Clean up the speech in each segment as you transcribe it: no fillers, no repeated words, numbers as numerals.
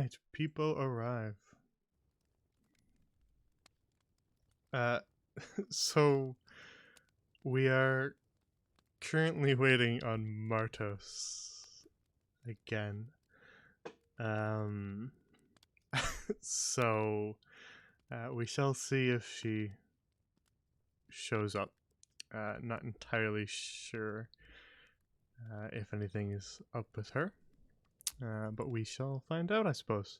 Alright, people arrive. Uh, so we are currently waiting on Martos again. Um, so we shall see if she shows up. Not entirely sure if anything is up with her, but we shall find out, I suppose.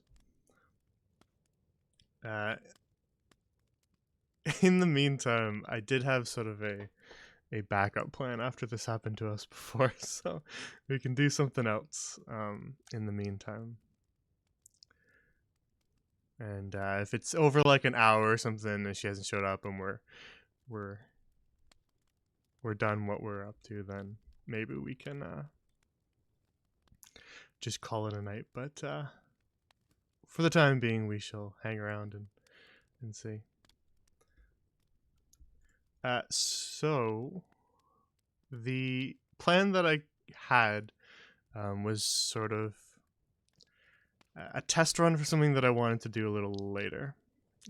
In the meantime, I did have sort of a backup plan after this happened to us before, so we can do something else in the meantime. And if it's over like an hour or something and she hasn't showed up and we're done what we're up to, then maybe we can just call it a night. But for the time being, we shall hang around and see. So the plan that I had was sort of a test run for something that I wanted to do a little later.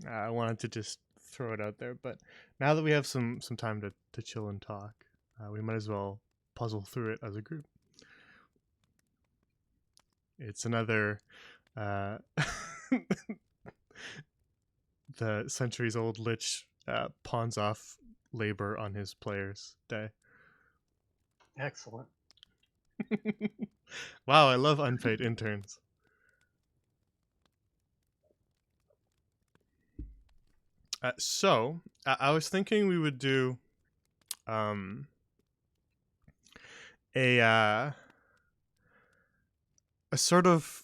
I wanted to just throw it out there, but now that we have some time to chill and talk, we might as well puzzle through it as a group. It's another the centuries-old lich pawns off labor on his players' day. Excellent. Wow, I love unpaid interns. So I was thinking we would do a sort of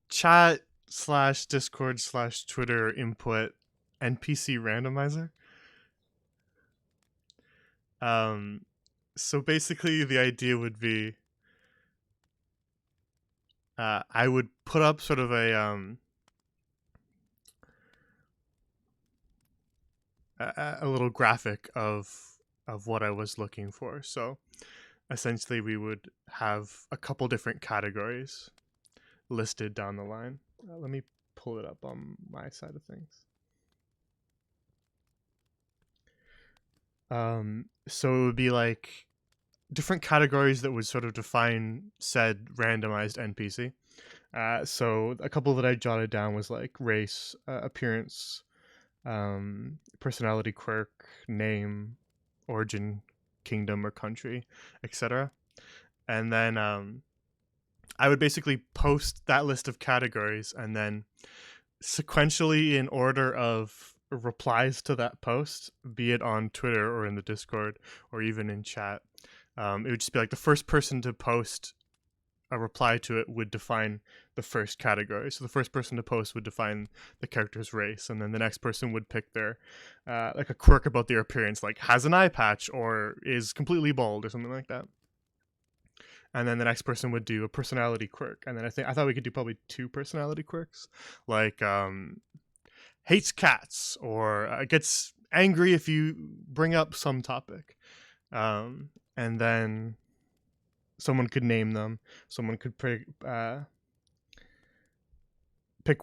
chat / Discord / Twitter input NPC randomizer. So basically the idea would be I would put up sort of a little graphic of what I was looking for. So essentially we would have a couple different categories listed down the line. Let me pull it up on my side of things. So it would be like different categories that would sort of define said randomized NPC. So a couple that I jotted down was like race, appearance, personality quirk, name, origin, kingdom or country, etc. And then I would basically post that list of categories and then sequentially in order of replies to that post, be it on Twitter or in the Discord or even in chat. It would just be like the first person to post a reply to it would define the first category. So the first person to post would define the character's race, and then the next person would pick their like a quirk about their appearance, like has an eye patch or is completely bald or something like that. And then the next person would do a personality quirk, and then I thought we could do probably 2 personality quirks, like hates cats or gets angry if you bring up some topic, and then someone could name them. Someone could pick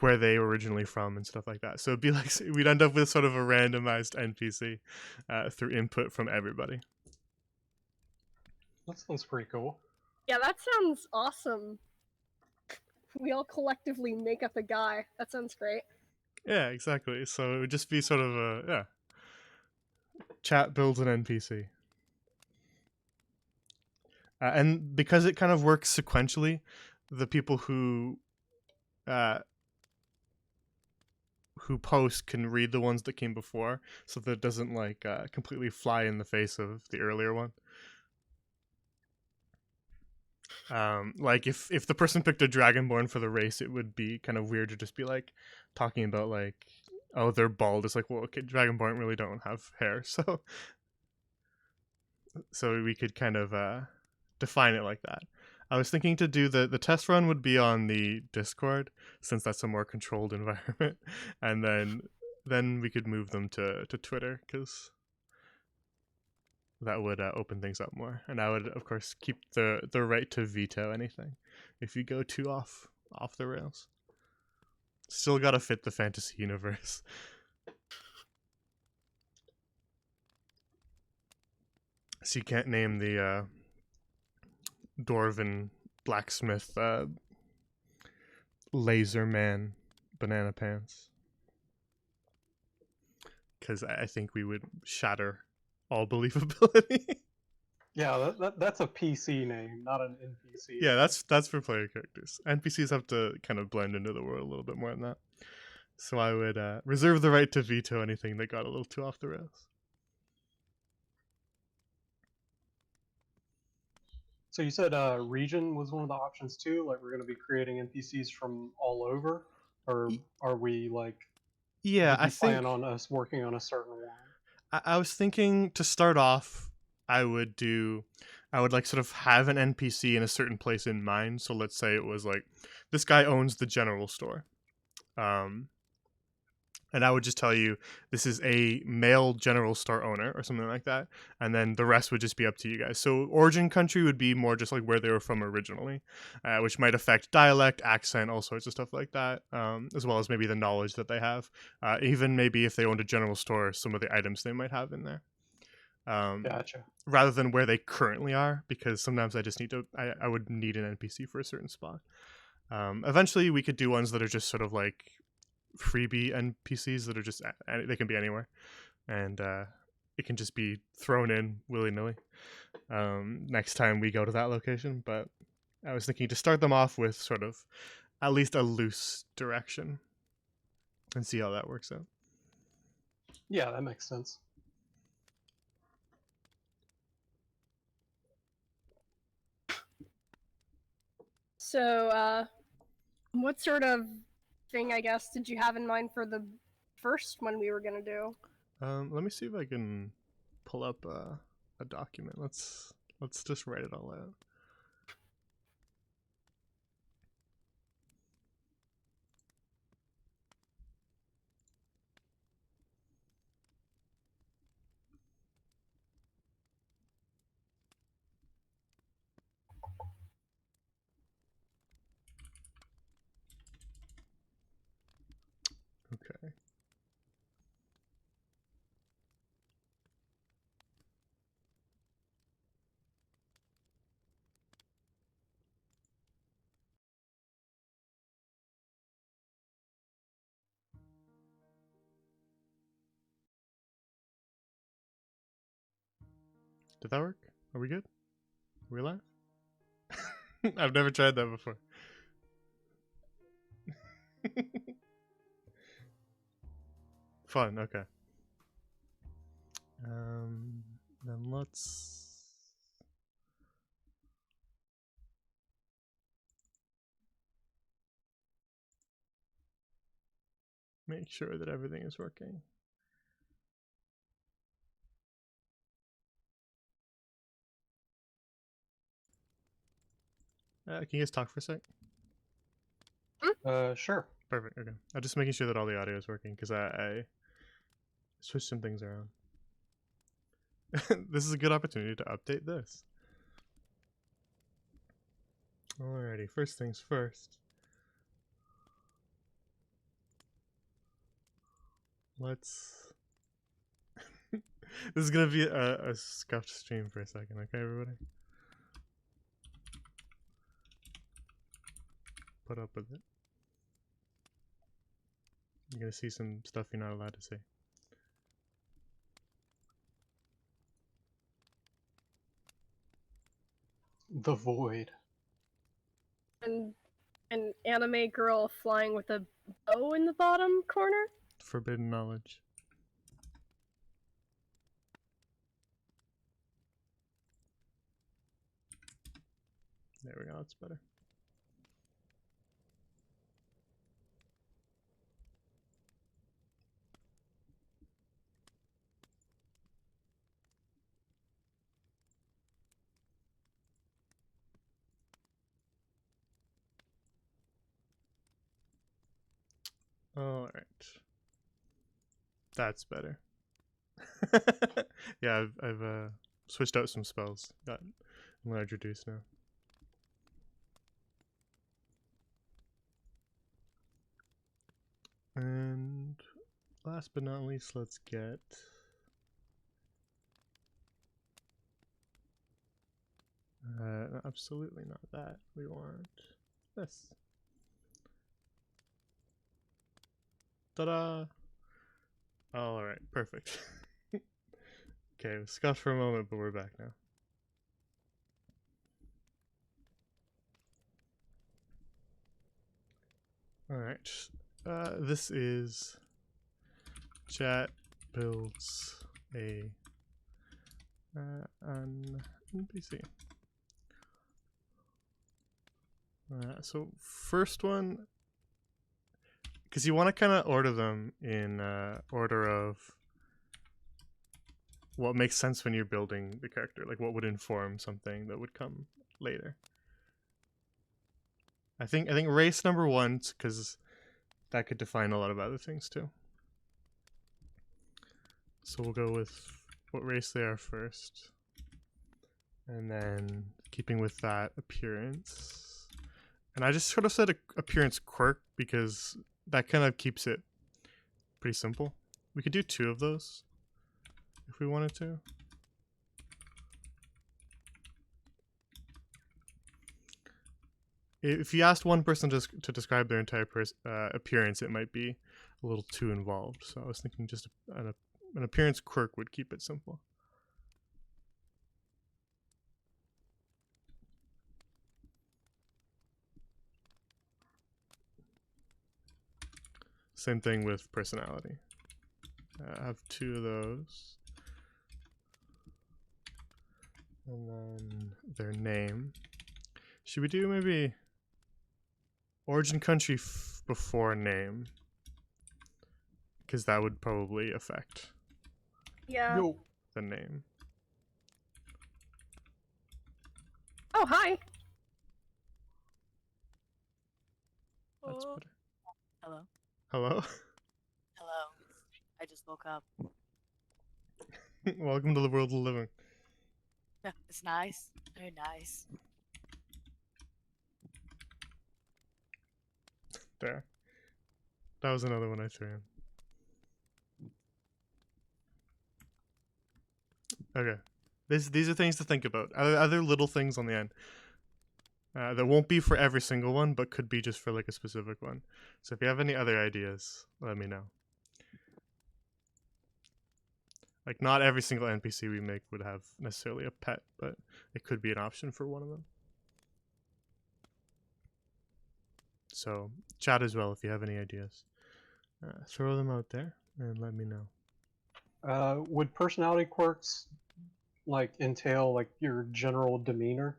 where they were originally from and stuff like that. So it'd be like we'd end up with sort of a randomized NPC through input from everybody. That sounds pretty cool. Yeah, that sounds awesome. We all collectively make up a guy. That sounds great. Yeah, exactly. So it would just be sort of a chat builds an NPC. And because it kind of works sequentially, the people who post can read the ones that came before, so that it doesn't like completely fly in the face of the earlier one. Like if the person picked a dragonborn for the race, it would be kind of weird to just be like talking about like, oh, they're bald. It's like, well, okay, dragonborn really don't have hair, so we could kind of define it like that. I was thinking to do the test run would be on the Discord, since that's a more controlled environment, and then we could move them to Twitter, because that would open things up more. And I would, of course, keep the right to veto anything if you go too off the rails. Still gotta fit the fantasy universe. So you can't name the Dwarven blacksmith laser man banana pants. Because I think we would shatter all believability. Yeah, that's a PC name, not an NPC. Yeah, that's for player characters. NPCs have to kind of blend into the world a little bit more than that. So I would reserve the right to veto anything that got a little too off the rails. So you said region was one of the options too. Like we're going to be creating NPCs from all over, or are we like? Yeah, Did I you plan think on us working on a certain one? I was thinking to start off, I would like sort of have an NPC in a certain place in mind. So let's say it was like this guy owns the general store. And I would just tell you this is a male general store owner or something like that, and then the rest would just be up to you guys. So origin country would be more just like where they were from originally, which might affect dialect, accent, all sorts of stuff like that, as well as maybe the knowledge that they have. Even maybe if they owned a general store, some of the items they might have in there. Gotcha. Rather than where they currently are, because sometimes I would need an NPC for a certain spot. Eventually, we could do ones that are just sort of like freebie NPCs that are just they can be anywhere, and it can just be thrown in willy nilly next time we go to that location. But I was thinking to start them off with sort of at least a loose direction and see how that works out. Yeah, that makes sense. So, what sort of thing, I guess, did you have in mind for the first one we were gonna do? Let me see if I can pull up a document. Let's just write it all out. Okay. Did that work? Are we good? Are we live? I've never tried that before. Fun, okay. Then let's make sure that everything is working. Can you guys talk for a sec? Sure. Perfect, okay. I'm just making sure that all the audio is working because I switched some things around. This is a good opportunity to update this. Alrighty, first things first. Let's... This is gonna be a scuffed stream for a second, okay everybody? Put up with it. You're gonna see some stuff you're not allowed to see. The void. And an anime girl flying with a bow in the bottom corner? Forbidden knowledge. There we go, that's better. Alright. That's better. Yeah, I've switched out some spells. Got larger reduced now. And last but not least, let's get absolutely not that. We want this. Ta-da! All right, perfect. Okay, we scuffed for a moment, but we're back now. All right, this is chat builds a an NPC. So first one, because you want to kind of order them in order of what makes sense when you're building the character, like what would inform something that would come later. I think race number 1, because that could define a lot of other things too. So we'll go with what race they are first, and then keeping with that, appearance. And I just sort of said appearance quirk because that kind of keeps it pretty simple. We could do 2 of those if we wanted to. If you asked one person to describe their entire appearance, it might be a little too involved. So I was thinking just an appearance quirk would keep it simple. Same thing with personality. I have 2 of those. And then their name. Should we do maybe origin country before name? Because that would probably affect Yeah. the name. Oh, hi. That's Oh. better. Hello. Hello? Hello. I just woke up. Welcome to the world of living. Yeah, it's nice. Very nice. There. That was another one I threw in. Okay. These are things to think about. Other little things on the end. That won't be for every single one, but could be just for like a specific one. So if you have any other ideas, let me know. Like not every single NPC we make would have necessarily a pet, but it could be an option for one of them. So chat as well if you have any ideas. Throw them out there and let me know. Would personality quirks like entail like your general demeanor,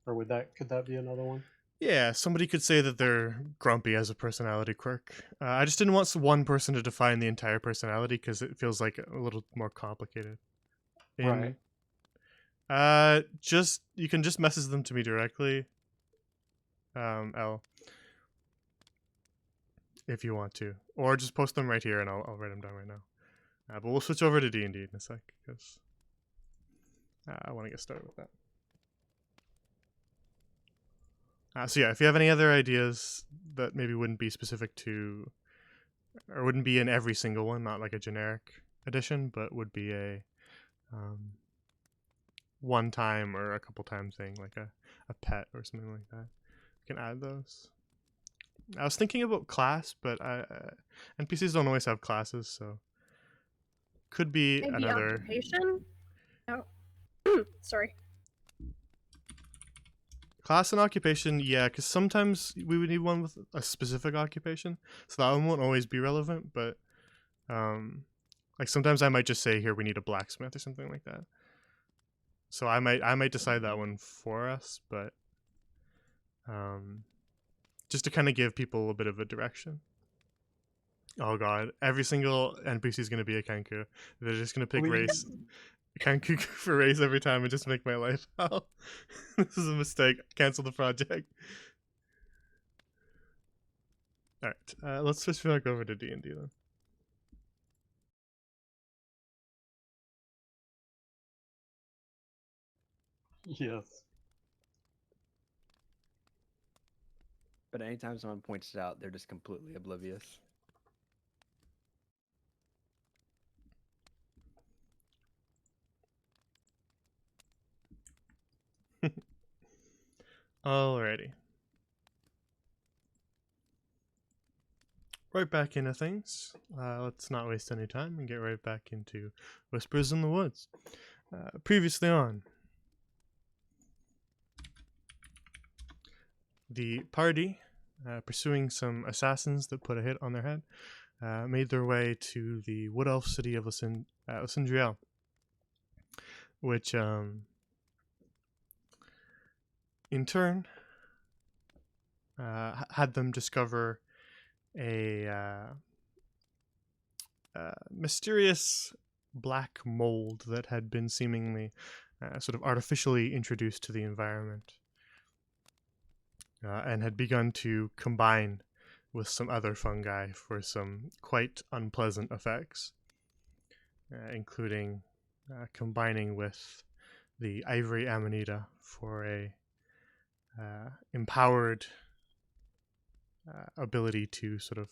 or could that be another one? Yeah, somebody could say that they're grumpy as a personality quirk. I just didn't want one person to define the entire personality because it feels like a little more complicated. Right. You can just message them to me directly, L, if you want to, or just post them right here and I'll write them down right now. But we'll switch over to D&D in a sec because I want to get started with that. So yeah, if you have any other ideas that maybe wouldn't be specific to, or wouldn't be in every single one, not like a generic edition, but would be a one time or a couple time thing, like a pet or something like that, you can add those. I was thinking about class, but NPCs don't always have classes, so could be Maybe another occupation? Oh. Sorry. class and occupation. Yeah, because sometimes we would need one with a specific occupation, so that one won't always be relevant. But like sometimes I might just say here we need a blacksmith or something like that. So I might decide that one for us, but just to kind of give people a bit of a direction. Oh god, every single NPC is going to be a Kenku. They're just going to pick race. Kenku for race every time and just make my life hell. This is a mistake. Cancel the project. Alright, let's switch back over to D&D then. Yes. But anytime someone points it out, they're just completely oblivious. Alrighty. Right back into things. Let's not waste any time and get right back into Whispers in the Woods. Previously on, the party, pursuing some assassins that put a hit on their head, made their way to the wood elf city of Lysindriel, which in turn had them discover a mysterious black mold that had been seemingly sort of artificially introduced to the environment and had begun to combine with some other fungi for some quite unpleasant effects, including combining with the ivory amanita for a empowered ability to sort of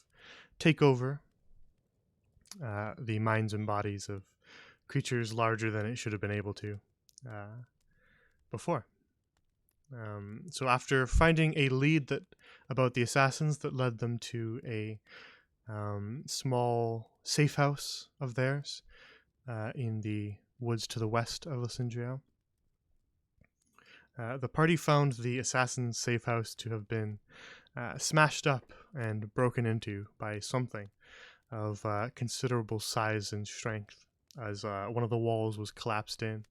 take over the minds and bodies of creatures larger than it should have been able to before. So after finding a lead about the assassins that led them to a small safe house of theirs in the woods to the west of Lysindriel, the party found the assassin's safe house to have been smashed up and broken into by something of considerable size and strength, as one of the walls was collapsed in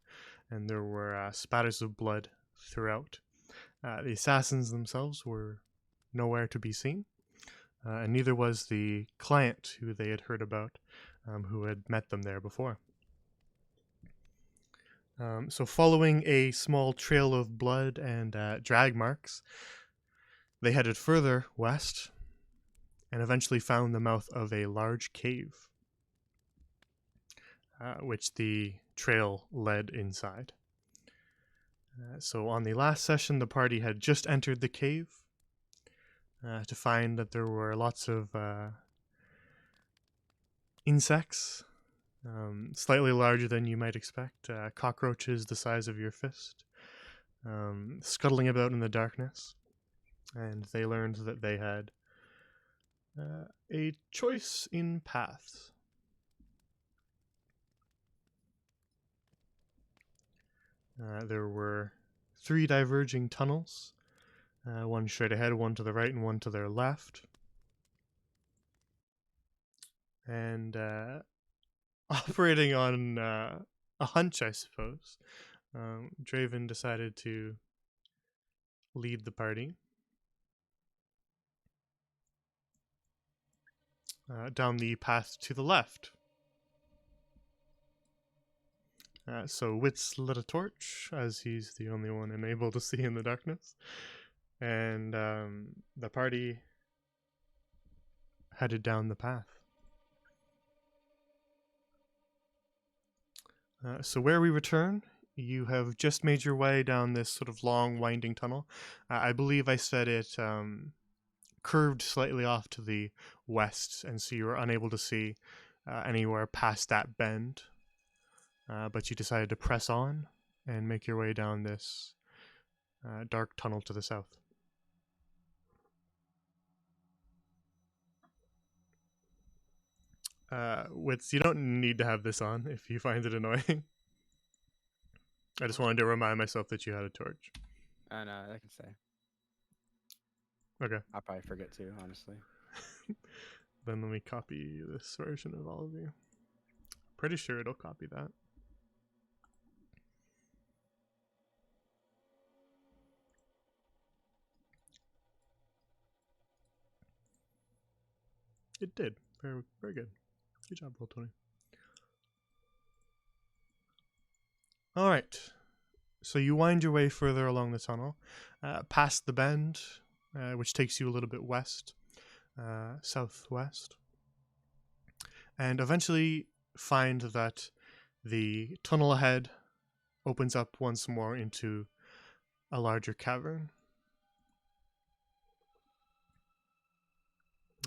and there were spatters of blood throughout. The assassins themselves were nowhere to be seen, and neither was the client who they had heard about, who had met them there before. So following a small trail of blood and drag marks, they headed further west and eventually found the mouth of a large cave, which the trail led inside. So on the last session, the party had just entered the cave to find that there were lots of insects, slightly larger than you might expect, cockroaches the size of your fist, scuttling about in the darkness, and they learned that they had a choice in paths. There were 3 diverging tunnels, one straight ahead, one to the right, and one to their left. And operating on a hunch, I suppose, Draven decided to lead the party down the path to the left. So Wits lit a torch, as he's the only one unable to see in the darkness, and the party headed down the path. So where we return, you have just made your way down this sort of long, winding tunnel. I believe I said it curved slightly off to the west, and so you were unable to see anywhere past that bend. But you decided to press on and make your way down this dark tunnel to the south. Wits, you don't need to have this on if you find it annoying. I just wanted to remind myself that you had a torch. I know, I can say. Okay. I'll probably forget too, honestly. Then let me copy this version of all of you. Pretty sure it'll copy that. It did. Very, very good. Good job, Roll20. All right. So you wind your way further along the tunnel, past the bend, which takes you a little bit west, southwest, and eventually find that the tunnel ahead opens up once more into a larger cavern.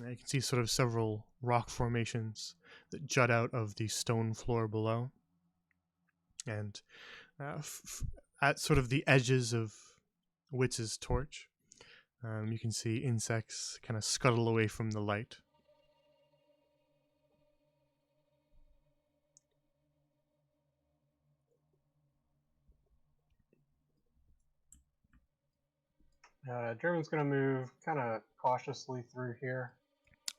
You can see sort of several rock formations that jut out of the stone floor below. And at sort of the edges of witch's torch. You can see insects kind of scuttle away from the light. Draven's gonna move kind of cautiously through here.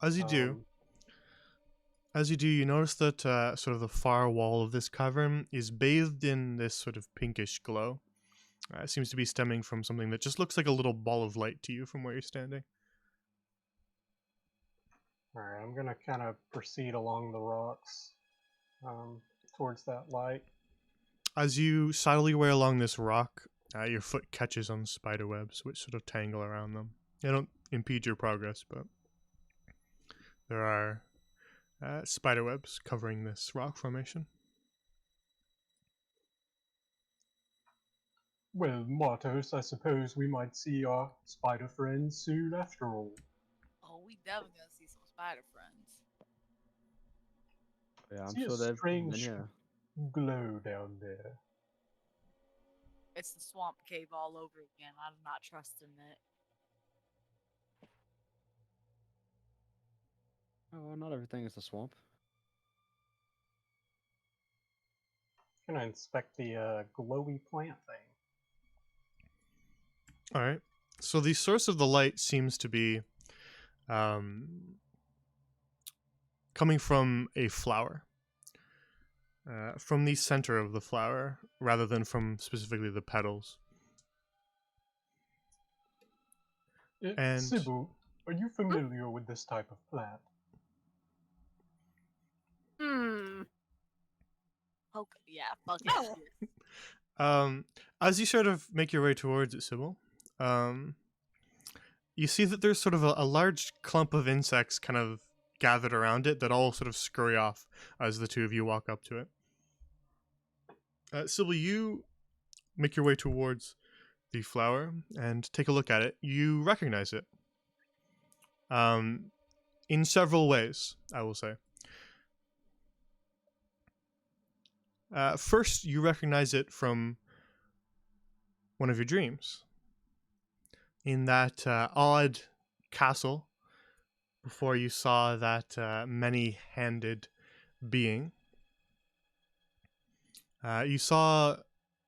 As you do, Um, you notice that sort of the far wall of this cavern is bathed in this sort of pinkish glow. It seems to be stemming from something that just looks like a little ball of light to you from where you're standing. Alright, I'm gonna kind of proceed along the rocks towards that light. As you sidle your way along this rock, your foot catches on spider webs, which sort of tangle around them. They don't impede your progress, but there are spider webs covering this rock formation. Well, Martos, I suppose we might see our spider friends soon after all. Oh, we definitely gonna see some spider friends. Yeah, I'm See a sure they've been strange here. glow down there. It's the swamp cave all over again. I'm not trusting it. Oh, well, not everything is a swamp. Gonna inspect the glowy plant thing. All right. So the source of the light seems to be coming from a flower. From the center of the flower, rather than from specifically the petals. And- Sybil, are you familiar with this type of plant? Oh, yeah, fuck Oh. it. As you sort of make your way towards it, Sybil, you see that there's sort of a large clump of insects kind of gathered around it that all sort of scurry off as the two of you walk up to it. Sybil, you make your way towards the flower and take a look at it. You recognize it. In several ways, I will say. First, you recognize it from one of your dreams. In that odd castle, before you saw that many-handed being, you saw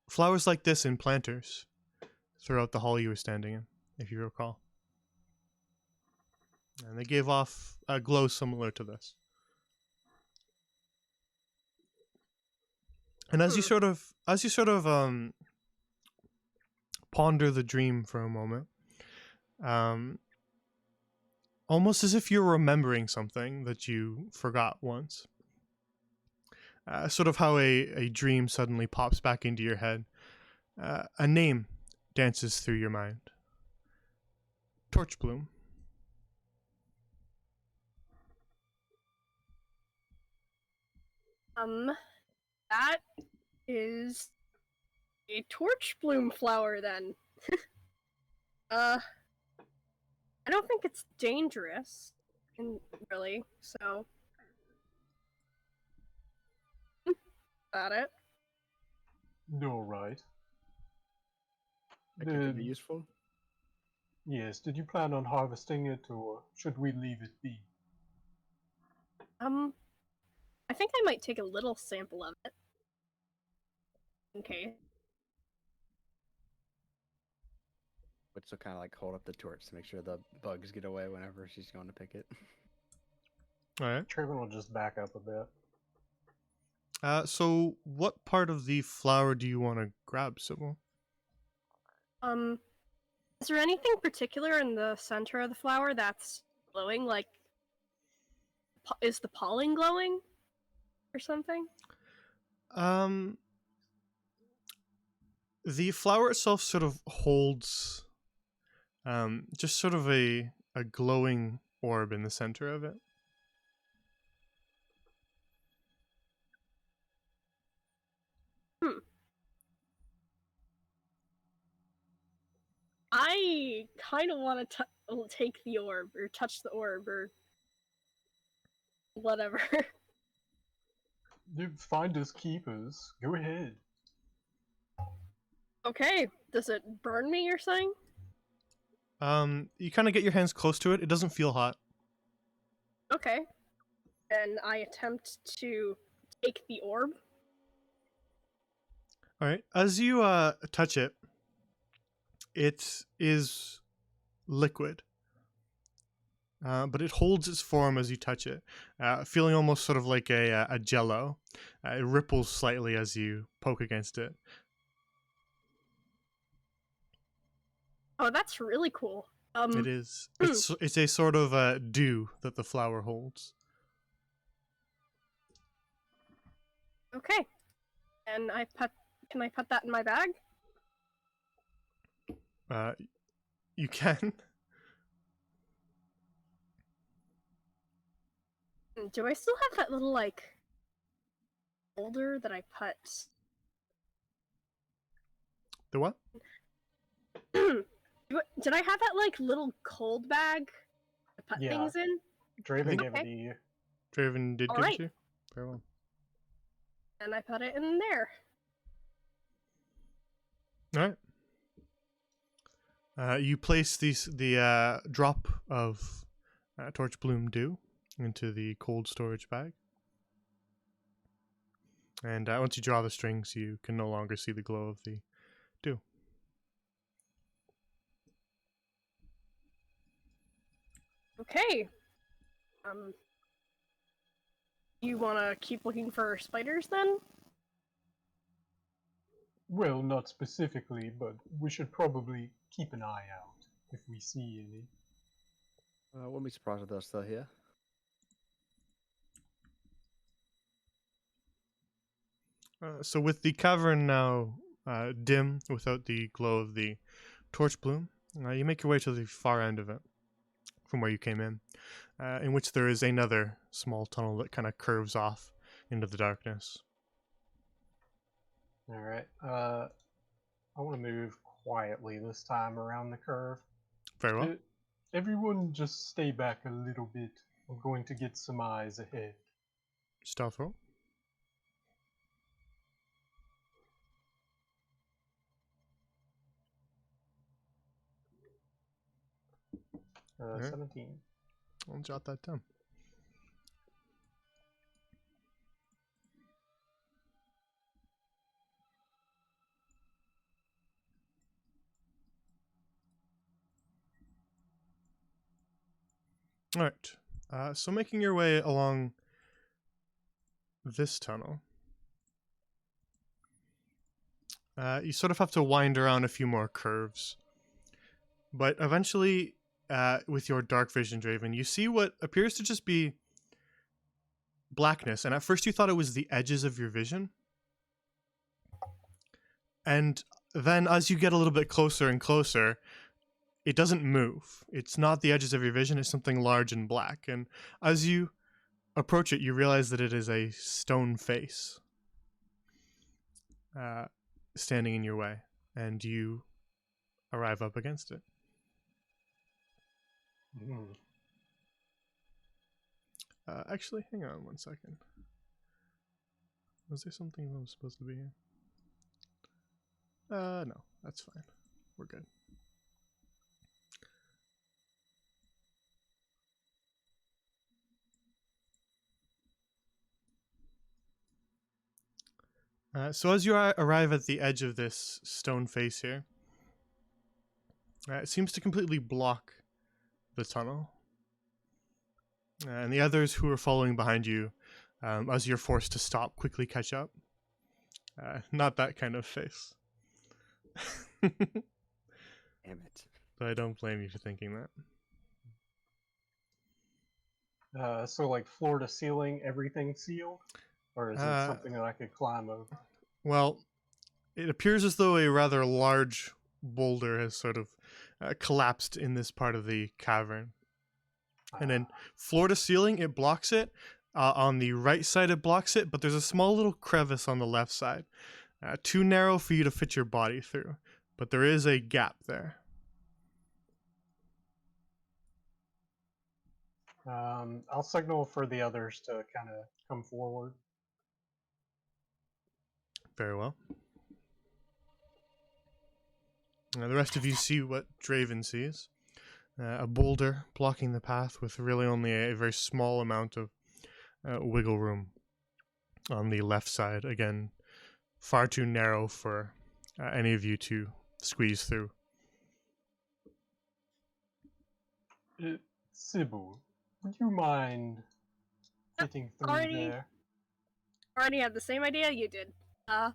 flowers like this in planters throughout the hall you were standing in, if you recall. And they gave off a glow similar to this. And as you sort of ponder the dream for a moment, almost as if you're remembering something that you forgot once. Sort of how a dream suddenly pops back into your head. A name dances through your mind. Torchbloom. That is a torch bloom flower then. I don't think it's dangerous, really, so. Got it. Alright. It could be useful. Yes, did you plan on harvesting it, or should we leave it be? I think I might take a little sample of it. Okay. Which will kind of like hold up the torch to make sure the bugs get away whenever she's going to pick it. All right. Draven will just back up a bit. So what part of the flower do you want to grab, Sybil? Is there anything particular in the center of the flower that's glowing? Like, is the pollen glowing or something? The flower itself sort of holds just sort of a glowing orb in the center of it. I kind of want to take the orb, or touch the orb, or whatever. You find us keepers. Go ahead. Okay, does it burn me or something? You kind of get your hands close to it. It doesn't feel hot. Okay. And I attempt to take the orb. All right. As you touch it, it is liquid, but it holds its form as you touch it, feeling almost sort of like a jello. It ripples slightly as you poke against it. Oh, that's really cool. It is. It's a sort of dew that the flower holds. Okay. And can I put that in my bag? You can. Do I still have that little, like, folder that I put? The what? Did I have that, like, little cold bag to put Yeah. things in? Draven think- gave it Okay. to you. Draven did All give it right. to you? Very well. And I put it in there. All right. You place the drop of torch bloom dew into the cold storage bag. And once you draw the strings, you can no longer see the glow of the dew. Okay. You want to keep looking for spiders then? Well, not specifically, but we should probably keep an eye out if we see any. Wouldn't be surprised if they're still here. So with the cavern now dim without the glow of the torch bloom, you make your way to the far end of it from where you came in which there is another small tunnel that kind of curves off into the darkness. Alright, I want to move quietly this time around the curve. Very well. Everyone just stay back a little bit. I'm going to get some eyes ahead. Stealth roll. Alright. 17. I'll jot that down. All right. So making your way along this tunnel, you sort of have to wind around a few more curves. But eventually, with your dark vision, Draven, you see what appears to just be blackness. And at first you thought it was the edges of your vision. And then as you get a little bit closer and closer, it doesn't move. It's not the edges of your vision, it's something large and black. And as you approach it, you realize that it is a stone face standing in your way, and you arrive up against it. Mm. Actually, hang on one second. Was there something that was supposed to be here? No, that's fine. We're good. So as you arrive at the edge of this stone face here, it seems to completely block the tunnel. And the others who are following behind you, as you're forced to stop, quickly catch up. Not that kind of face. Damn it. But I don't blame you for thinking that. So like floor to ceiling, everything sealed? Or is it something that I could climb over? Well, it appears as though a rather large boulder has sort of collapsed in this part of the cavern. And then floor to ceiling, it blocks it. On the right side, it blocks it, but there's a small little crevice on the left side. Too narrow for you to fit your body through, but there is a gap there. I'll signal for the others to kind of come forward. Very well. The rest of you see what Draven sees. A boulder blocking the path with really only a very small amount of wiggle room on the left side. Again, far too narrow for any of you to squeeze through. Sybil, would you mind fitting through already- there? Already had the same idea you did. Can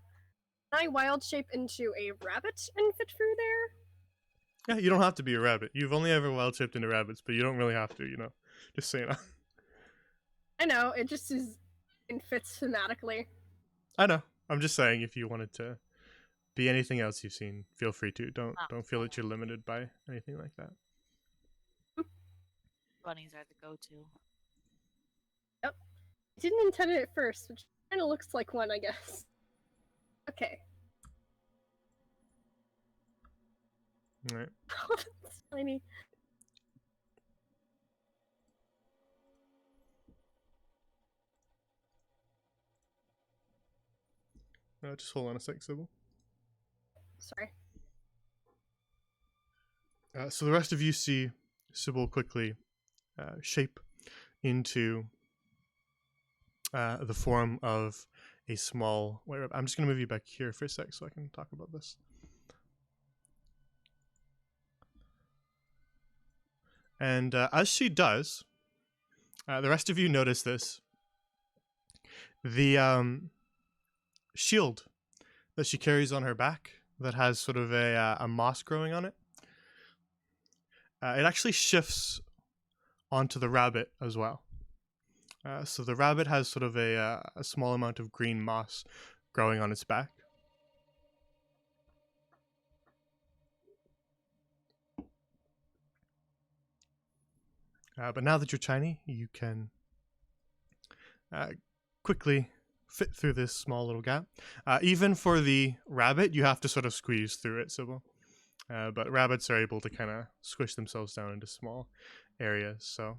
I wild shape into a rabbit and fit through there? Yeah, you don't have to be a rabbit. You've only ever wild shaped into rabbits, but you don't really have to, you know. Just so you know. I know, it just is and fits thematically. I know. I'm just saying if you wanted to be anything else you've seen, feel free to. Don't feel that you're limited by anything like that. Bunnies are the go-to. I didn't intend it at first, which kind of looks like one, I guess. Okay. All right. It's tiny. Just hold on a sec, Sybil. Sorry. So the rest of you see Sybil quickly shape into the form of a small... Wait, I'm just going to move you back here for a sec so I can talk about this. And as she does, the rest of you notice this. The shield that she carries on her back that has sort of a moss growing on it, it actually shifts onto the rabbit as well. So the rabbit has sort of a small amount of green moss growing on its back. But now that you're tiny, you can quickly fit through this small little gap. Even for the rabbit, you have to sort of squeeze through it, Sybil. But rabbits are able to kind of squish themselves down into small areas, so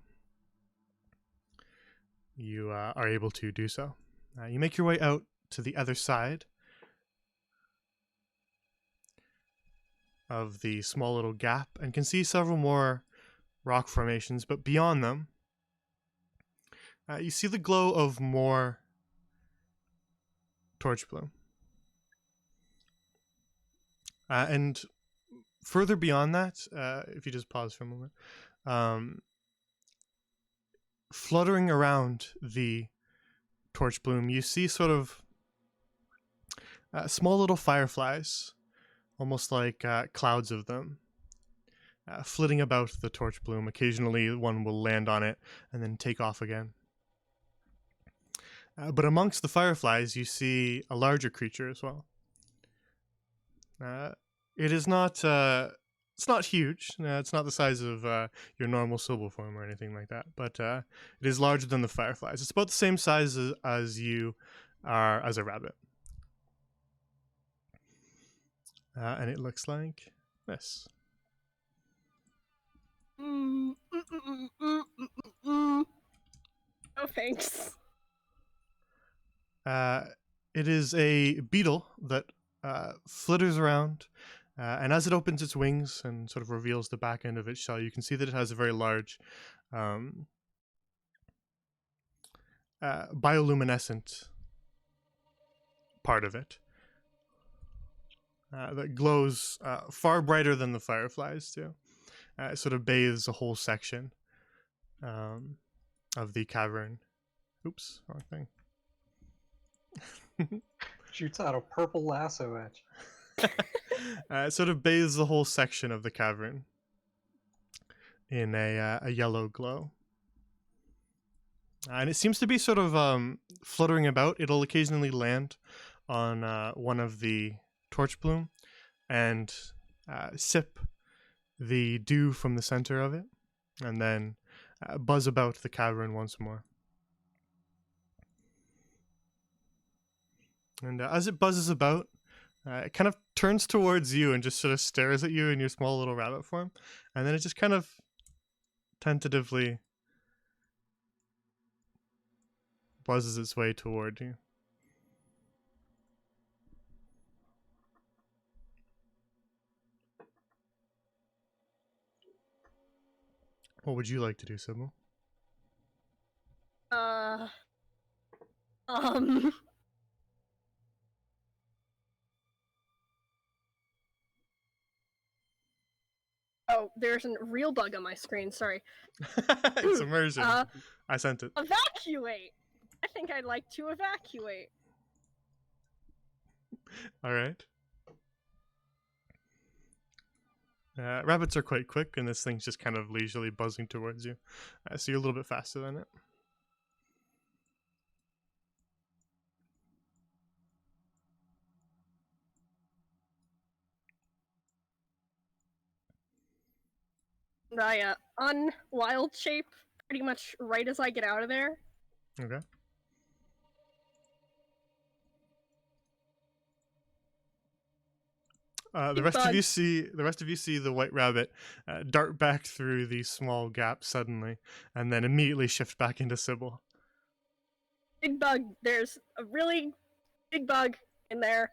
you are able to do so. You make your way out to the other side of the small little gap and can see several more rock formations, but beyond them, you see the glow of more torch bloom. And further beyond that, if you just pause for a moment, fluttering around the torch bloom, you see sort of small little fireflies, almost like clouds of them, flitting about the torch bloom. Occasionally one will land on it and then take off again. But amongst the fireflies, you see a larger creature as well. It is not... it's not huge. It's not the size of your normal Sybil form or anything like that, but it is larger than the fireflies. It's about the same size as you are as a rabbit. And it looks like this. No thanks. It is a beetle that flitters around, and as it opens its wings and sort of reveals the back end of its shell, you can see that it has a very large bioluminescent part of it that glows far brighter than the fireflies do. It sort of bathes a whole section of the cavern. Oops, wrong thing. Shoots out a purple lasso at you. It sort of bathes the whole section of the cavern in a yellow glow. And it seems to be sort of fluttering about. It'll occasionally land on one of the torch bloom and sip the dew from the center of it, and then buzz about the cavern once more. And as it buzzes about, it kind of turns towards you and just sort of stares at you in your small little rabbit form. And then it just kind of tentatively buzzes its way toward you. What would you like to do, Sybil? Um. Oh, there's a real bug on my screen. Sorry. It's immersion. Uh, I sent it. evacuate. I think I'd like to evacuate. All right. Rabbits are quite quick, and this thing's just kind of leisurely buzzing towards you. So you're a little bit faster than it. I unwild shape pretty much right as I get out of there. Okay. The Big rest of bug. you see the white rabbit dart back through the small gap suddenly, and then immediately shift back into Sybil. Big bug. There's a really big bug in there.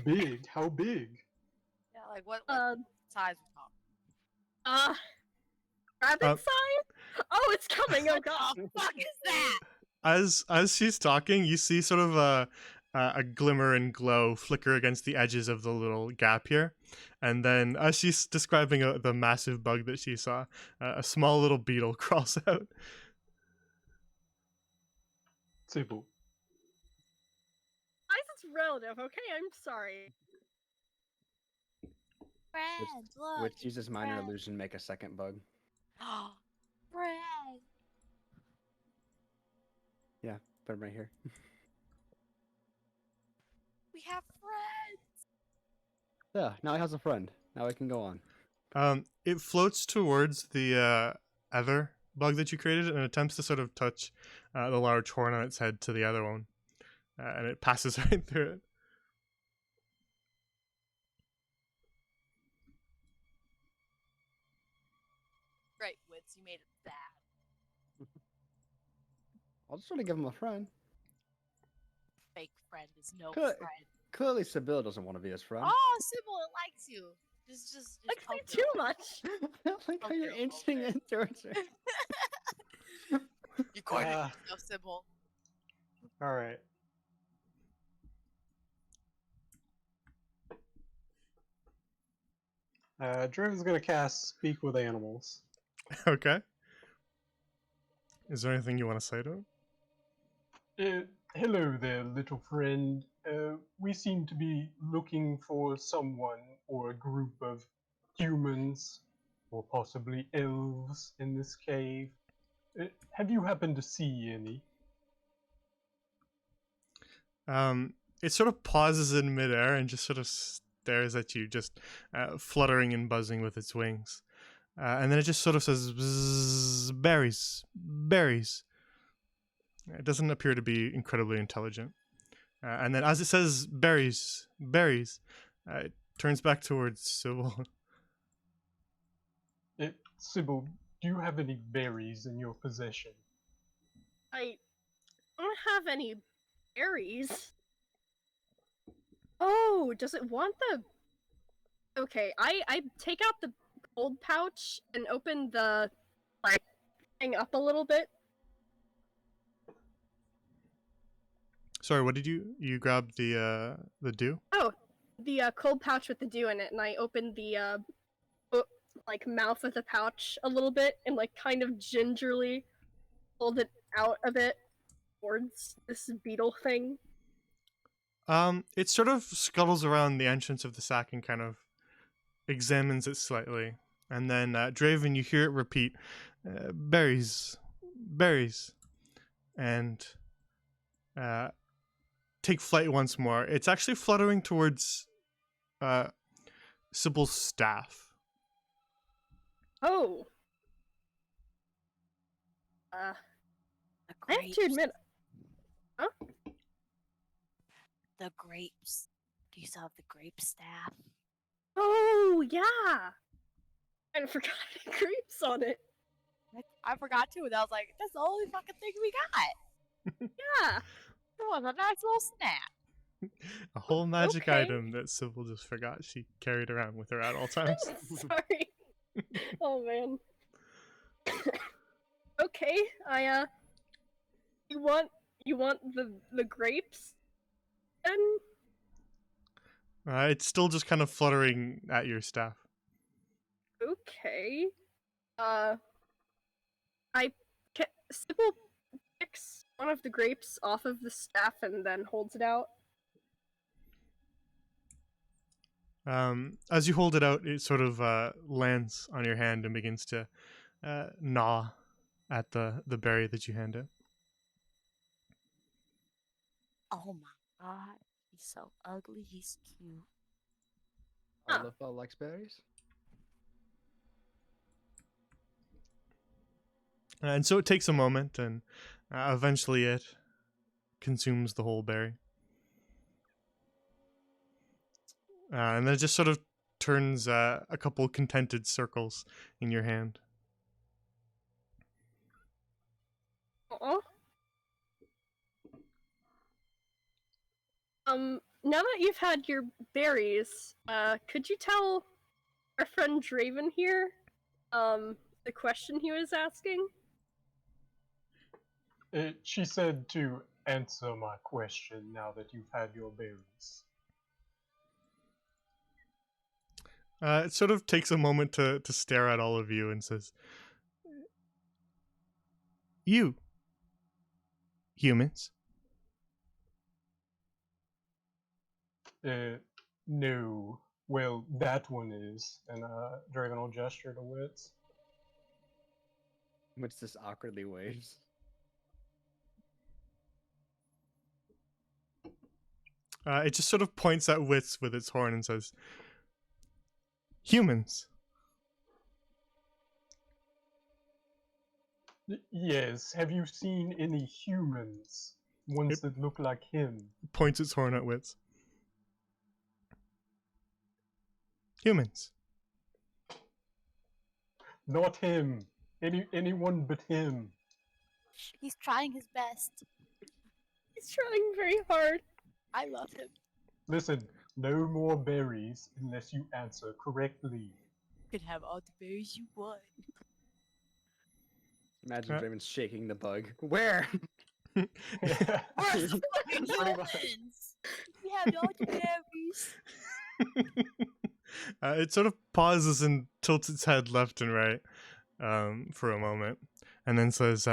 Big? How big? Yeah, like what Uh, size we talking? rabbit sign? Oh, it's coming! Oh god! What the fuck is that? As she's talking, you see sort of a glimmer and glow flicker against the edges of the little gap here, and then as she's describing the massive bug that she saw, a small little beetle crawls out. Sybil. Size is relative. Okay, I'm sorry. Friend, look. With Jesus minor friend. illusion, make a second bug. Friend. Yeah, put him right here. We have friends. Yeah, now he has a friend. Now he can go on. It floats towards the other bug that you created and attempts to sort of touch the large horn on its head to the other one, and it passes right through it. Great, Wits, you made it bad. I'll just try to give him a friend. Fake friend is no Good. friend. Clearly, Sybil doesn't want to be his friend. Oh, Sybil, it likes you. Just Likes me poke too it. much. I don't like how Okay, you're okay. inching in towards her. You cornered Ah. yourself, Sybil. Alright. Draven's gonna cast Speak with Animals. Okay. Is there anything you want to say to him? Hello there, little friend. We seem to be looking for someone or a group of humans, or possibly elves in this cave. Have you happened to see any? It sort of pauses in midair and just sort of stares at you, just fluttering and buzzing with its wings. And then it just sort of says, "Bzzz, berries, berries." It doesn't appear to be incredibly intelligent. And then as it says, berries, berries, it turns back towards Sybil. Sybil, do you have any berries in your possession? I don't have any berries. Oh, does it want the... Okay, I take out the cold pouch and open the, like, thing up a little bit. Sorry, what did you grab the dew? Oh, the cold pouch with the dew in it, and I opened the, like, mouth of the pouch a little bit and, like, kind of gingerly pulled it out a bit towards this beetle thing. It sort of scuttles around the entrance of the sack and kind of examines it slightly. And then, Draven, you hear it repeat, berries, berries. And take flight once more. It's actually fluttering towards Sybil's staff. Oh. The I have grapes. to admit, The grapes. Do you still have the grape staff? oh, yeah! I forgot grapes on it. I forgot too, and I was like, that's the only fucking thing we got. Yeah! It was a nice little snack. A whole magic Okay. item that Sybil just forgot she carried around with her at all times. Sorry. Oh man. Okay, you want the grapes? Then It's still just kind of fluttering at your staff. okay. Uh, Sybil picks one of the grapes off of the staff and then holds it out. As you hold it out, it sort of lands on your hand and begins to gnaw at the berry that you hand it. Oh my god. He's so ugly. He's cute. Arlafel likes berries. And so it takes a moment, and eventually it consumes the whole berry. And then it just sort of turns a couple contented circles in your hand. Aw. Now that you've had your berries, could you tell our friend Draven here, the question he was asking? She said to answer my question now that you've had your berries. It sort of takes a moment to stare at all of you and says, "You, humans." No. Well, that one is. And Draven will gesture to Wits. Which just awkwardly waves. It just sort of points at Wits with its horn and says, "Humans." Yes, have you seen any humans? Ones that look like him? Points its horn at Wits. Humans. Not him. Anyone but him. He's trying his best. He's trying very hard. I love him. Listen, no more berries unless you answer correctly. You can have all the berries you want. Imagine Uh, Draven shaking the bug. Where? We're fucking Pretty much. humans! We have all the berries. It sort of pauses and tilts its head left and right for a moment, and then says,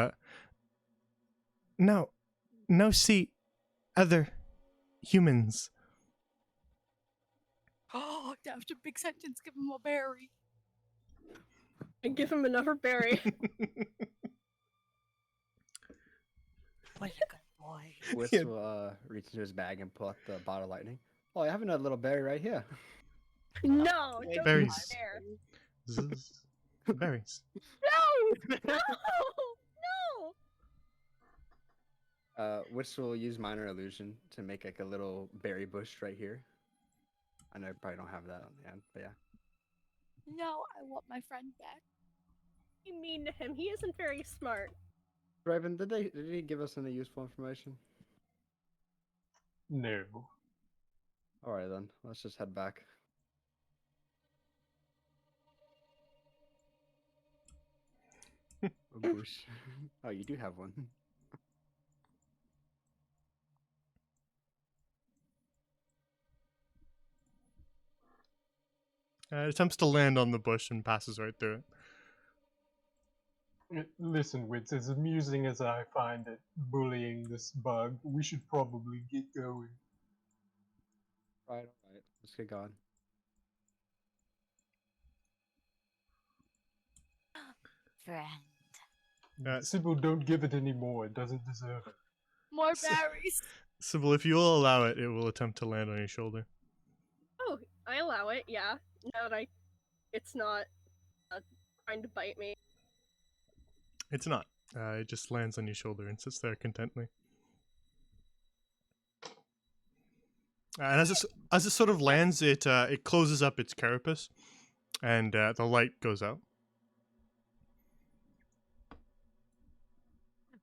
"No, see other humans." Oh, that was a big sentence. Give him a berry. And give him another berry. What a good boy. Wits Yeah. will reach into his bag and pull out the bottle of lightning. Oh, I have another little berry right here. No, Wait, don't berries. put it there. Zzz. Berries. No! No! Wits will use minor illusion to make like a little berry bush right here. I know I probably don't have that on the end, but yeah. No, I want my friend back. You mean to him? He isn't very smart. Draven, did he give us any useful information? No. Alright then, let's just head back. A bush. Oh, you do have one. It attempts to land on the bush and passes right through it. Listen, Wits, as amusing as I find it bullying this bug, we should probably get going. Alright, let's get going. Friend. Sybil, don't give it any more. It doesn't deserve it. More berries. Sybil, if you will allow it, it will attempt to land on your shoulder. Oh, I allow it, yeah. Now that it's not trying to bite me. It's not. It just lands on your shoulder and sits there contently. And as it sort of lands, it closes up its carapace, and the light goes out.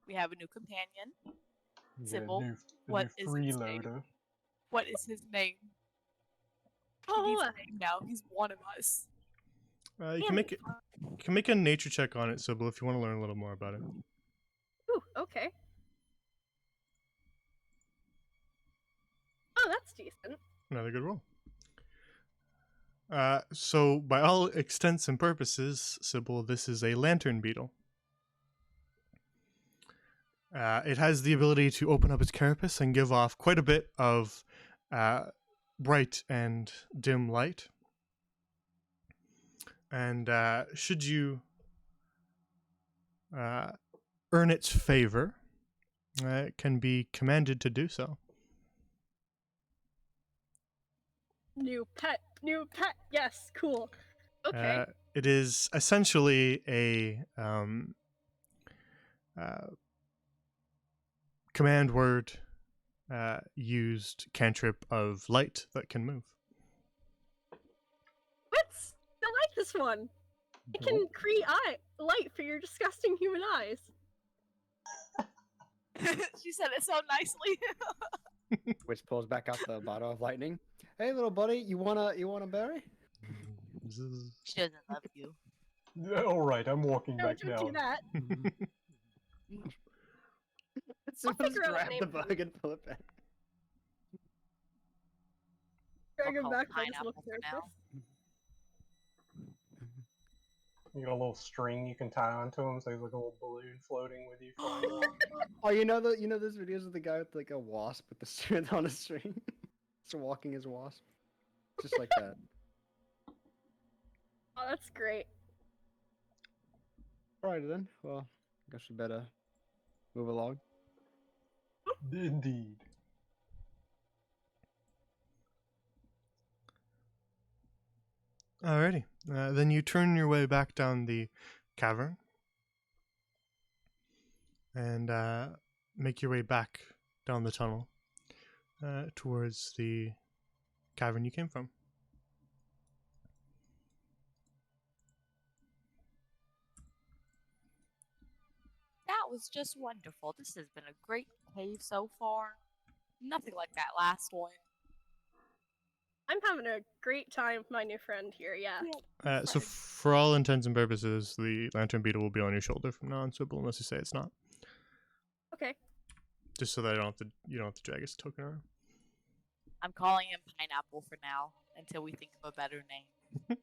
We have a new companion. Yeah, Sybil, new what is his name? freeloader. What is his name? He Oh, needs a name now. He's one of us. You can make it. You can make a nature check on it, Sybil, if you want to learn a little more about it. Ooh, okay. Oh, that's decent. Another good roll. So, by all extents and purposes, Sybil, this is a lantern beetle. It has the ability to open up its carapace and give off quite a bit of bright and dim light. And should you earn its favor, it can be commanded to do so. New pet. Yes, cool. Okay. It is essentially a command word used cantrip of light that can move. What? I like this one. It can create light for your disgusting human eyes. She said it so nicely. Which pulls back out the bottle of lightning. Hey, little buddy, you want a berry? She doesn't love you. All right, I'm walking No, back don't down. do that. So I'll figure out a grab name the for bug and pull it back. Drag We'll him call back by his pineapple little for carapace. now. You got a little string you can tie onto him, so he's like a little balloon floating with you. flying around. Oh, you know those videos of the guy with like a wasp with the string on a string, just walking his wasp, just like that. Oh, that's great. Alright then. Well, I guess we better move along. Indeed. Alrighty. Then you turn your way back down the cavern and make your way back down the tunnel towards the cavern you came from. That was just wonderful. This has been a great cave so far. Nothing like that last one. I'm having a great time with my new friend here, yeah. So for all intents and purposes, the lantern beetle will be on your shoulder from now on, Sybil, unless you say it's not. Okay. Just so that you don't have to drag its token around. I'm calling him Pineapple for now until we think of a better name.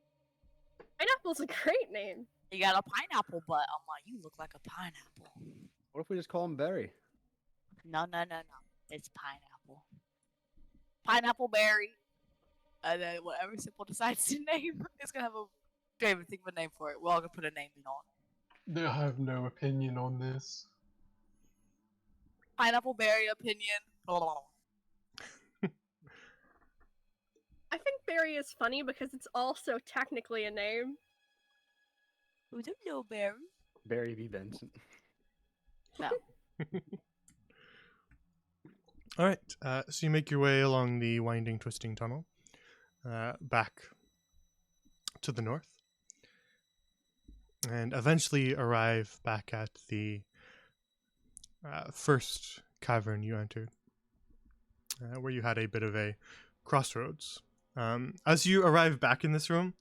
Pineapple's a great name. You got a pineapple butt. I'm like, you look like a pineapple. What if we just call him Berry? No. It's pineapple. Pineapple berry. And then whatever Simple decides to name, it's gonna have a. Don't even think of a name for it. We're all gonna put a name in on. I have no opinion on this. Pineapple berry opinion. I think Barry is funny because it's also technically a name. Who's a little berry? Barry V. Benson. No. All right. So you make your way along the winding, twisting tunnel back to the north, and eventually arrive back at the first cavern you entered, where you had a bit of a crossroads. As you arrive back in this room,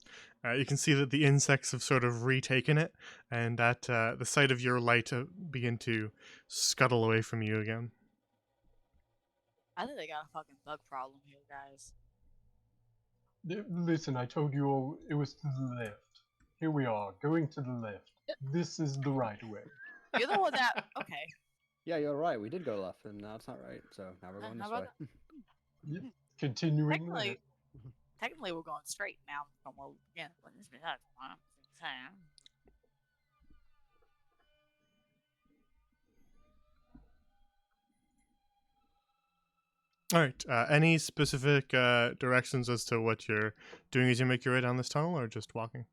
you can see that the insects have sort of retaken it, and that the sight of your light begin to scuttle away from you again. I think they got a fucking bug problem here, guys. Listen, I told you all it was to the left. Here we are, going to the left. This is the right way. You're the one that. Okay. Yeah, you're right. We did go left, and now it's not right. So now we're going How this way. about Yep. Continuing Technically, left. technically, we're going straight now. Well, yeah, but this is All right. Any specific directions as to what you're doing as you make your way down this tunnel, or just walking?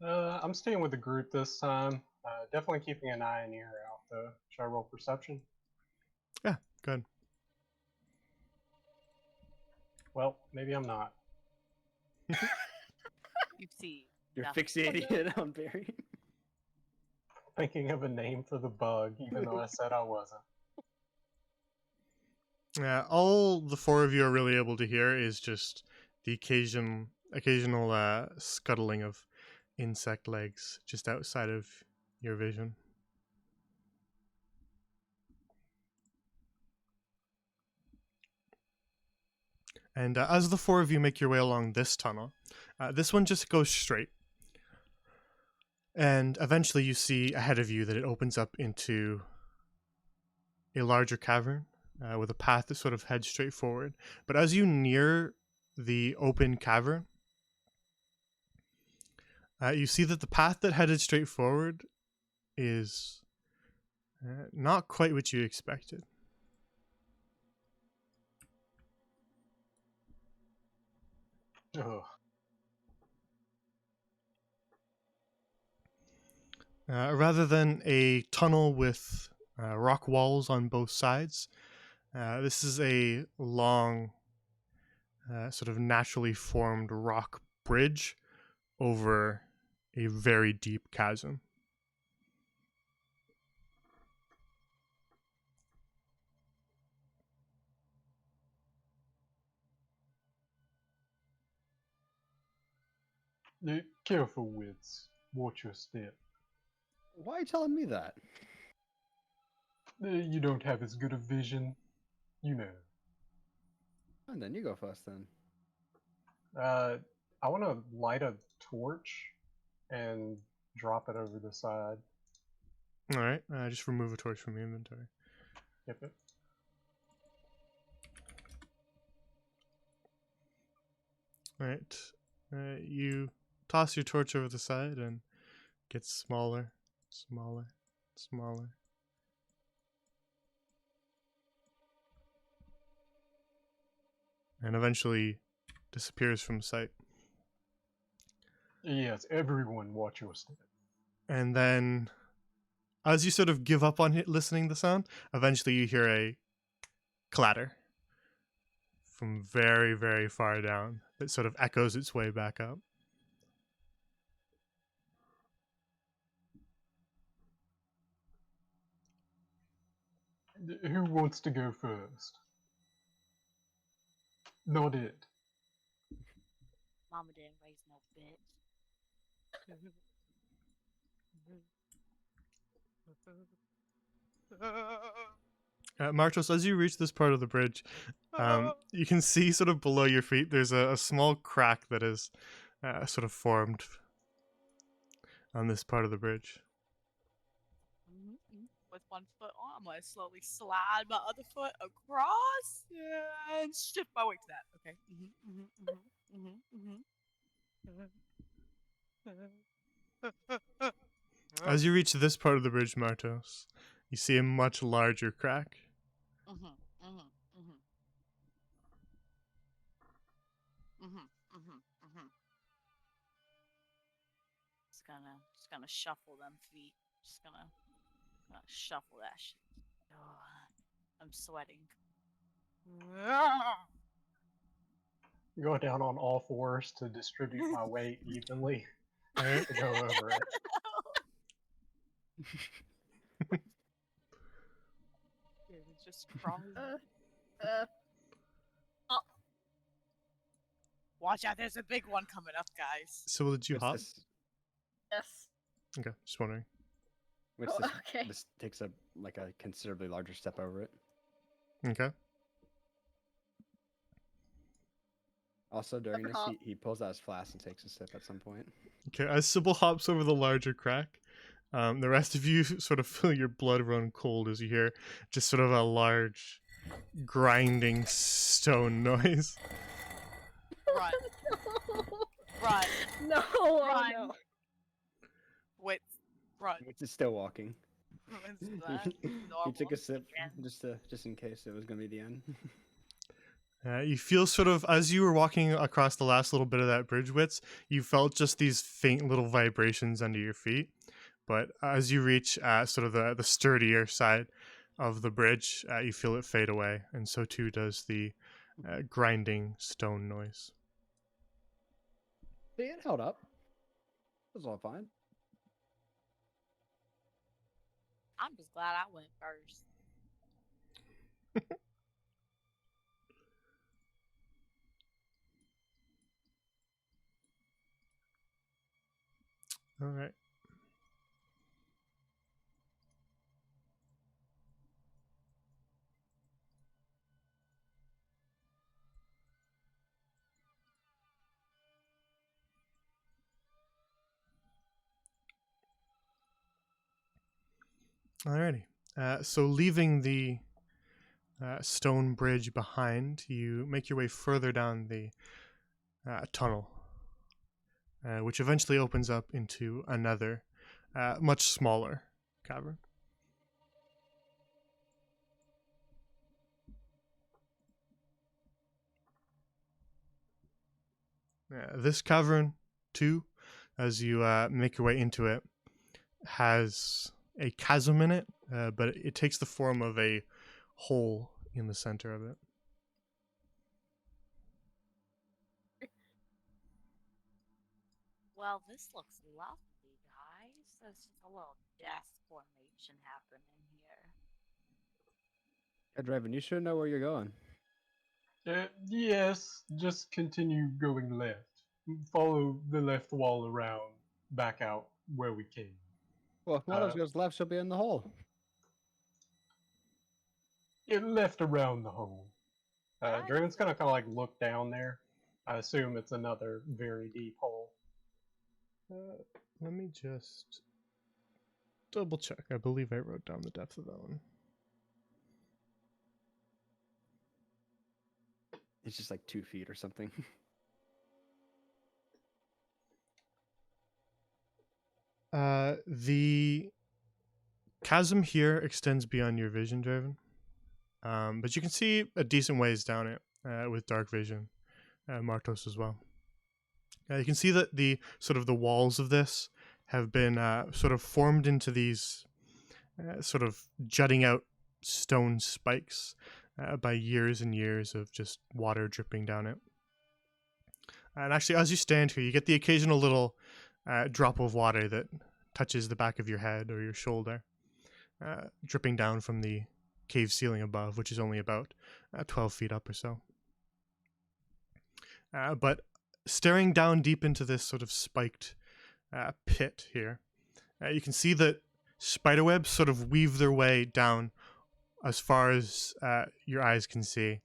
I'm staying with the group this time. Definitely keeping an eye and ear out, though. Should I roll perception? Yeah, good. Well, maybe I'm not. You see. You're nothing. fixated on Barry. Thinking of a name for the bug, even though I said I wasn't. All the four of you are really able to hear is just the occasion occasional scuttling of insect legs just outside of your vision. And as the four of you make your way along this tunnel, this one just goes straight. And eventually you see ahead of you that it opens up into a larger cavern with a path that sort of heads straight forward. But as you near the open cavern, you see that the path that headed straight forward is not quite what you expected. Ugh. Rather than a tunnel with rock walls on both sides, this is a long, sort of naturally formed rock bridge over a very deep chasm. Careful, Wits. Watch your step. Why are you telling me that? You don't have as good a vision. You know. And then you go first then. I want to light a torch and drop it over the side. All right, just remove a torch from your inventory. Yep. All right, you toss your torch over the side and gets smaller, smaller, smaller. And eventually disappears from sight. Yes, everyone watch your step. And then, as you sort of give up on listening to the sound, eventually you hear a clatter from very, very far down that sort of echoes its way back up. Who wants to go first? Not it. Mama didn't raise no bitch. Martos, as you reach this part of the bridge, you can see sort of below your feet there's a small crack that is sort of formed on this part of the bridge. With one foot on, I'm gonna slowly slide my other foot across and shift my weight to that. Okay. As you reach this part of the bridge, Martos, you see a much larger crack. Just gonna shuffle them feet. Just gonna shuffle that shit. Oh, I'm sweating. Go down on all fours to distribute my weight evenly. Alright. To go over it. It's just crawling. Watch out, there's a big one coming up, guys. So did you What's hop? this? Yes. Okay, just wondering. What's Oh, this? okay. This takes a considerably larger step over it. Okay. Also, during Upper this, hop. he pulls out his flask and takes a sip at some point. Okay, as Sybil hops over the larger crack, the rest of you sort of feel your blood run cold as you hear just sort of a large grinding stone noise. Run. Run. No, oh Run. no. Wait, run. Which is still walking. Is that He normal took a sip again? just in case it was gonna be the end. You feel sort of, as you were walking across the last little bit of that bridge width, you felt just these faint little vibrations under your feet. But as you reach sort of the sturdier side of the bridge, you feel it fade away. And so too does the grinding stone noise. See, it held up. It was all fine. I'm just glad I went first. All right. Alrighty. So leaving the stone bridge behind, you make your way further down the tunnel, which eventually opens up into another, much smaller cavern. This cavern, too, as you make your way into it, has a chasm in it, but it takes the form of a hole in the center of it. Well, this looks lovely, guys. There's just a little death formation happening here. Yeah, Draven, you should know where you're going. Yes, just continue going left. Follow the left wall around, back out where we came. Well, if Matos Uh, goes left, she'll be in the hole. It left around the hole. Alright. Draven's gonna kind of like look down there. I assume it's another very deep hole. Let me just double check. I believe I wrote down the depth of that one. It's just like 2 feet or something. The chasm here extends beyond your vision, Draven. But you can see a decent ways down it with dark vision, Martos as well. You can see that the sort of the walls of this have been sort of formed into these sort of jutting out stone spikes by years and years of just water dripping down it. And actually, as you stand here, you get the occasional little drop of water that touches the back of your head or your shoulder, dripping down from the cave ceiling above, which is only about 12 feet up or so. But staring down deep into this sort of spiked pit here, you can see that spiderwebs sort of weave their way down as far as your eyes can see,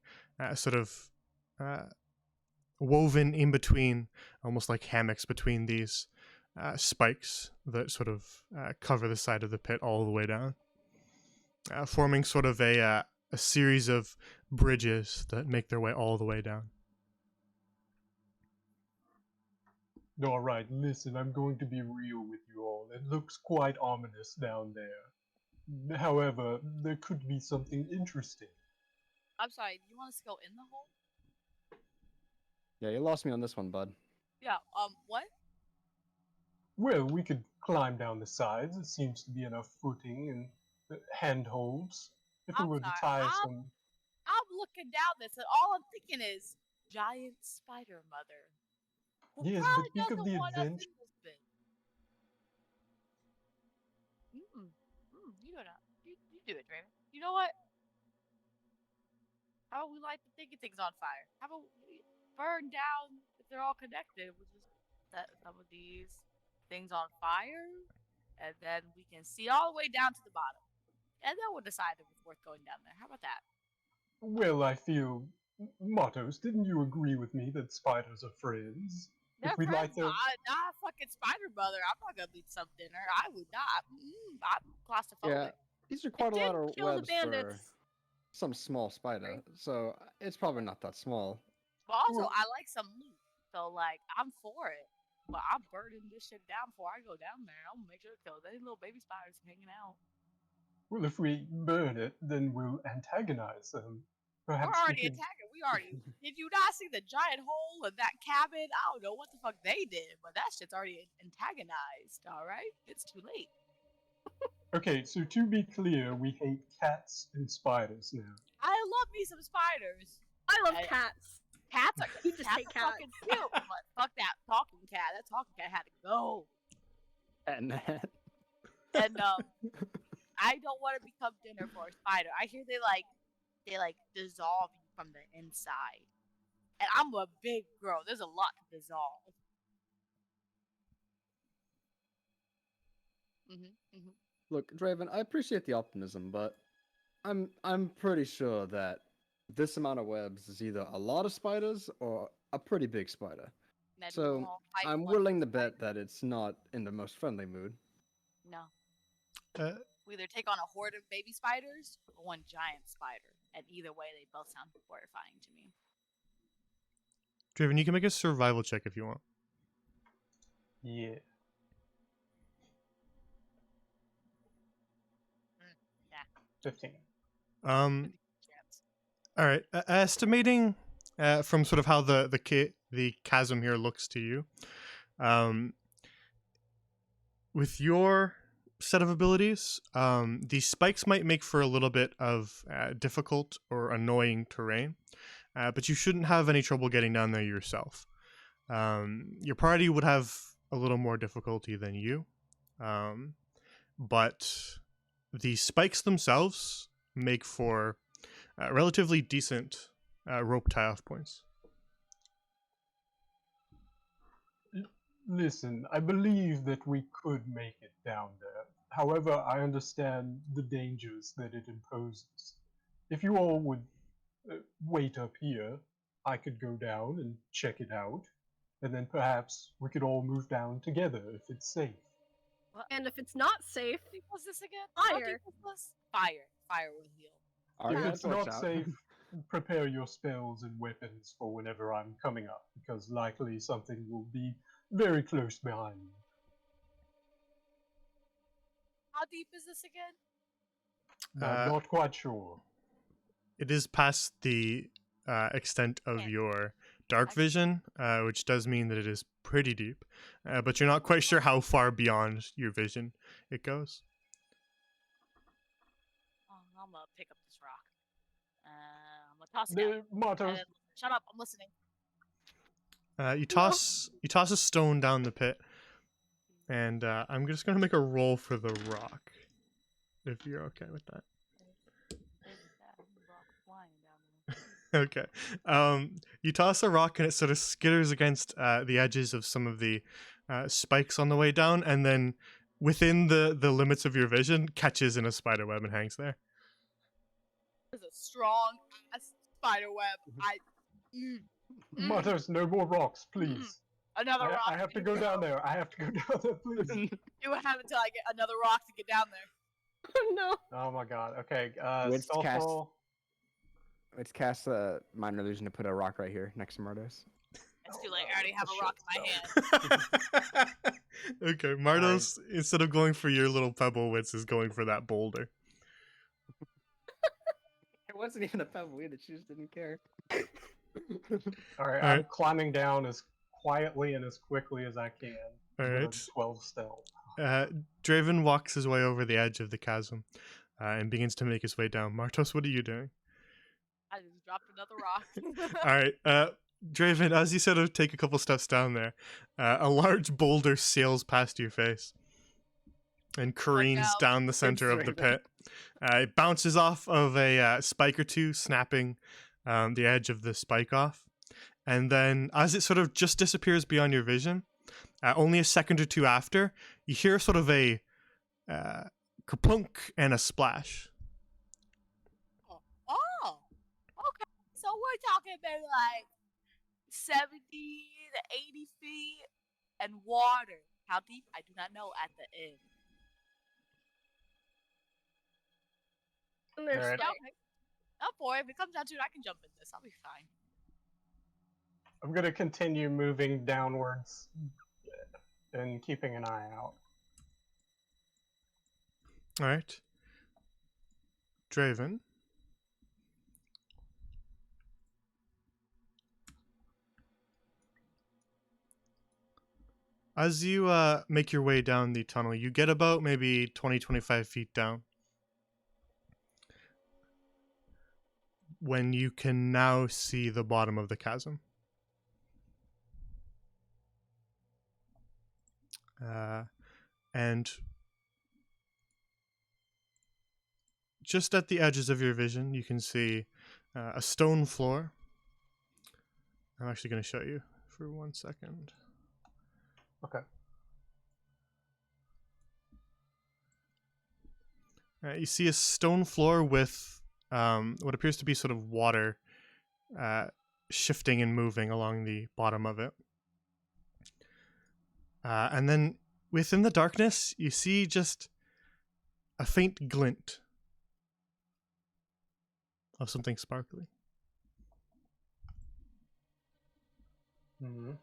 sort of woven in between, almost like hammocks between these spikes that sort of cover the side of the pit all the way down, forming sort of a series of bridges that make their way all the way down. Alright, listen, I'm going to be real with you all. It looks quite ominous down there. However, there could be something interesting. I'm sorry, you want us to go in the hole? Yeah, you lost me on this one, bud. Yeah, what? Well, we could climb down the sides. It seems to be enough footing and handholds. If we I'm were to sorry, tie some... I'm looking down this, and all I'm thinking is giant spider mother. Who Yes, probably but think of doesn't the want us adventure. in this bit. You do it. You do it, Draven. You know what? How about we light the thingy things on fire? How about we burn down if they're all connected? We'll just set some of these things on fire, and then we can see all the way down to the bottom. And then we'll decide if it's worth going down there. How about that? Well, I feel... Matos, didn't you agree with me that spiders are friends? They're If we light friends. their... Not fucking spider mother. I'm not gonna eat some dinner. I would not. I'm claustrophobic. Yeah, these are quite a lot of Kill the webs for bandits. some small spider, so it's probably not that small. But also, Well- I like some loot. So, like, I'm for it. But I'm burning this shit down before I go down there. I'm gonna make sure it kills any little baby spiders hanging out. Well, if we burn it, then we'll antagonize them. Perhaps We're we already could... attacking. We already. Did you not see the giant hole in that cabin? I don't know what the fuck they did, but that shit's already antagonized. All right, it's too late. Okay, so to be clear, we hate cats and spiders now. I love me some spiders. I love I- cats. Cats are You just cats hate are cats. fucking cute, but fuck that talking cat. That talking cat had to go. And And I don't want to become dinner for a spider. I hear they dissolve you from the inside. And I'm a big girl. There's a lot to dissolve. Look, Draven, I appreciate the optimism, but I'm pretty sure that this amount of webs is either a lot of spiders or a pretty big spider. Then So we'll all fight I'm one willing to spider. bet that it's not in the most friendly mood. No. Uh, We either take on a horde of baby spiders or one giant spider. And either way, they both sound horrifying to me. Draven, you can make a survival check if you want. Yeah. Yeah. 15. Chance. All right. Estimating from sort of how the chasm here looks to you, with your set of abilities, these spikes might make for a little bit of difficult or annoying terrain, but you shouldn't have any trouble getting down there yourself. Your party would have a little more difficulty than you, but the spikes themselves make for relatively decent rope tie-off points. Listen, I believe that we could make it down there. However, I understand the dangers that it imposes. If you all would wait up here, I could go down and check it out, and then perhaps we could all move down together if it's safe. And if it's not safe, How deep was this again? Fire. How deep was this? Fire. Fire will heal. Our If head it's torch not out. safe, prepare your spells and weapons for whenever I'm coming up, because likely something will be very close behind me. How deep is this again? I'm not quite sure. It is past the extent of your dark vision, which does mean that it is pretty deep, but you're not quite sure how far beyond your vision it goes. Oh, I'm gonna pick up this rock. I'm gonna toss it down. Martos, Shut up, I'm listening. You toss a stone down the pit, and I'm just gonna make a roll for the rock, if you're okay with that. Is that rock flying down there? Okay. You toss a rock and it sort of skitters against the edges of some of the spikes on the way down, and then within the limits of your vision, catches in a spider web and hangs there. There's a strong ass spider web. Martos, no more rocks, please. Another rock. I have to go down there. I have to go down there, please. You have until I get another rock to get down there. oh no. Oh my god. Okay, Let's stealth cast- roll. Let's cast a minor illusion to put a rock right here next to Mardos. It's too late. I already have a rock in my hand. Okay, Mardos, instead of going for your little pebble wits, is going for that boulder. It wasn't even a pebble either. She just didn't care. Alright, I'm Alright. climbing down as quietly and as quickly as I can. All with a right. 12 stealth. Draven walks his way over the edge of the chasm and begins to make his way down. Martos, what are you doing? I just dropped another rock. All right, Draven, as you sort of take a couple steps down there, a large boulder sails past your face and careens out. down the center of the Draven. pit. It bounces off of a spike or two, snapping the edge of the spike off. And then as it sort of just disappears beyond your vision, only a second or two after, you hear sort of a kaplunk and a splash. Oh, okay. So we're talking about like 70 to 80 feet and water. How deep? I do not know at the end. And there's Alright. spikes. Okay. Oh boy, if it comes down to it, I can jump in this. I'll be fine. I'm gonna continue moving downwards and keeping an eye out. All right. Draven. As you make your way down the tunnel, you get about maybe 20-25 feet down, when you can now see the bottom of the chasm. And just at the edges of your vision, you can see a stone floor. I'm actually going to show you for 1 second. Okay. You see a stone floor with what appears to be sort of water shifting and moving along the bottom of it. And then within the darkness, you see just a faint glint of something sparkly. I'm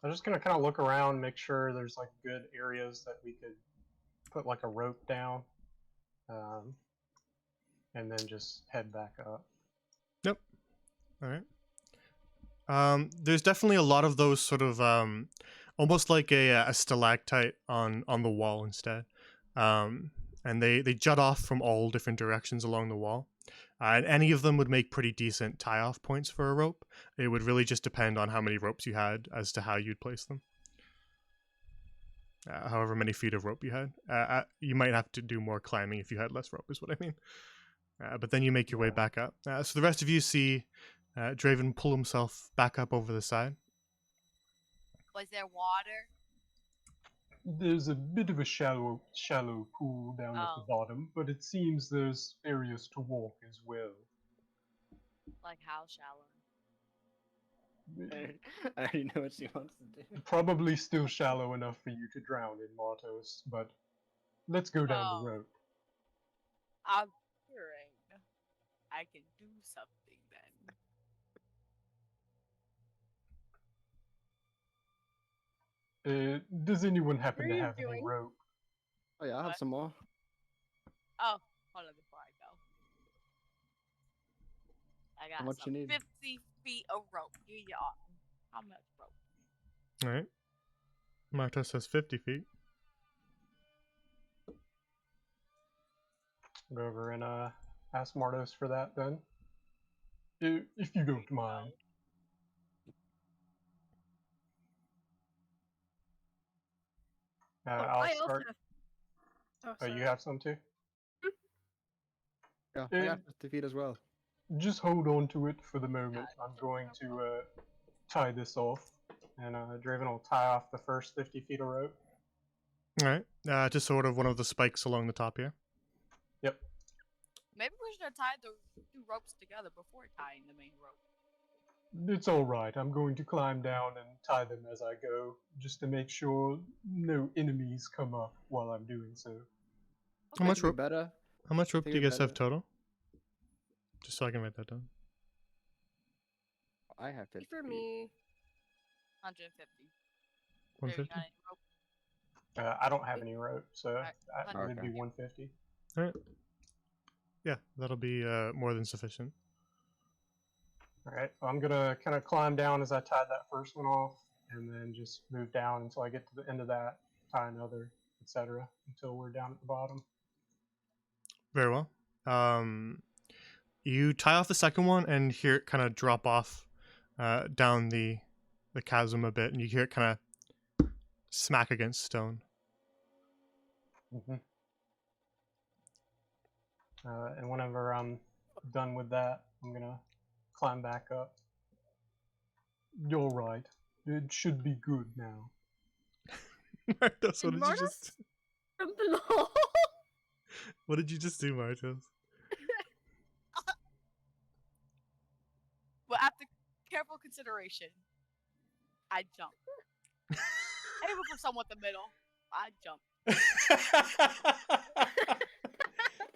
just gonna kind of look around, make sure there's like good areas that we could put like a rope down, and then just head back up. Yep. All right. There's definitely a lot of those sort of almost like a stalactite on the wall instead, and they jut off from all different directions along the wall. And any of them would make pretty decent tie-off points for a rope. It would really just depend on how many ropes you had as to how you'd place them. However many feet of rope you had. You might have to do more climbing if you had less rope, is what I mean. But then you make your way back up. So the rest of you see Draven pull himself back up over the side. Was there water? There's a bit of a shallow pool down at the bottom, but it seems there's areas to walk as well. Like how shallow? I already know what she wants to do. Probably still shallow enough for you to drown in, Martos, but let's go down the road. I'm hearing I can do something then. Does anyone happen What to are you have any doing? rope? Oh yeah, I have What? some more. Oh, hold on before I go. I got much some you need? 50 feet of rope. Give you all. How much rope? All right. Marta says 50 feet. Go over and ask Martos for that then. If you don't mind. I'll I also start. have. Oh, Oh, sorry. you have some too? Yeah, I got 50 feet as well. Just hold on to it for the moment. I'm going to tie this off, and Draven will tie off the first 50 feet of rope. All right. Just sort of one of the spikes along the top here. Yep. Maybe we should have tied the two ropes together before tying the main rope. It's alright. I'm going to climb down and tie them as I go, just to make sure no enemies come up while I'm doing so. How much Think it'd rope? be better. How much rope do you Think guys have better. total? Just so I can write that down. I have 50 For feet. me, 150. 150. Maybe not any rope. I don't have any rope, so Alright, it would be okay. 150. All right. Yeah, that'll be more than sufficient. Alright, I'm gonna kind of climb down as I tie that first one off, and then just move down until I get to the end of that, tie another, etc., until we're down at the bottom. Very well. You tie off the second one and hear it kind of drop off down the chasm a bit, and you hear it kind of smack against stone. And whenever I'm done with that, I'm gonna climb back up. You're right. It should be good now. Martos, what Did did you just? from below. What did you just do, Martos? But after careful consideration, I jumped. Even for someone in the middle, I jumped.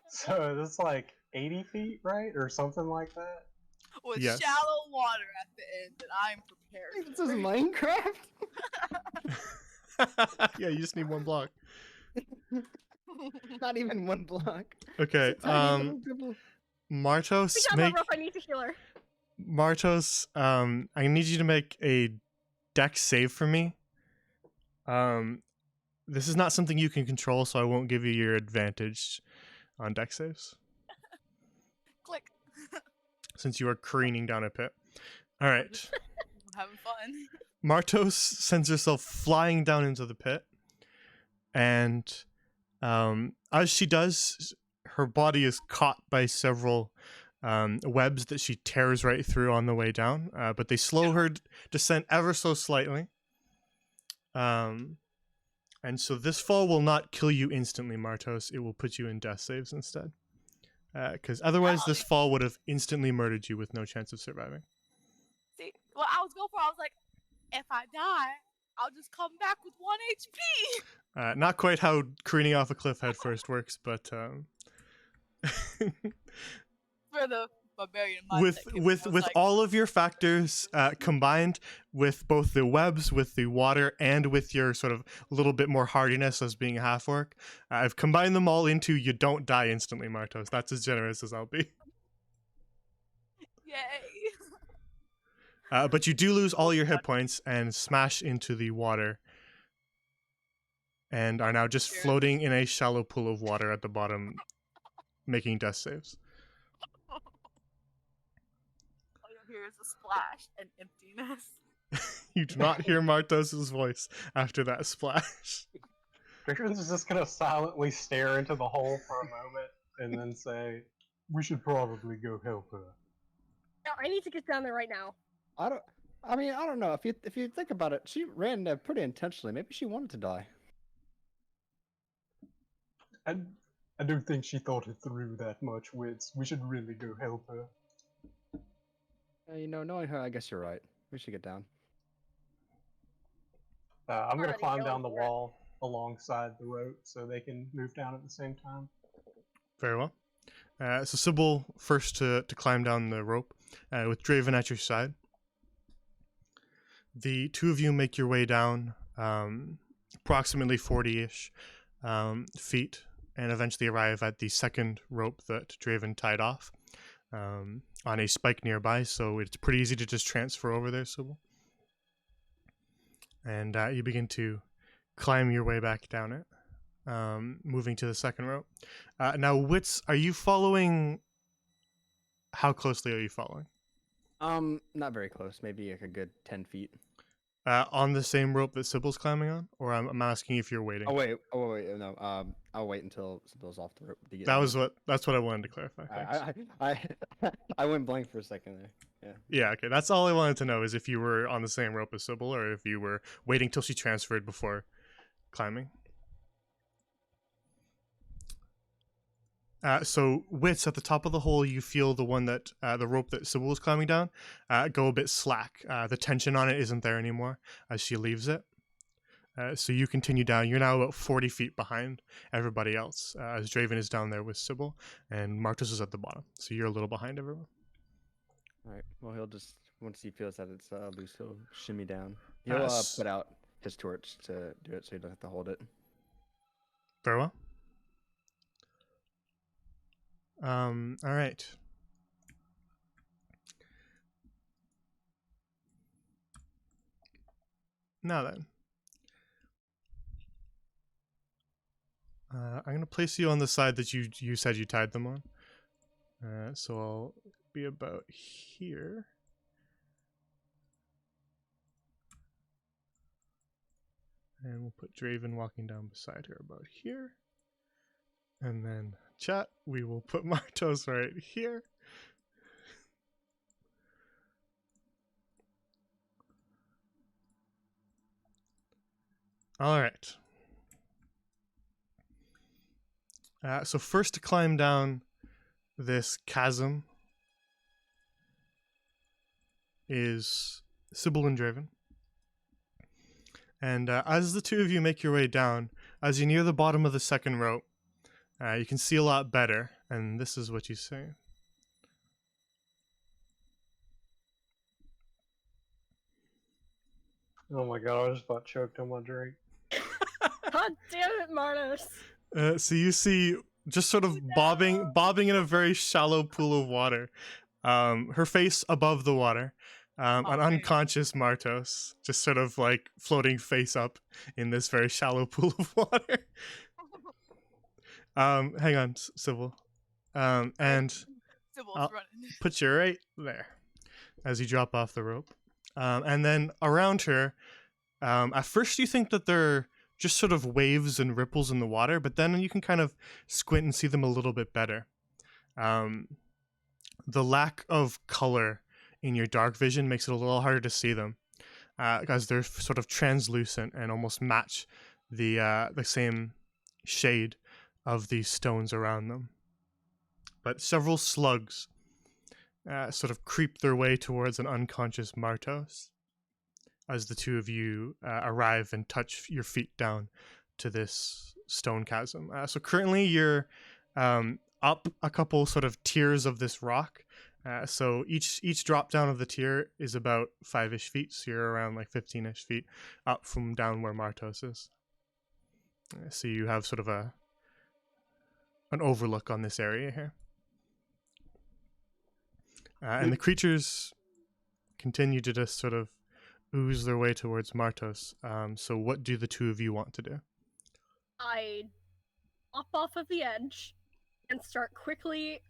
So that's like 80 feet, right? Or something like that? With Yes. shallow water at the end, and I'm prepared. This is Minecraft? Yeah, you just need one block. Not even one block. Okay. It's a tiny little dribble. Martos, We got make more rope. I need to heal her. Martos. I need you to make a dex save for me. This is not something you can control, so I won't give you your advantage on dex saves Click. since you are careening down a pit. All right. Having fun. Martos sends herself flying down into the pit, and as she does, her body is caught by several webs that she tears right through on the way down, but they slow her descent ever so slightly. And so this fall will not kill you instantly, Martos. It will put you in death saves instead. Because otherwise this fall would have instantly murdered you with no chance of surviving. See, well, I was going for. I was like, if I die, I'll just come back with 1 HP. Not quite how careening off a cliff head first works, but For the barbarian with mindset, with I was with like, all of your factors combined, with both the webs, with the water, and with your sort of little bit more hardiness as being a half orc, I've combined them all into you don't die instantly, Martos. That's as generous as I'll be. yay. But you do lose all your hit points and smash into the water, and are now just floating in a shallow pool of water at the bottom, making death saves. All you hear is a splash and emptiness. You do not hear Martos' voice after that splash. Draven's just gonna silently stare into the hole for a moment and then say, "We should probably go help her." No, I need to get down there right now. I don't know. If you think about it, she ran pretty intentionally. Maybe she wanted to die. I don't think she thought it through that much, Wits. We should really go help her. You know, knowing her, I guess you're right. We should get down. I'm gonna Already climb going down the for it. wall alongside the rope so they can move down at the same time. Very well. So Sybil first to climb down the rope, with Draven at your side. The two of you make your way down approximately 40-ish feet, and eventually arrive at the second rope that Draven tied off on a spike nearby, so it's pretty easy to just transfer over there, Sybil. And you begin to climb your way back down it, moving to the second rope. Now, Wits, are you following? How closely are you following? Not very close. Maybe like a good 10 feet. On the same rope that Sybil's climbing on, or I'm asking if you're waiting. Oh wait, no. I'll wait until Sybil's off the rope to get. That's what I wanted to clarify. Thanks. I went blank for a second there. Yeah. Yeah, okay. That's all I wanted to know, is if you were on the same rope as Sybil, or if you were waiting till she transferred before climbing. So, Wits, at the top of the hole, you feel the one that the rope that Sybil was climbing down go a bit slack. The tension on it isn't there anymore as she leaves it. So you continue down. You're now about 40 feet behind everybody else, as Draven is down there with Sybil, and Martos is at the bottom. So you're a little behind everyone. All right. Well, he'll just once he feels that it's loose, he'll shimmy down. He'll put out his torch to do it, so he doesn't have to hold it. Very well. All right. Now then, I'm going to place you on the side that you said you tied them on. So I'll be about here. And we'll put Draven walking down beside her about here. And then chat, we will put Martos right here. All right. So first to climb down this chasm is Sybil and Draven. And as the two of you make your way down, as you near the bottom of the second rope, you can see a lot better, and this is what you say. Oh my god, I just about choked on my drink. God damn it, Marnos. So you see, just sort of bobbing in a very shallow pool of water, her face above the water, an unconscious Martos, just sort of like floating face up in this very shallow pool of water. Hang on, Sybil. And Sybil's I'll running. put you right there as you drop off the rope. And then around her, at first you think that they're just sort of waves and ripples in the water, but then you can kind of squint and see them a little bit better. The lack of color in your dark vision makes it a little harder to see them, because they're sort of translucent and almost match the same shade of these stones around them. But several slugs sort of creep their way towards an unconscious Martos as the two of you arrive and touch your feet down to this stone chasm. So currently you're up a couple sort of tiers of this rock. So each drop down of the tier is about 5-ish feet. So you're around like 15-ish feet up from down where Martos is. So you have sort of an overlook on this area here. And the creatures continue to just sort of ooze their way towards Martos. So what do the two of you want to do? I hop off of the edge and start quickly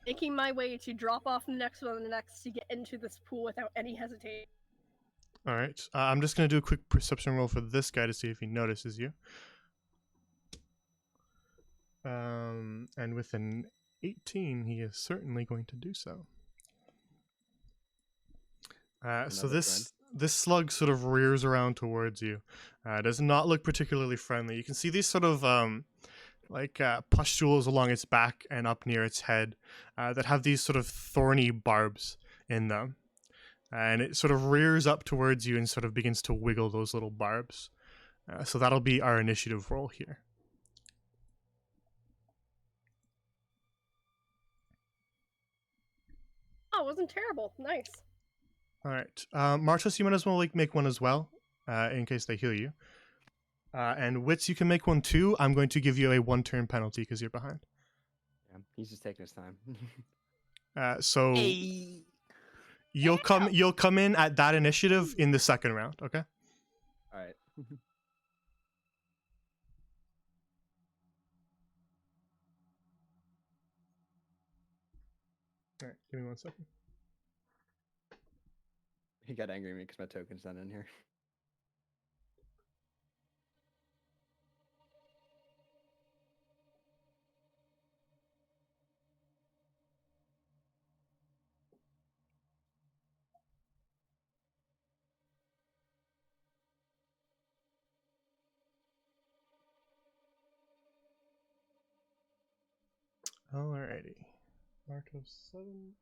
making my way to drop off the next one and the next to get into this pool without any hesitation. All right. I'm just going to do a quick perception roll for this guy to see if he notices you. And with an 18, he is certainly going to do so. So this slug sort of rears around towards you. Does not look particularly friendly. You can see these sort of pustules along its back and up near its head that have these sort of thorny barbs in them. And it sort of rears up towards you and sort of begins to wiggle those little barbs. So that'll be our initiative roll here. Oh, it wasn't terrible. Nice. All right. Martos, you might as well make one as well, in case they heal you. And Wits, you can make one too. I'm going to give you a 1-turn penalty because you're behind. Yeah, he's just taking his time. So Hey. you'll come in at that initiative in the second round, okay? All right. All right, give me 1 second. He got angry at me because my token's not in here. Alrighty. Martos 7.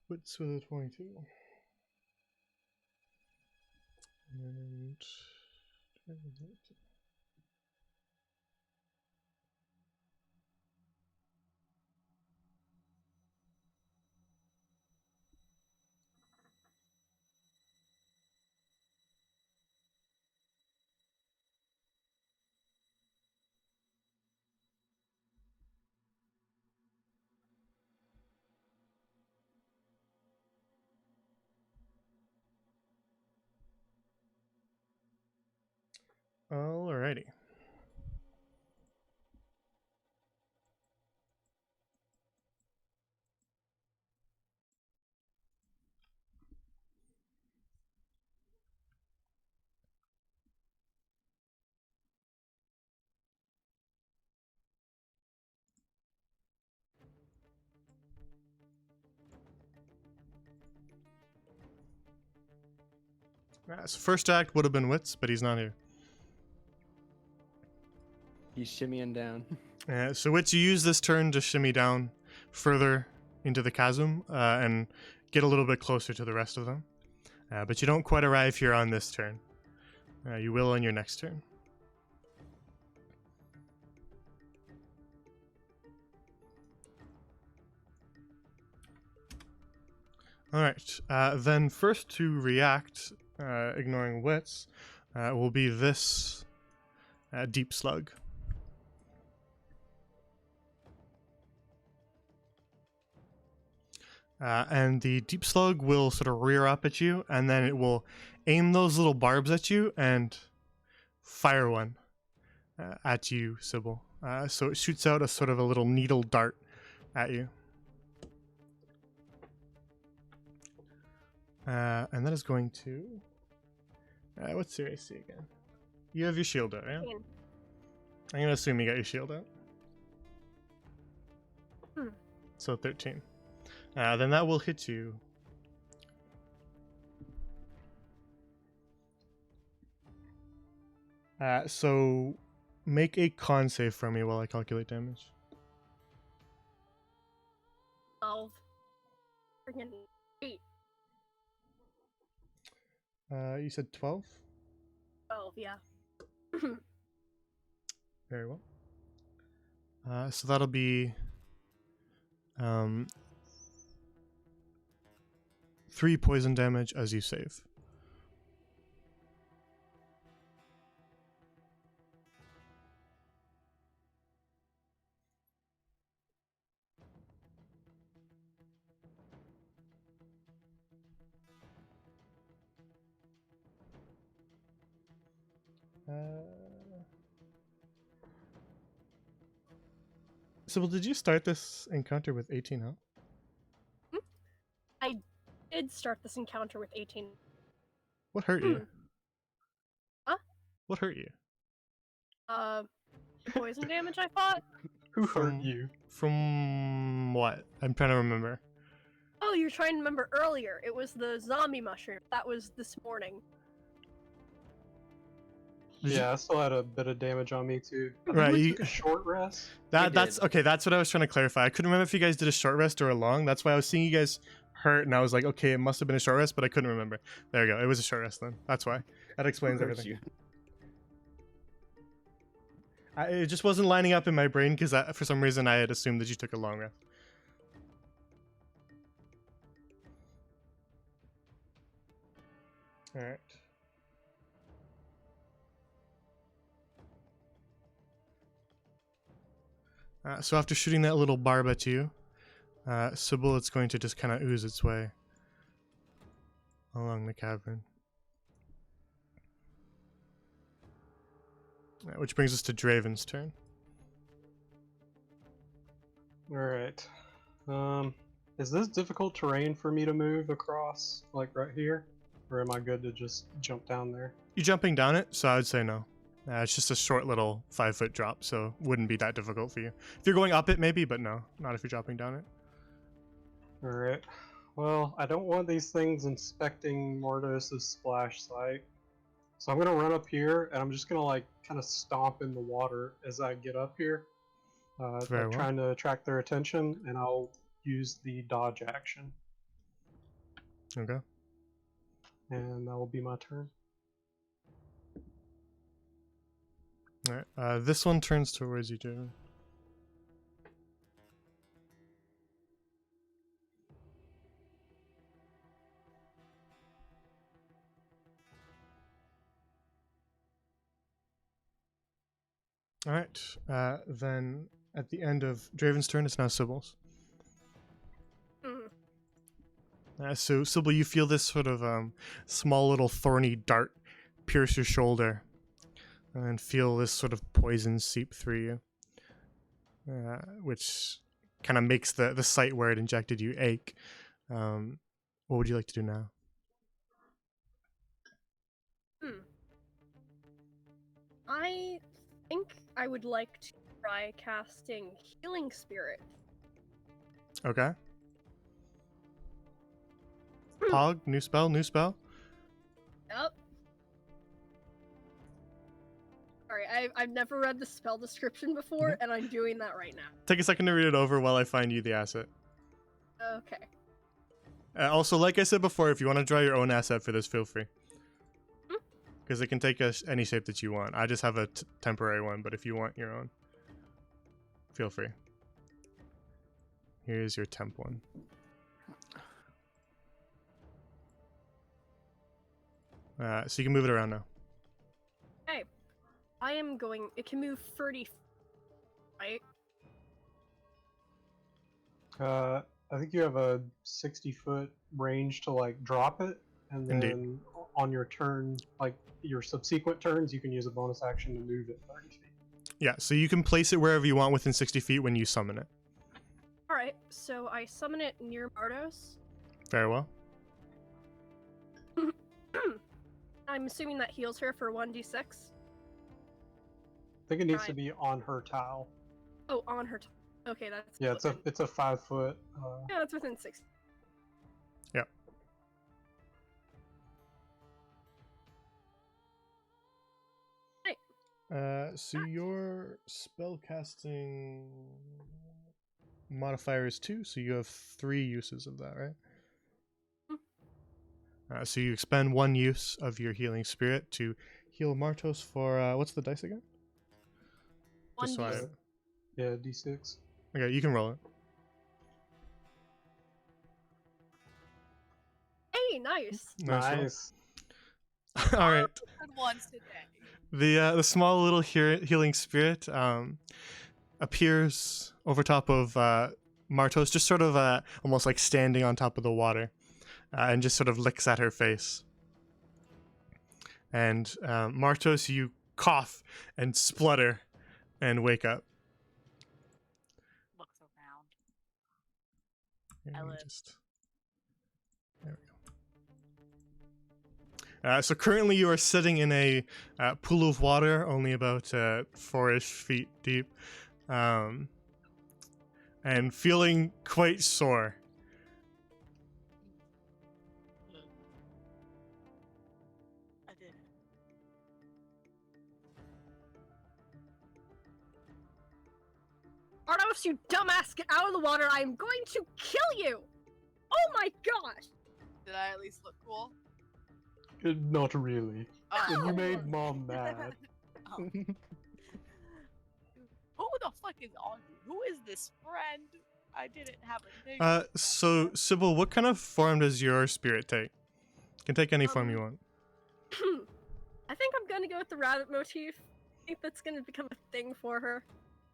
Wits with a 22. And alrighty. So first act would have been Wits, but he's not here. He's shimmying down. So Wits, you use this turn to shimmy down further into the chasm and get a little bit closer to the rest of them. But you don't quite arrive here on this turn. You will on your next turn. Alright, then first to react, ignoring Wits, will be this deep slug. And the deep slug will sort of rear up at you, and then it will aim those little barbs at you and fire one at you, Sybil. So it shoots out a sort of a little needle dart at you. And that is going to... what's your AC again? You have your shield out, yeah? I'm going to assume you got your shield out. So 13. Then that will hit you. So make a con save for me while I calculate damage. 12. Friggin' 8. You said 12? 12, yeah. Very well. So that'll be 3 poison damage as you save. Sybil, did you start this encounter with 18 health? I did start this encounter with 18. What hurt you? Huh? What hurt you? Poison damage, I thought? Who From- hurt you? From what? I'm trying to remember. Oh, you're trying to remember earlier. It was the zombie mushroom. That was this morning. Did you- Yeah, I still had a bit of damage on me too. I think Right, we you- took a short rest. That's did. okay. That's what I was trying to clarify. I couldn't remember if you guys did a short rest or a long. That's why I was seeing you guys hurt, and I was like, okay, it must have been a short rest, but I couldn't remember. There we go. It was a short rest then. That's why. That explains Who hurt everything. you? It just wasn't lining up in my brain because for some reason I had assumed that you took a long rest. All right. So after shooting that little barb at you, Sybil, it's going to just kind of ooze its way along the cavern. Which brings us to Draven's turn. Alright. Is this difficult terrain for me to move across, like right here? Or am I good to just jump down there? You're jumping down it, so I would say no. It's just a short little 5-foot drop, so wouldn't be that difficult for you. If you're going up it, maybe, but no, not if you're dropping down it. Alright. Well, I don't want these things inspecting Mordos' splash site. So I'm gonna run up here, and I'm just gonna like kind of stomp in the water as I get up here. Very like, well. trying to attract their attention, and I'll use the dodge action. Okay. And that will be my turn. All right. This one turns towards you, Draven. All right. Then at the end of Draven's turn, it's now Sybil's. So Sybil, you feel this sort of small little thorny dart pierce your shoulder, and feel this sort of poison seep through you, which kind of makes the site where it injected you ache. What would you like to do now? I think I would like to try casting Healing Spirit. Okay. Pog, new spell, new spell. Yep. Sorry, I've never read the spell description before, and I'm doing that right now. Take a second to read it over while I find you the asset. Okay. Also, like I said before, if you want to draw your own asset for this, feel free. Because it can take any shape that you want. I just have a temporary one, but if you want your own, feel free. Here's your temp one. So you can move it around now. Okay. I am going. It can move 30. Right? I think you have a 60-foot range to like drop it, and then Indeed. on your turn, like your subsequent turns, you can use a bonus action to move it 30 feet. Yeah, so you can place it wherever you want within 60 feet when you summon it. Alright, so I summon it near Mardos. Very well. I'm assuming that heals her for 1d6. I think it needs to Right. be on her tile. Oh, on her. Okay, that's Yeah, within, it's a 5 foot. yeah, that's within 6. So your spellcasting modifier is 2, so you have 3 uses of that, right? So you expend 1 use of your healing spirit to heal Martos for what's the dice again? Just so 1d6. Yeah, D6. Okay, you can roll it. Hey, nice. Nice. roll. All right. Good ones today. The small little healing spirit appears over top of Martos, just sort of almost like standing on top of the water, and just sort of licks at her face. And Martos, you cough and splutter and wake up. Looks around. Here, I let me live. there we go. So currently you are sitting in a pool of water, only about 4-ish feet deep, and feeling quite sore. I did it. Ardos, you dumbass, get out of the water! I'm going to kill you! Oh my gosh! Did I at least look cool? Not really. Oh. And you made mom mad. Oh. Who the fuck is on you? Who is this friend? I didn't have a name. So Sybil, what kind of form does your spirit take? You can take any form you want. I think I'm gonna go with the rabbit motif. I think that's gonna become a thing for her.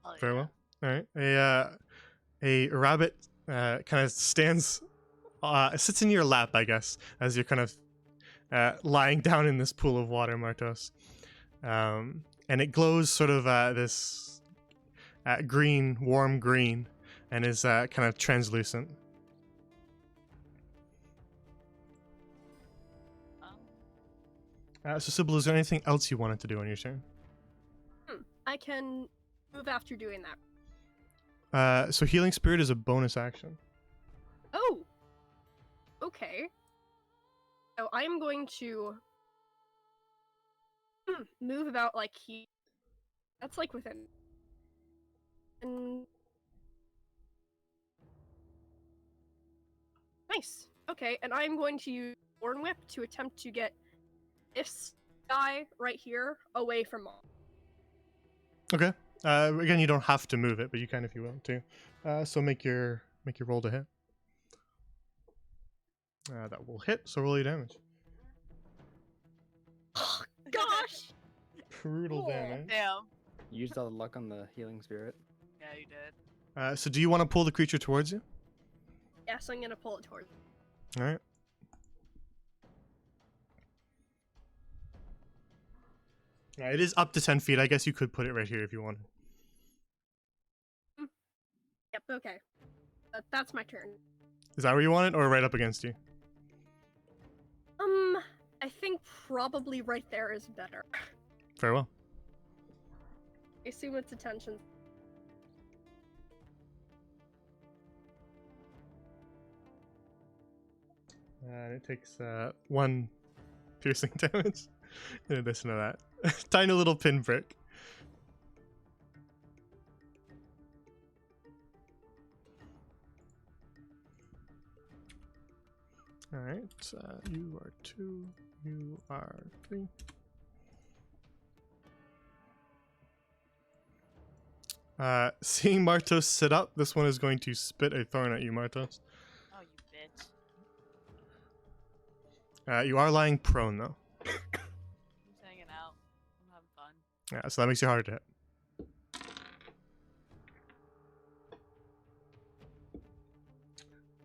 Oh, Very yeah. well. All right. A rabbit kind of stands, sits in your lap, I guess, as you're kind of lying down in this pool of water, Martos. And it glows sort of this green, warm green, and is kind of translucent. So Sybil, is there anything else you wanted to do on your turn? I can move after doing that. So Healing Spirit is a bonus action. Oh! Okay. So I'm going to move about like he. That's like within. And nice. Okay, and I'm going to use Thorn Whip to attempt to get this guy right here away from mom. Okay. Again, you don't have to move it, but you can if you want to. So make your roll to hit. That will hit. So roll your damage. Gosh! Brutal Cool. damage. Damn. Used all the luck on the healing spirit. Yeah, you did. So do you want to pull the creature towards you? Yes, I'm gonna pull it towards. All right. It is up to 10 feet. I guess you could put it right here if you wanted. Yep. Okay. That's my turn. Is that where you want it, or right up against you? I think probably right there is better. Very well. I assume its attention. And it takes 1 piercing damage in addition to that. Tiny little pinprick. Alright, you are 2, you are 3. Seeing Martos sit up, this one is going to spit a thorn at you, Martos. Oh, you bitch. You are lying prone, though. I'm just hanging out. I'm having fun. Yeah, so that makes you harder to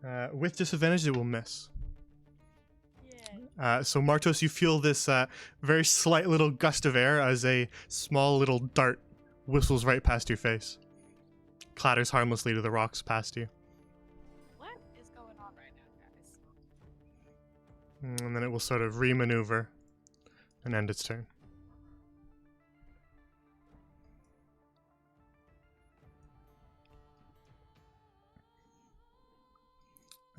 hit. With disadvantage, it will miss. Yeah. So Martos, you feel this very slight little gust of air as a small little dart whistles right past your face. Clatters harmlessly to the rocks past you. What is going on right now, guys? And then it will sort of re-maneuver and end its turn.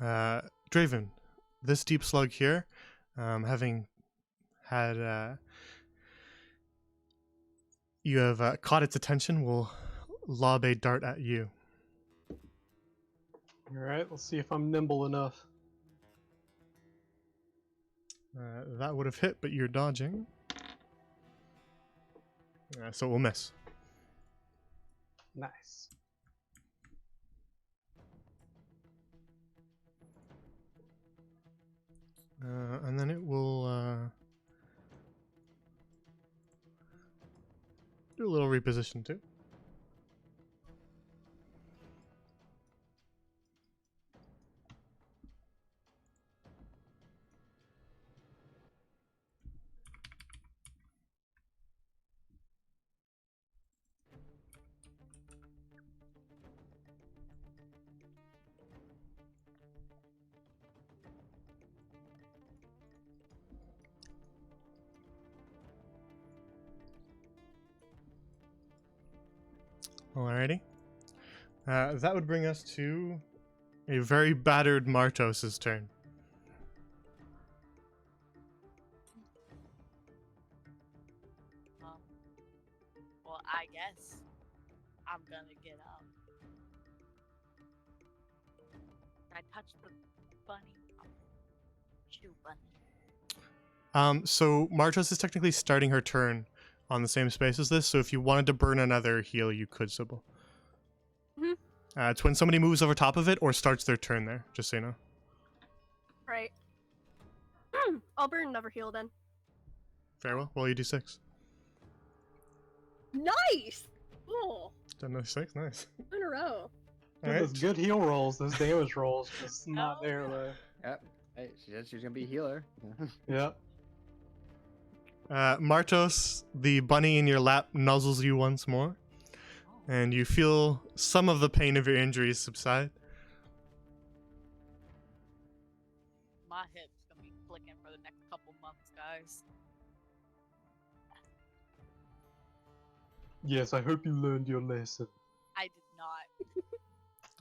Draven, this deep slug here, having had you have caught its attention, will lob a dart at you. Alright, let's see if I'm nimble enough. That would have hit, but you're dodging. So it will miss. Nice. And then it will do a little reposition too. Alrighty. That would bring us to a very battered Martos' turn. Well, I guess I'm gonna get up. I touch the bunny. Shoot, bunny. So Martos is technically starting her turn on the same space as this, so if you wanted to burn another heal, you could, Sybil. Mhm. It's when somebody moves over top of it or starts their turn there, just so you know. Right. I'll burn another heal then. Very well. Roll you d6. Nice! Oh, Done another 6, nice. in a row. Dude, Alright. those good heal rolls, those damage rolls, just not Oh, there yeah. though. Yep. Hey, she said she's gonna be a healer. Yep. Martos, the bunny in your lap nuzzles you once more, and you feel some of the pain of your injuries subside. My hip's gonna be flicking for the next couple months, guys. Yes, I hope you learned your lesson. I did not.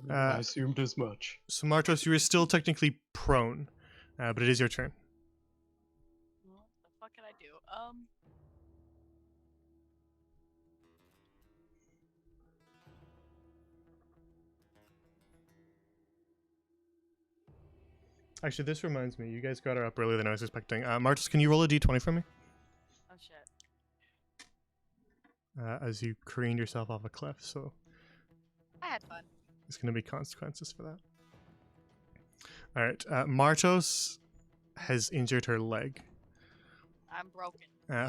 I assumed as much. So Martos, you are still technically prone, but it is your turn. What the fuck can I do? Actually, this reminds me, you guys got her up earlier than I was expecting. Martos, can you roll a d20 for me? Oh shit. As you careened yourself off a cliff, so I had fun. there's going to be consequences for that. Alright, Martos has injured her leg I'm broken.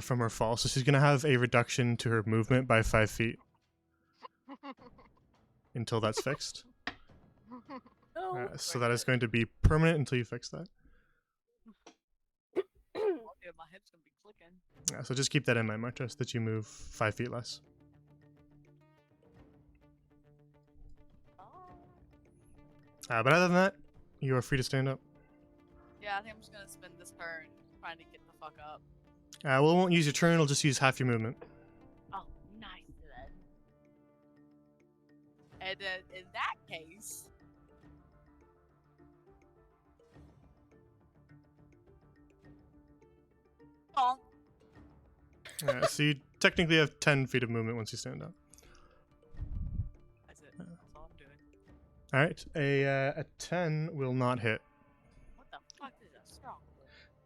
from her fall, so she's going to have a reduction to her movement by 5 feet until that's fixed. Oh. So that is going to be permanent until you fix that. Yeah, my hip's gonna be clicking. So just keep that in mind, Martos, that you move 5 feet less. Oh. But other than that, you are free to stand up. Yeah, I think I'm just gonna spend this turn trying to get the fuck up. Well, it won't use your turn, it'll just use half your movement. Oh, nice then. And then in that case, bonk. So you technically have 10 feet of movement once you stand up. That's it. That's all I'm doing. Alright, a 10 will not hit. What the fuck is a strong?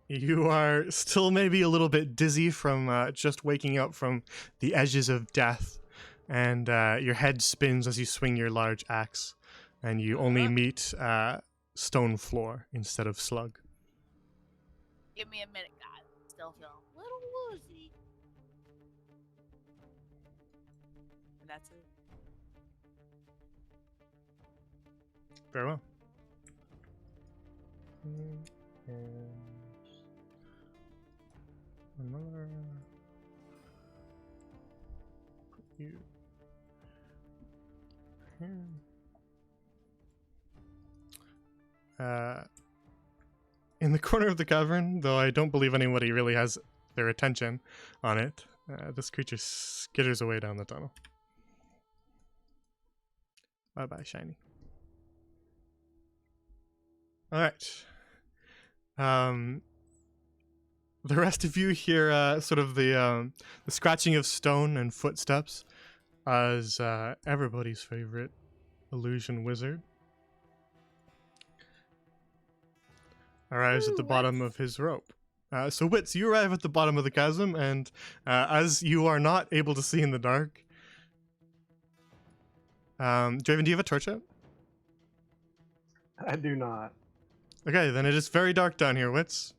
You are still maybe a little bit dizzy from just waking up from the edges of death, and your head spins as you swing your large axe, and you only meet stone floor instead of slug. Give me a minute, guys. Still feeling a little woozy. And that's it. Very well. And another. Put you here. In the corner of the cavern, though I don't believe anybody really has their attention on it, this creature skitters away down the tunnel. Bye bye, Shiny. All right. The rest of you hear sort of the scratching of stone and footsteps as everybody's favorite illusion wizard arrives at Ooh, the bottom Wits. of his rope. So Wits, you arrive at the bottom of the chasm, and as you are not able to see in the dark, Draven, do you have a torch out? I do not. Okay, then it is very dark down here, Wits.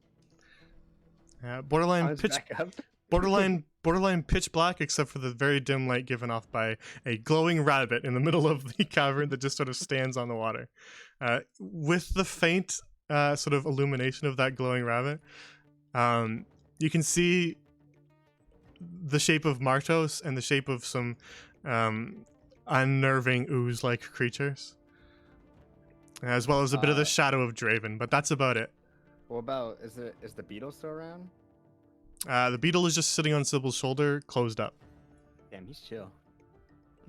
Borderline Mine's pitch, back up. borderline pitch black, except for the very dim light given off by a glowing rabbit in the middle of the cavern that just sort of stands on the water. With the faint sort of illumination of that glowing rabbit, you can see the shape of Martos and the shape of some unnerving ooze-like creatures, as well as a bit of the shadow of Draven, but that's about it. What about is the Beetle still around? The beetle is just sitting on Sybil's shoulder, closed up. Damn, he's chill.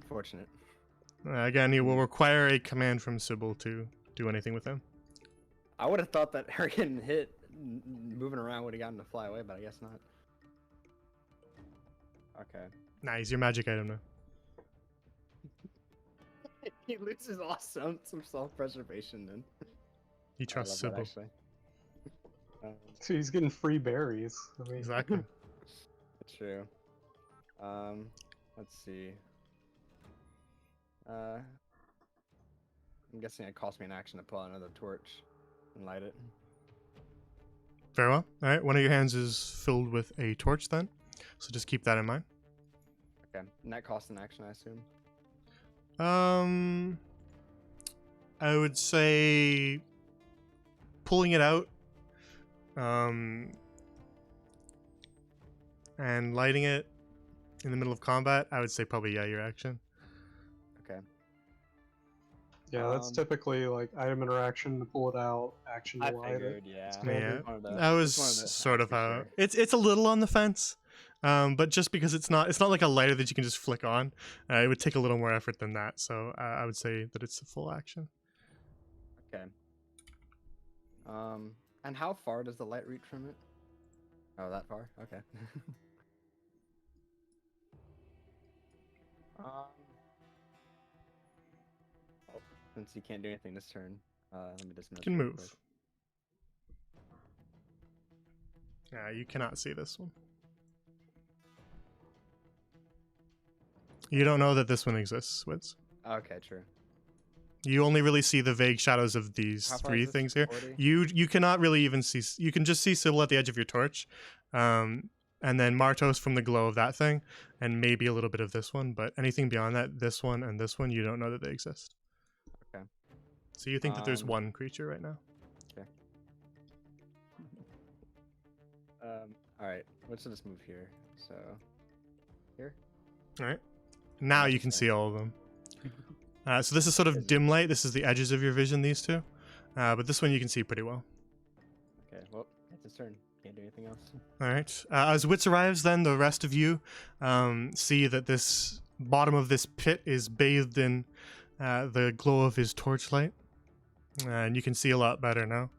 Unfortunate. Again, he will require a command from Sybil to do anything with him. I would have thought that her getting hit, moving around would have gotten to fly away, but I guess not. Okay. Nah, he's your magic item now. He loses some self-preservation then. He I trusts love that, Sybil. actually. So he's getting free berries. I mean, Exactly. True. Let's see. I'm guessing it cost me an action to pull out another torch and light it. Very well. All right, one of your hands is filled with a torch then, so just keep that in mind. Okay. And that costs an action, I assume? I would say pulling it out, and lighting it in the middle of combat, I would say probably your action. Okay. yeah, that's typically like item interaction to pull it out, action to I light it. figured, yeah. Yeah, One of the- that was it's one of the sort of for how sure. it's a little on the fence, but just because it's not like a lighter that you can just flick on, it would take a little more effort than that. So I would say that it's a full action. Okay. And how far does the light reach from it? Oh, that far? Okay. Oh, since you can't do anything this turn, let me dismiss. You can real move. quick. You cannot see this one. You don't know that this one exists, Wiz. Okay, true. You only really see the vague shadows of these How far three is this? things here. 40? You cannot really even see. You can just see Sybil at the edge of your torch, and then Martos from the glow of that thing, and maybe a little bit of this one. But anything beyond that, this one and this one, you don't know that they exist. Okay. So you think that there's Um, one creature right now? All right. Let's just move here. So, here. All right. Now you can Okay. see all of them. So this is sort of dim light. This is the edges of your vision. These two, but this one you can see pretty well. Okay. Well, it's his turn. Can't do anything else. All right. As Wits arrives, then the rest of you see that this bottom of this pit is bathed in the glow of his torchlight, and you can see a lot better now.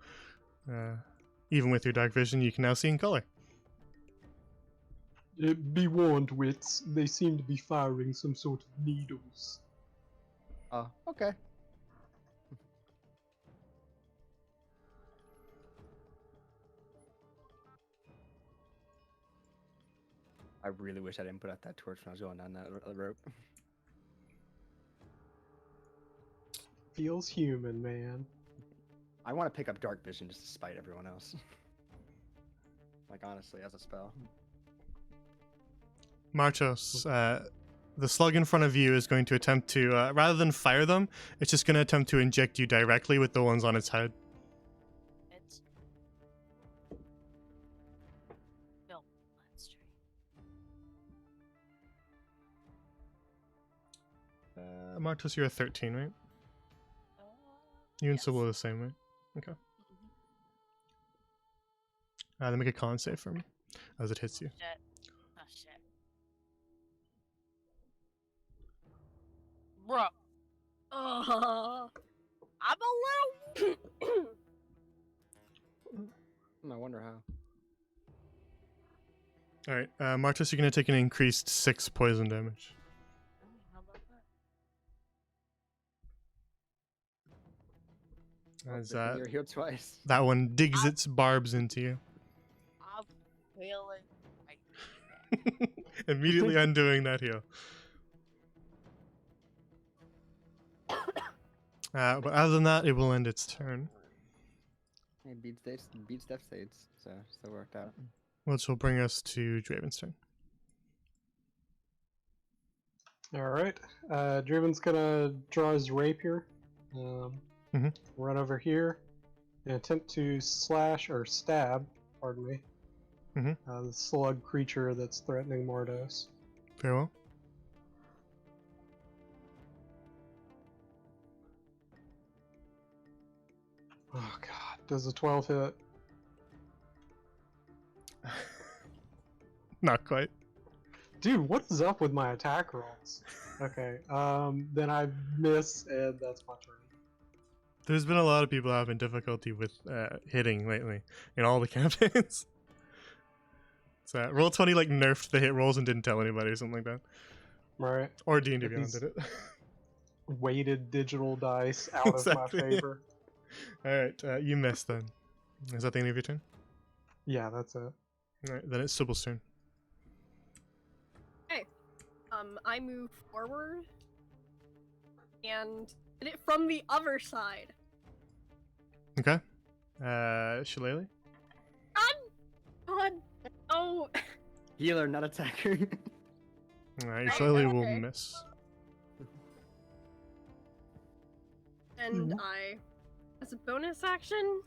Even with your dark vision, you can now see in color. Be warned, Wits. They seem to be firing some sort of needles. Oh, okay. I really wish I didn't put out that torch when I was going down that rope. Feels human, man. I want to pick up dark vision just to spite everyone else. Like, honestly, as a spell. Marchos, the slug in front of you is going to attempt to, rather than fire them, it's just going to attempt to inject you directly with the ones on its head. It's no monster. Marchos, you're a 13, right? You and Sybil are the same, right? Okay. Then make a con save for me as it hits you. Shit. Oh shit. Bro, Oh. I'm a little. I wonder how. All right, Martus, you're gonna take an increased 6 poison damage. How about that? As You're here twice. that one digs its barbs into you, I'm feeling like immediately undoing that heal. But other than that, it will end its turn, Hey, beats death states, so still worked out. which will bring us to Draven's turn. Alright. Draven's gonna draw his rapier. Mhm. Run over here and attempt to slash or stab, pardon me, Mhm. the slug creature that's threatening Mordos. Very well. Oh god, does a 12 hit? Not quite. Dude, what is up with my attack rolls? Okay, then I miss, and that's my turn. There's been a lot of people having difficulty with hitting lately in all the campaigns. So Roll20 like nerfed the hit rolls and didn't tell anybody or something like that. Right? Or D&D Get Beyond these did it. weighted digital dice out of my Exactly. favor. Alright, you missed then. Is that the end of your turn? Yeah, that's it. Alright, then it's Sybil's turn. I move forward and hit it from the other side. Okay. Shillelagh? God, oh, Healer, not attacker. Alright, your Okay, Shillelagh will okay. miss. and I, as a bonus action,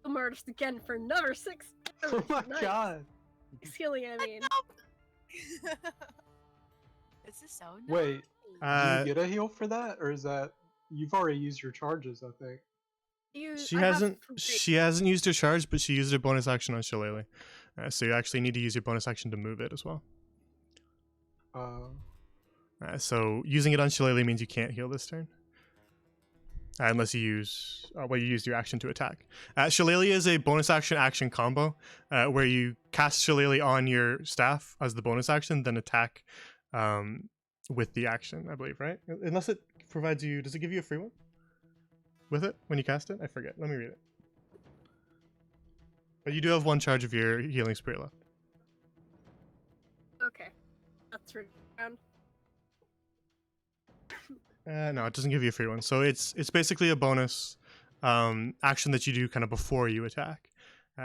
emerged again for another 6. Oh my Nice. god! 6 healing, I mean. This is so nice. Wait, do Uh, you get a heal for that, or is that you've already used your charges? I think. She I have hasn't 3. she hasn't used her charge, but she used her bonus action on Shillelagh. So you actually need to use your bonus action to move it as well. So using it on Shillelagh means you can't heal this turn. Unless you use, you used your action to attack. Shillelagh is a bonus action combo where you cast Shillelagh on your staff as the bonus action, then attack with the action, I believe, right? Unless it provides you, does it give you a free one with it when you cast it? I forget. Let me read it. But you do have 1 charge of your healing spirit left. Okay, that's really down. No, it doesn't give you a free one. So it's basically a bonus action that you do kind of before you attack.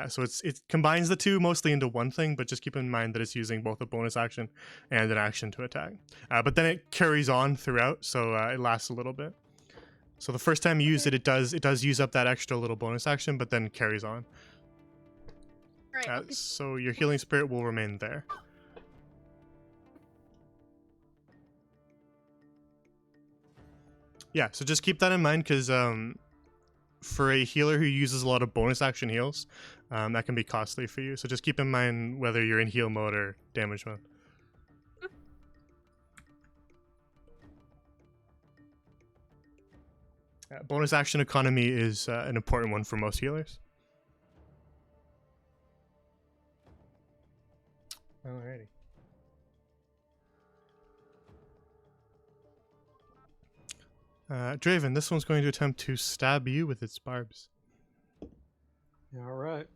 So it combines the two mostly into one thing, but just keep in mind that it's using both a bonus action and an action to attack. But then it carries on throughout, so it lasts a little bit. So the first time you use it, it does use up that extra little bonus action, but then carries on. Alright, So your healing spirit will remain there. Yeah, so just keep that in mind because for a healer who uses a lot of bonus action heals, that can be costly for you. So just keep in mind whether you're in heal mode or damage mode. Bonus action economy is an important one for most healers. Alrighty. Draven, this one's going to attempt to stab you with its barbs. Alright.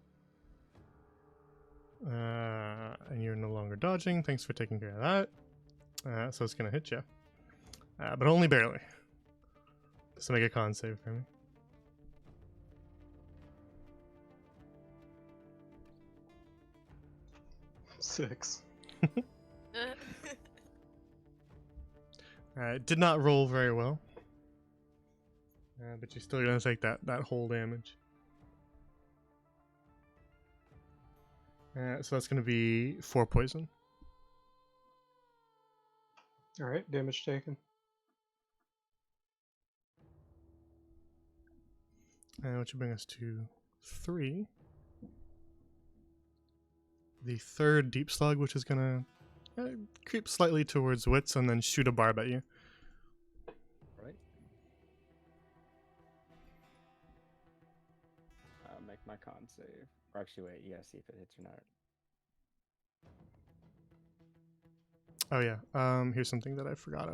And you're no longer dodging. Thanks for taking care of that. So it's going to hit you. But only barely. So make a con save for me. Six. It did not roll very well. But you're still going to take that whole damage. So that's going to be 4 poison. Alright, damage taken. Which will bring us to 3. The third deep slug, which is going to creep slightly towards Wits and then shoot a barb at you. Right. I'll make my con save. Or actually, wait, you gotta see if it hits or not. Oh yeah. Here's something that I forgot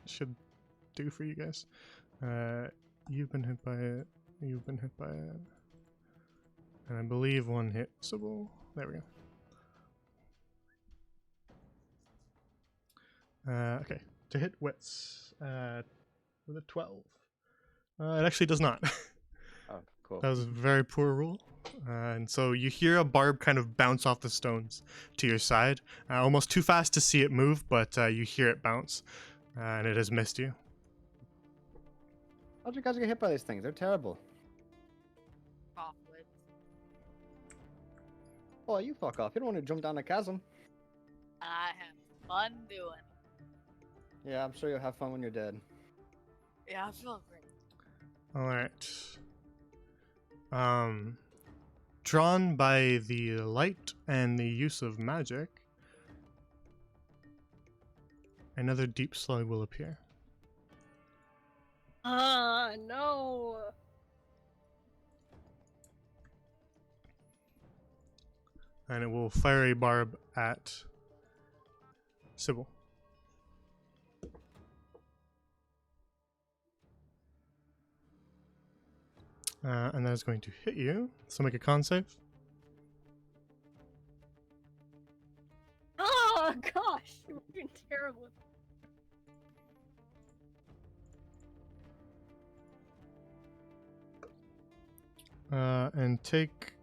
should do for you guys. You've been hit by it. You've been hit by it. And I believe one hit Sybil. There we go. Okay. To hit Wits with a 12. It actually does not. Oh, cool. That was a very poor roll. And so you hear a barb kind of bounce off the stones to your side. Almost too fast to see it move, but you hear it bounce. And it has missed you. How'd you guys get hit by these things? They're terrible. Awkward. Oh, you fuck off. You don't want to jump down a chasm. I have fun doing it. Yeah, I'm sure you'll have fun when you're dead. Yeah, I feel great. Alright. Drawn by the light and the use of magic, another deep slug will appear. No. And it will fire a barb at Sybil. And that is going to hit you. So make a con save. Oh gosh, you're doing terrible. And take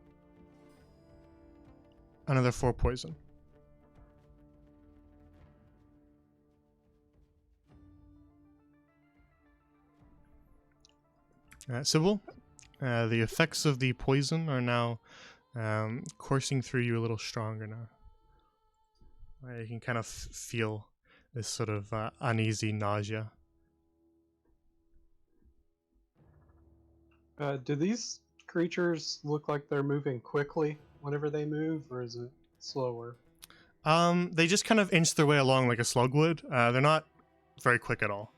another 4 poison. Sybil, the effects of the poison are now coursing through you a little stronger now. You can kind of feel this sort of uneasy nausea. Do these creatures look like they're moving quickly whenever they move, or is it slower? They just kind of inch their way along like a slug would. They're not very quick at all.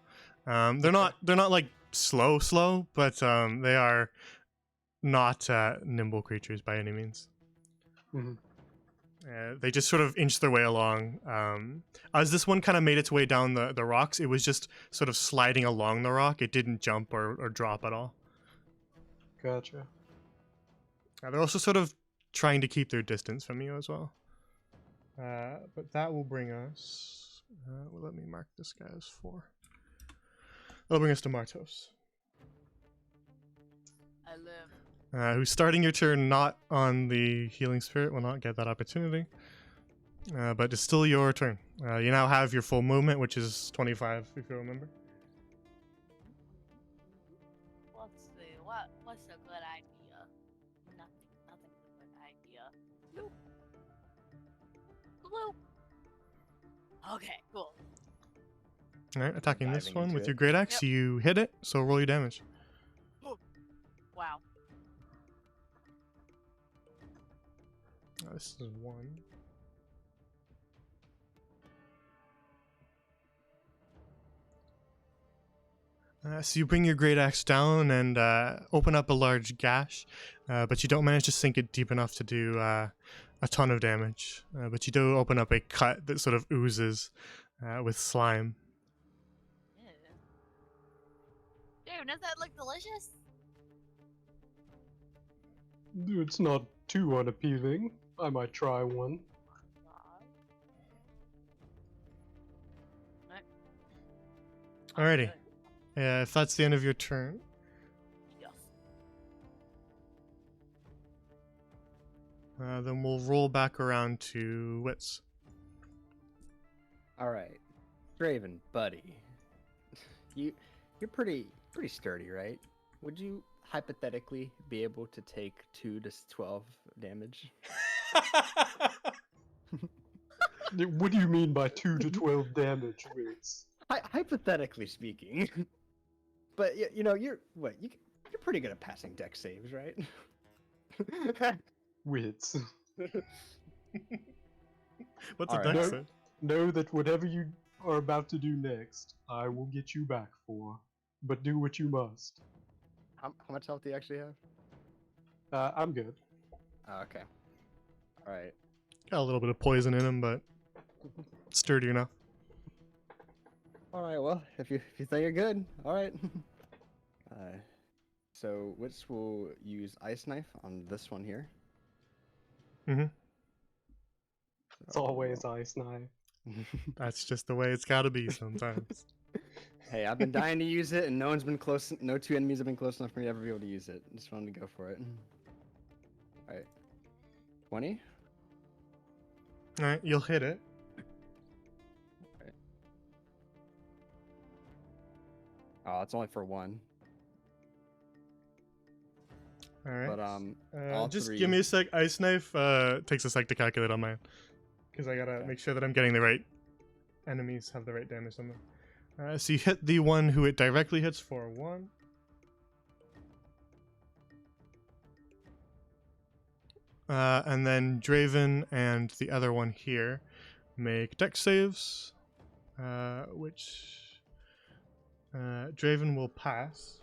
They're not like slow, but they are not nimble creatures by any means. Mm-hmm. They just sort of inch their way along. As this one kind of made its way down the rocks, it was just sort of sliding along the rock. It didn't jump or drop at all. Gotcha. They're also sort of trying to keep their distance from you as well. But that will bring us... well, let me mark this guy as 4. That'll bring us to Martos. I live. Who's starting your turn not on the healing spirit, will not get that opportunity. But it's still your turn. You now have your full movement, which is 25, if you remember. What's a good idea? Nothing's a good idea. Bloop. Bloop. Okay, cool. Alright, attacking this Diving one into with it. your great axe. Yep. You hit it, so roll your damage. Wow. This is 1. So you bring your great axe down and open up a large gash, but you don't manage to sink it deep enough to do a ton of damage. But you do open up a cut that sort of oozes with slime. Ew. Dude, does that look delicious? It's not too unappealing. I might try one. Alrighty. If that's the end of your turn, Yes. then we'll roll back around to Wits. All right, Draven, buddy, you're pretty sturdy, right? Would you hypothetically be able to take 2 to 12 damage? What do you mean by 2 to 12 damage, Wits? Hypothetically speaking. But you know, you're pretty good at passing deck saves, right? Wits. What's All a right. dex No. save? Know that whatever you are about to do next, I will get you back for. But do what you must. How much health do you actually have? I'm good. Oh, okay. All right. Got a little bit of poison in him, but sturdy enough. All right. Well, if you think you're good, all right. So Witch will use Ice Knife on this one here. Mm-hmm. It's always Ice Knife. That's just the way it's got to be sometimes. Hey, I've been dying to use it, and no one's been close. No two enemies have been close enough for me to ever be able to use it. Just wanted to go for it. All right. 20. All right, you'll hit it. Oh, it's only for one. All right. But all just three. give me a sec. Ice Knife takes a sec to calculate on mine, because I gotta Okay. make sure that I'm getting the right enemies have the right damage on them. So you hit the one who it directly hits for 1. And then Draven and the other one here make dex saves, which Draven will pass.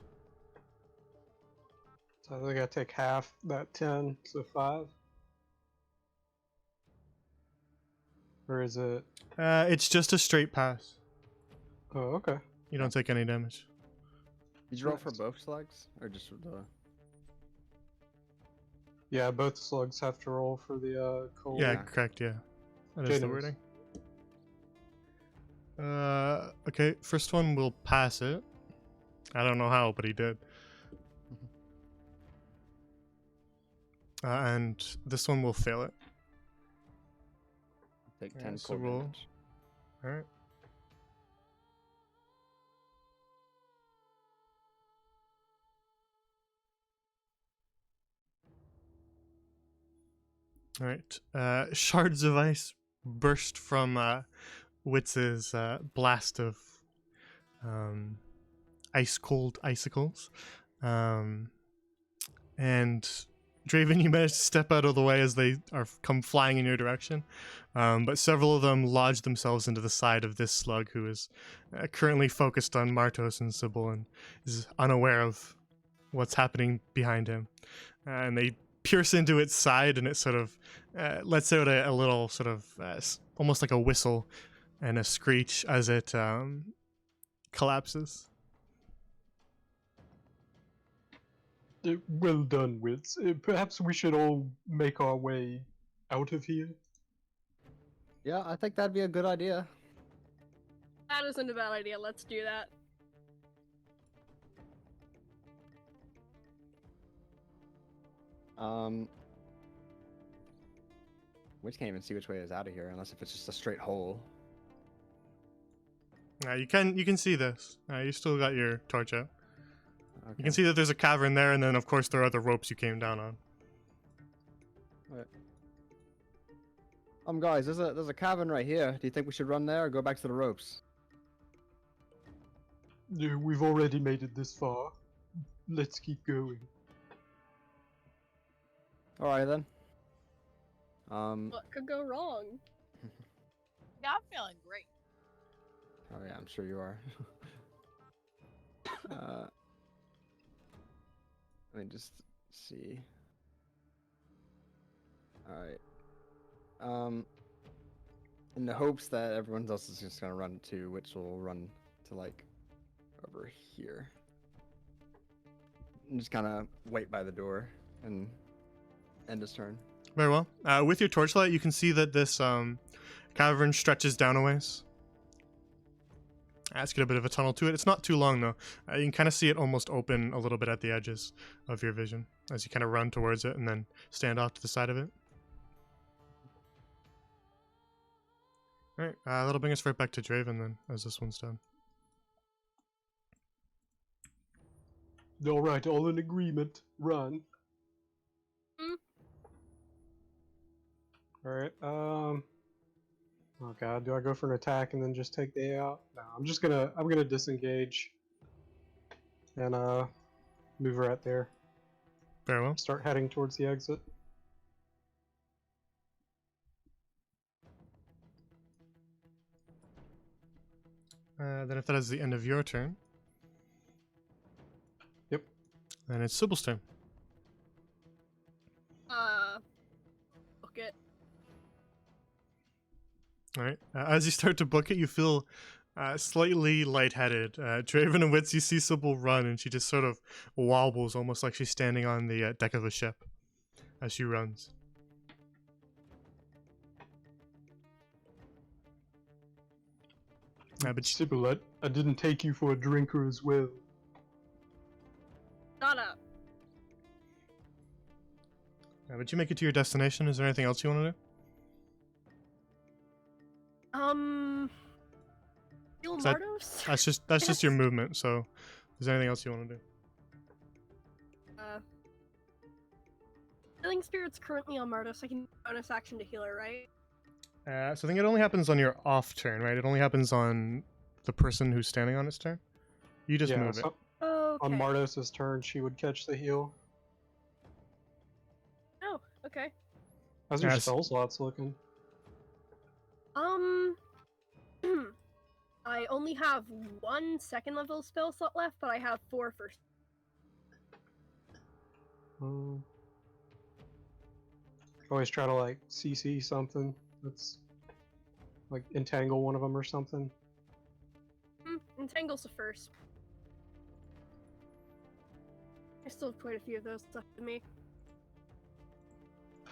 So I think I take half that 10, so 5. Or is it? It's just a straight pass. Oh, okay. You don't take any damage. Did you roll for Nice. both slugs, or just for the? Yeah, both slugs have to roll for the cold. Yeah, Yeah. correct. Yeah, that is the Generous. wording. Okay, first one will pass it. I don't know how, but he did. And this one will fail it. Take Yeah, 10 so cold roll. damage. All right. All right. Shards of ice burst from Witz's blast of ice cold icicles. And Draven, you manage to step out of the way as they are come flying in your direction. But several of them lodge themselves into the side of this slug, who is currently focused on Martos and Sybil and is unaware of what's happening behind him. And they pierce into its side, and it sort of lets out a little sort of almost like a whistle and a screech as it collapses. Well done, Wits. Perhaps we should all make our way out of here. Yeah, I think that'd be a good idea. That isn't a bad idea. Let's do that. We can't even see which way is out of here, unless if it's just a straight hole. You can see this. You still got your torch out. Okay. You can see that there's a cavern there, and then of course there are the ropes you came down on. Guys, there's a cavern right here. Do you think we should run there or go back to the ropes? We've already made it this far. Let's keep going. All right then. What could go wrong? Yeah, I'm feeling great. Oh yeah, I'm sure you are. Let me just see. All right. In the hopes that everyone else is just gonna run to, which will run to like over here. And just kind of wait by the door and end his turn. Very well. With your torchlight, you can see that this cavern stretches down a ways. Let's get a bit of a tunnel to it. It's not too long, though. You can kind of see it almost open a little bit at the edges of your vision as you kind of run towards it and then stand off to the side of it. All right, that'll bring us right back to Draven then, as this one's done. Alright, all in agreement. Run. Alright, oh god, do I go for an attack and then just take the A out? No, I'm gonna disengage. And move right there. Very well. Start heading towards the exit. Then if that is the end of your turn. Yep. Then it's Sybil's turn. it. All right. As you start to book it, you feel slightly lightheaded. Draven and Wits, you see Sybil run, and she just sort of wobbles, almost like she's standing on the deck of a ship as she runs. But Sybil, I didn't take you for a drinker as well. Shut up. but you make it to your destination. Is there anything else you want to do? Heal Is that- Mardos? That's just your movement. So, is there anything else you want to do? Healing Spirit's currently on Mardos. I can bonus action to heal her, right? So I think it only happens on your off turn, right? It only happens on the person who's standing on its turn. You just move it. so Okay. on Mardos' turn, she would catch the heal. Oh, okay. How's your Yes. spell slots looking? I only have 1 second level spell slot left, but I have 4 first. Always try to like CC something. That's like entangle one of them or something. Entangle's the first. I still have quite a few of those left in me.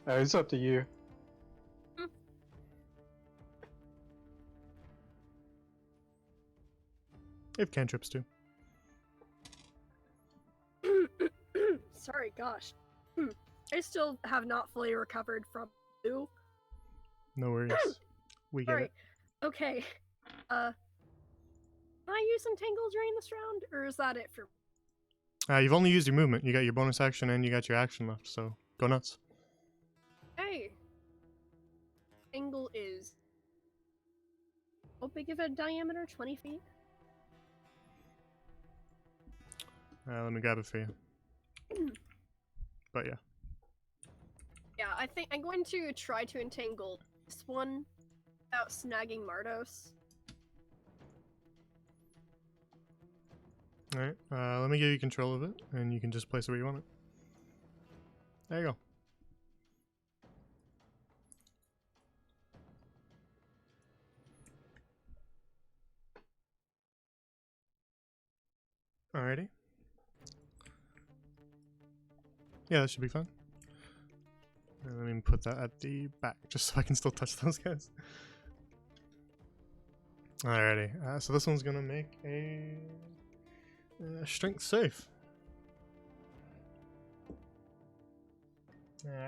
It's up to you. You have cantrips too. Sorry, gosh. I still have not fully recovered from blue. No worries. We get Alright. Okay. Can I use Entangle during this round, or is that it for it. You've only used your movement. You got your bonus action and you got your action left. So go nuts. Hey. Angle is how big of a diameter? 20 feet? Let me grab it for you. But yeah. Yeah, I think I'm going to try to entangle this one without snagging Mardos. Alright, let me give you control of it, and you can just place it where you want it. There you go. Alrighty. Yeah, that should be fine. And let me put that at the back, just so I can still touch those guys. Alrighty, so this one's gonna make a strength save.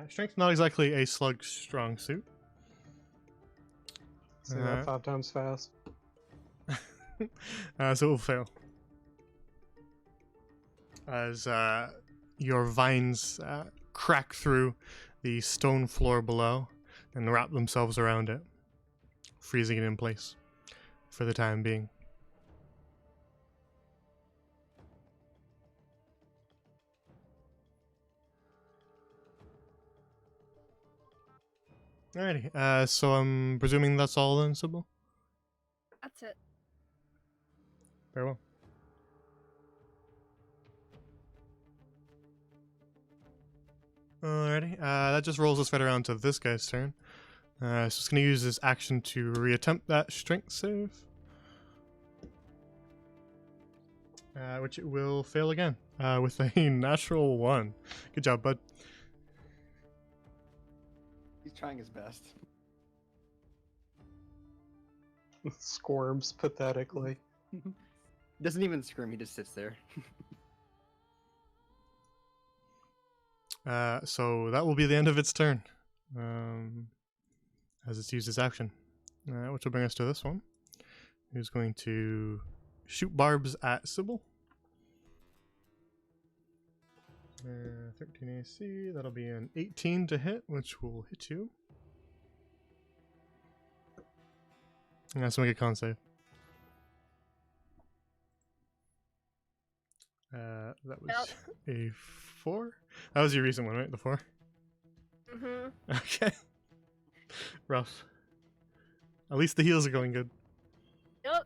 Strength's not exactly a slug strong suit. Say that 5 times fast. So it will fail. As your vines crack through the stone floor below and wrap themselves around it, freezing it in place for the time being. Alrighty, so I'm presuming that's all then, Sybil? That's it. Very well. Alrighty, that just rolls us right around to this guy's turn. So it's going to use his action to reattempt that strength save. Which it will fail again, with a natural 1. Good job, bud. He's trying his best. Squirms pathetically. Doesn't even scream, he just sits there. So that will be the end of its turn, as it's used its action, which will bring us to this one, who's going to shoot barbs at Sybil. 13 AC, that'll be an 18 to hit, which will hit you. So make a con save. That was a 4. That was your recent one, right? The 4? Mm-hmm. Okay. Rough. At least the heals are going good. Yep.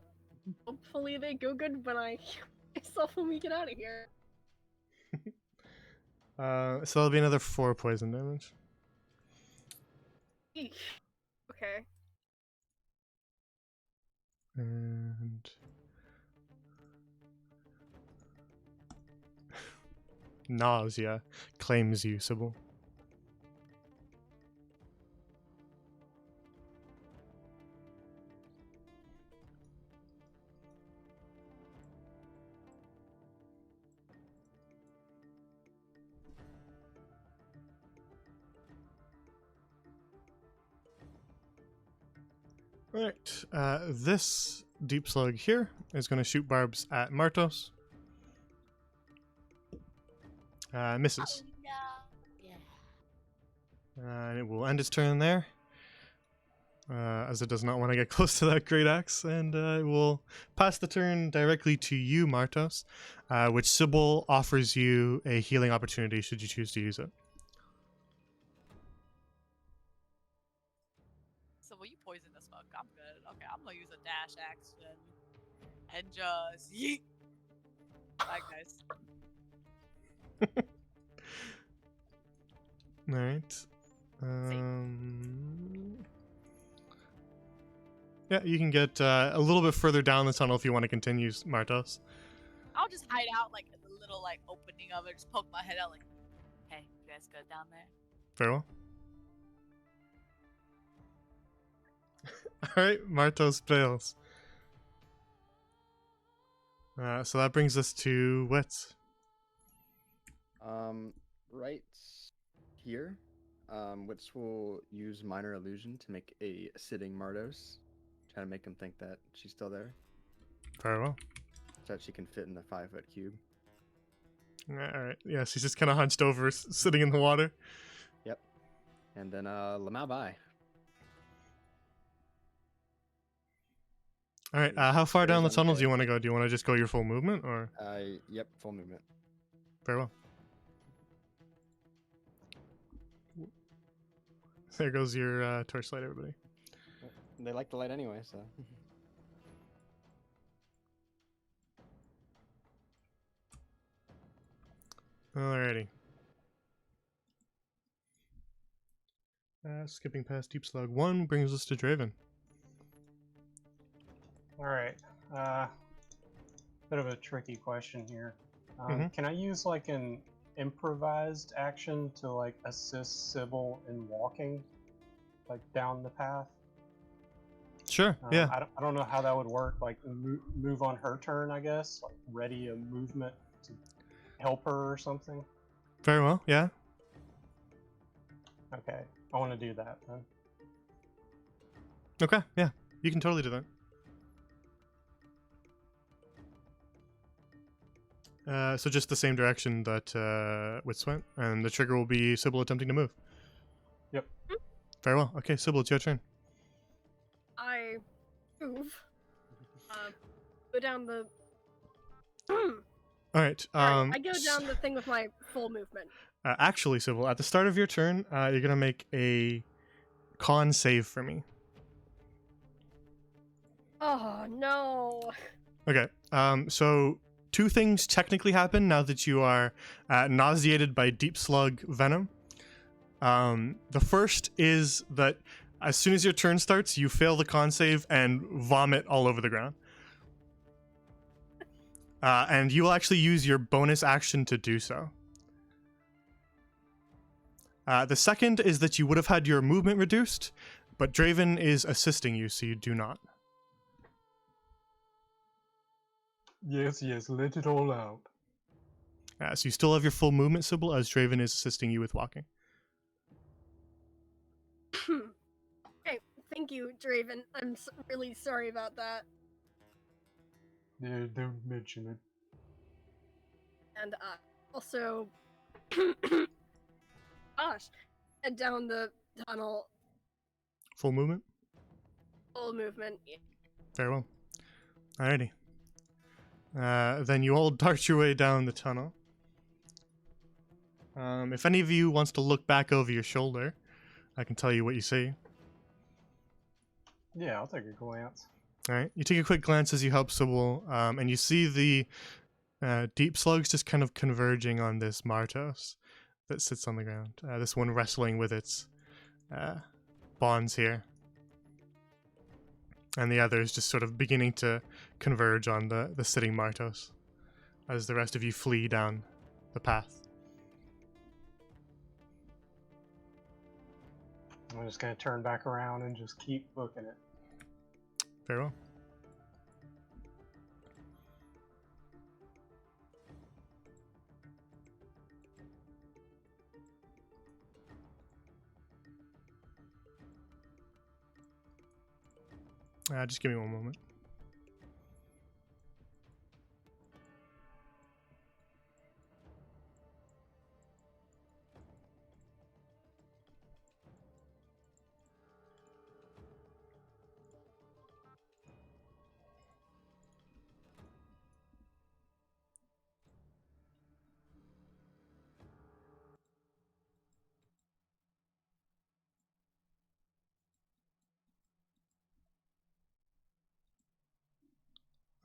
Hopefully they go good when I myself when we get out of here. So that'll be another 4 poison damage. Eesh. Okay. And nausea claims you, Sybil. Alright, this deep slug here is going to shoot barbs at Martos. Misses. Oh, no. Yeah. And it will end its turn there. As it does not want to get close to that great axe, and it will pass the turn directly to you, Martos, which Sybil offers you a healing opportunity should you choose to use it. So will you poison the smoke? I'm good. Okay, I'm gonna use a dash action and just yeet. Like this. Alright. Yeah, you can get a little bit further down the tunnel if you want to continue, Martos. I'll just hide out like in the little like opening of it, just poke my head out like, hey, you guys good down there? Very well. Alright, Martos fails. So that brings us to Wits. Right here, Wits will use Minor Illusion to make a sitting Mardos, trying to make him think that she's still there, Very well. so that she can fit in the 5-foot cube. Alright, yeah, she's just kind of hunched over, sitting in the water. Yep. And then Lamau Bai. Alright, how far down the Stays on tunnel do you there. want to go? Do you want to just go your full movement, or? Yep, full movement. Very well. There goes your torchlight, everybody. They like the light anyway, so. Alrighty. Skipping past Deep Slug 1 brings us to Draven. Alright. Bit of a tricky question here. Mhm. Can I use like an improvised action to like assist Sybil in walking, like down the path? Sure, yeah. I don't know how that would work. Like move on her turn, I guess. Like ready a movement to help her or something. Very well, yeah. Okay, I want to do that then. Okay, yeah. You can totally do that. So just the same direction that Wits went, and the trigger will be Sybil attempting to move. Yep. Very well. Okay, Sybil, it's your turn. I move. Go down the. Alright, Alright, I go down the thing with my full movement. actually, Sybil, at the start of your turn, you're gonna make a con save for me. Oh no. Okay, so two things technically happen now that you are nauseated by deep slug venom. The first is that as soon as your turn starts, you fail the con save and vomit all over the ground. And you will actually use your bonus action to do so. The second is that you would have had your movement reduced, but Draven is assisting you, so you do not. Yes, let it all out. So you still have your full movement, Sybil, as Draven is assisting you with walking. Okay, thank you, Draven. I'm really sorry about that. Yeah, don't mention it. And also, gosh, head down the tunnel, Full movement? full movement. Very well. Alrighty. Then you all dart your way down the tunnel. If any of you wants to look back over your shoulder, I can tell you what you see. Yeah, I'll take a glance. Alright, you take a quick glance as you help Sybil, and you see the deep slugs just kind of converging on this Martos that sits on the ground. This one wrestling with its bonds here. And the others just sort of beginning to converge on the sitting Martos as the rest of you flee down the path. I'm just gonna turn back around and just keep looking at. Very well. Just give me one moment.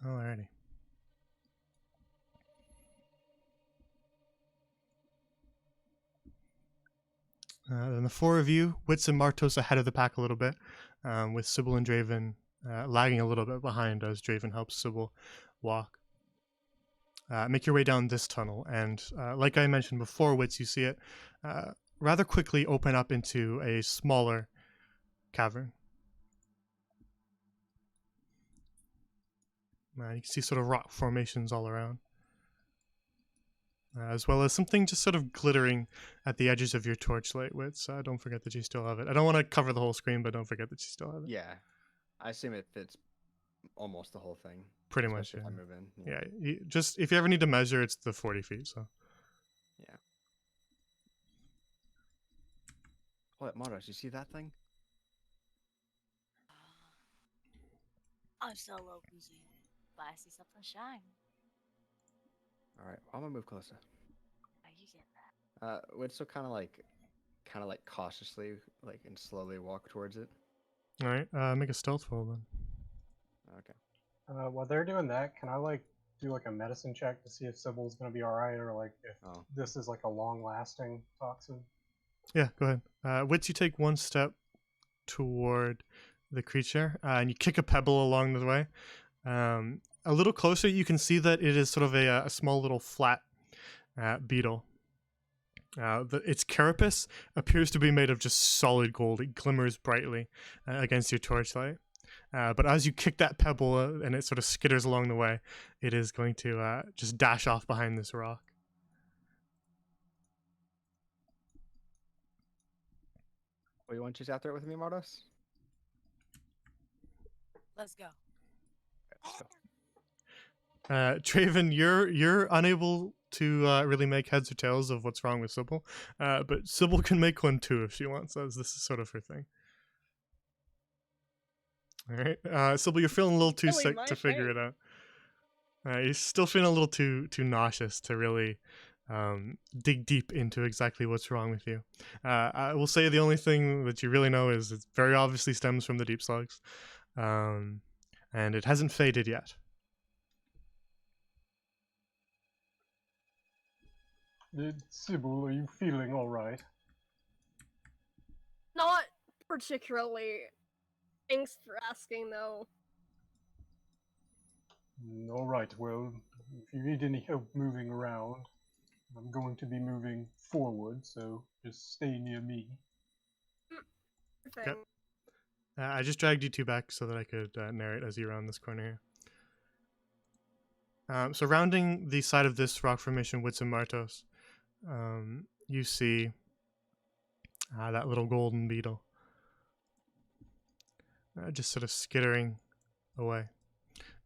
Alrighty. Then the four of you, Wits and Martos ahead of the pack a little bit, with Sybil and Draven lagging a little bit behind as Draven helps Sybil walk. Make your way down this tunnel, and like I mentioned before, Wits, you see it rather quickly open up into a smaller cavern. You can see sort of rock formations all around. As well as something just sort of glittering at the edges of your torchlight, Wits. Don't forget that you still have it. I don't want to cover the whole screen, but don't forget that you still have it. Yeah, I assume it fits almost the whole thing. Pretty much, especially yeah. if I move in. Yeah, just if you ever need to measure, it's the 40 feet, so. Yeah. What, Moros, you see that thing? I'm so low busy, but I see something shine. All right, I'm gonna move closer. How you get that? Would still kind of like cautiously, like, and slowly walk towards it. All right, make a stealth roll then. Okay. While they're doing that, can I like do like a medicine check to see if Sybil's gonna be all right, or like if this is like a long-lasting toxin? Yeah, go ahead. Wits, you take one step toward the creature, and you kick a pebble along the way. A little closer, you can see that it is sort of a small little flat beetle. Its carapace appears to be made of just solid gold. It glimmers brightly against your torchlight. But as you kick that pebble and it sort of skitters along the way, it is going to just dash off behind this rock. Well, you want to chase after it with me, Mardos? Let's go. Draven, you're unable to really make heads or tails of what's wrong with Sybil, but Sybil can make one too if she wants, as this is sort of her thing. All right, Sybil, you're feeling a little too Really, sick my to figure thing. it out. You're still feeling a little too nauseous to really dig deep into exactly what's wrong with you. I will say the only thing that you really know is it very obviously stems from the deep slugs, and it hasn't faded yet. Sybil, are you feeling all right? Not particularly. Thanks for asking, though. All right. Well, if you need any help moving around, I'm going to be moving forward, so just stay near me. Thing. I just dragged you two back so that I could narrate as you round this corner here. So rounding the side of this rock formation, Wits and Martos, you see that little golden beetle just sort of skittering away.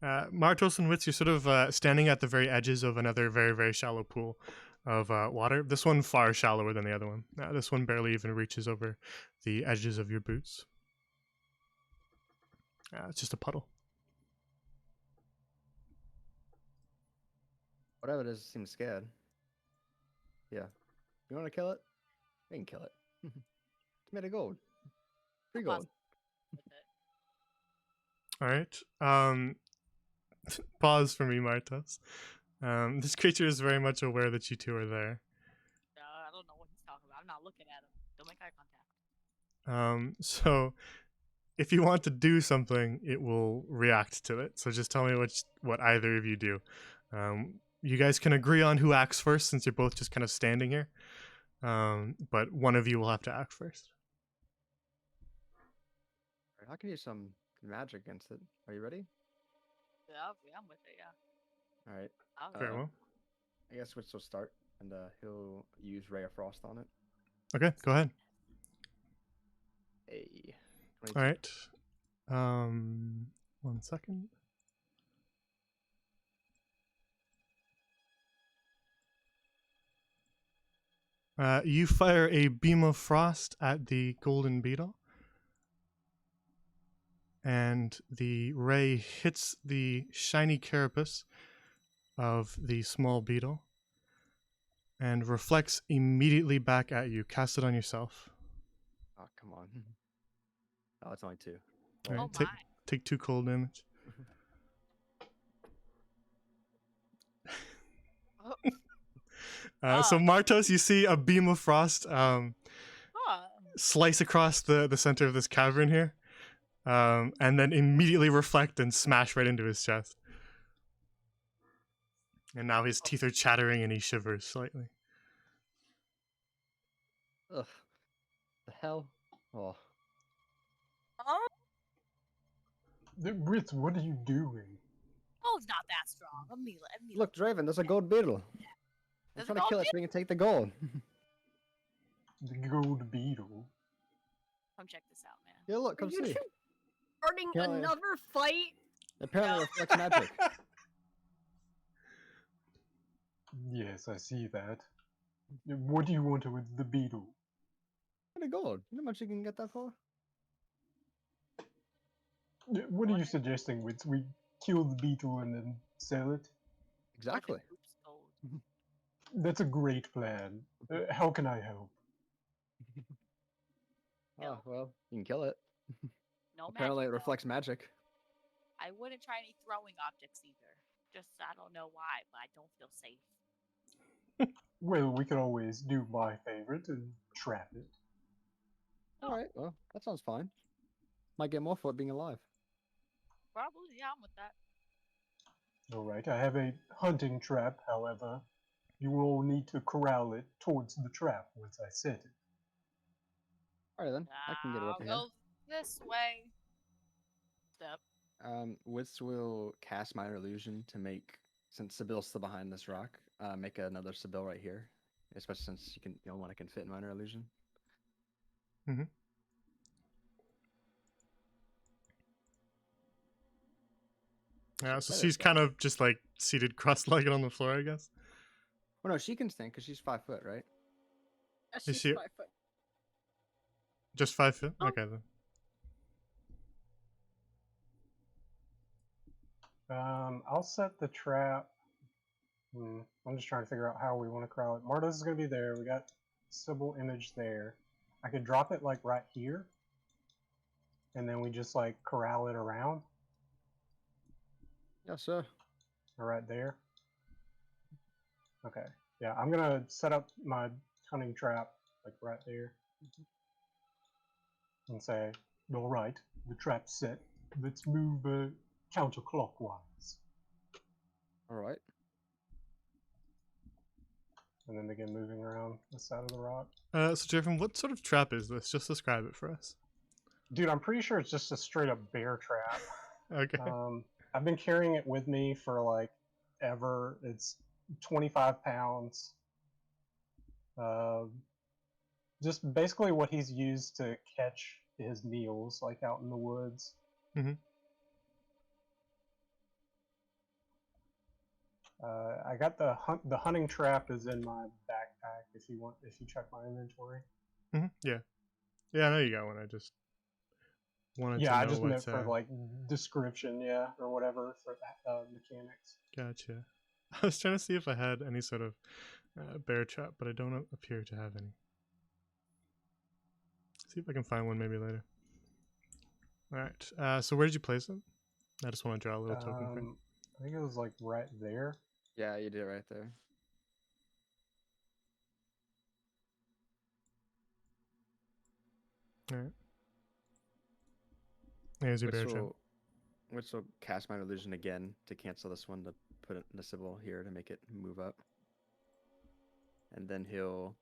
Martos and Wits, you're sort of standing at the very edges of another very, very shallow pool of water. This one far shallower than the other one. This one barely even reaches over the edges of your boots. It's just a puddle. Whatever it is, seems scared. Yeah. You want to kill it? We can kill it. It's made of gold. Free gold. All right. Pause for me, Martos. This creature is very much aware that you two are there. I don't know what he's talking about. I'm not looking at him. Don't make eye So if you want to do something, it will react to it. So just tell me what either of you do. You guys can agree on who acts first, since you're both just kind of standing here. But one of you will have to act first. I can use some magic against it. Are you ready? Yeah, I'm with it. Yeah. All right. I'll Very Uh, well. I guess Witch will start, and he'll use Ray of Frost on it. Okay, go ahead. Hey. All right. 1 second. You fire a beam of frost at the golden beetle, and the ray hits the shiny carapace of the small beetle and reflects immediately back at you. Cast it on yourself. Oh, come on. Oh, it's only 2. All right, Oh my. take 2 cold damage. So Martos, you see a beam of frost slice across the center of this cavern here, and then immediately reflect and smash right into his chest. And now his teeth are chattering and he shivers slightly. Ugh. The hell? Oh. Ritz, what are you doing? Oh, it's not that strong. Let me Look, Draven, there's a gold beetle. I'm There's a trying to gold kill it so we can take the gold. The gold beetle. Come check this out, man. Yeah, look, Are come you see. two starting Yeah, yeah. another fight? Apparently, it reflects magic. Yes, I see that. What do you want with the beetle? And a gold. You know how much you can get that for? What are you suggesting, Witz? We kill the beetle and then sell it? Exactly. Oops, gold. That's a great plan. How can I help? Oh, well, you can kill it. No Apparently, magic, it though. reflects magic. I wouldn't try any throwing objects either. Just I don't know why, but I don't feel safe. Well, we could always do my favorite and trap it. Oh. Alright, well, that sounds fine. Might get more for it being alive. Probably, yeah, I'm with that. Alright, I have a hunting trap, however. You will need to corral it towards the trap once I set it. Alright then, I can get it up I'll here. go this way. Step. Witz will cast Minor Illusion to make, since Sibyl's still behind this rock, make another Sibyl right here. Especially since you can, one can fit in Minor Illusion. Yeah, so That she's is kind of just like seated cross-legged on the floor, I guess. Well, no, she can stand because she's 5 foot, right? She's she- 5 foot. Just 5 feet? Oh. Okay then. I'll set the trap. I'm just trying to figure out how we want to corral it. Marta's is going to be there. We got Sybil image there. I could drop it like right here. And then we just like corral it around. Yeah, sir. Or right there. Okay. Yeah, I'm going to set up my hunting trap like right there. And say, alright, the trap's set. Let's move counterclockwise. Alright. And then begin moving around the side of the rock. So Draven, what sort of trap is this? Just describe it for us. Dude, I'm pretty sure it's just a straight up bear trap. Okay. I've been carrying it with me for like ever. It's 25 pounds. Just basically what he's used to catch his meals, like out in the woods. I got the hunting trap is in my backpack. If you check my inventory. Yeah. Yeah, I know you got one. I just wanted to know Yeah, I just meant what, for like description, yeah, or whatever for mechanics. Gotcha. I was trying to see if I had any sort of bear trap, but I don't appear to have any. See if I can find one maybe later. Alright, so where did you place it? I just want to draw a little token for you. I think it was like right there. Yeah, you did it right there. Alright. There's your bear trap. Which will cast my illusion again to cancel this one to put it in the symbol here to make it move up. And then he'll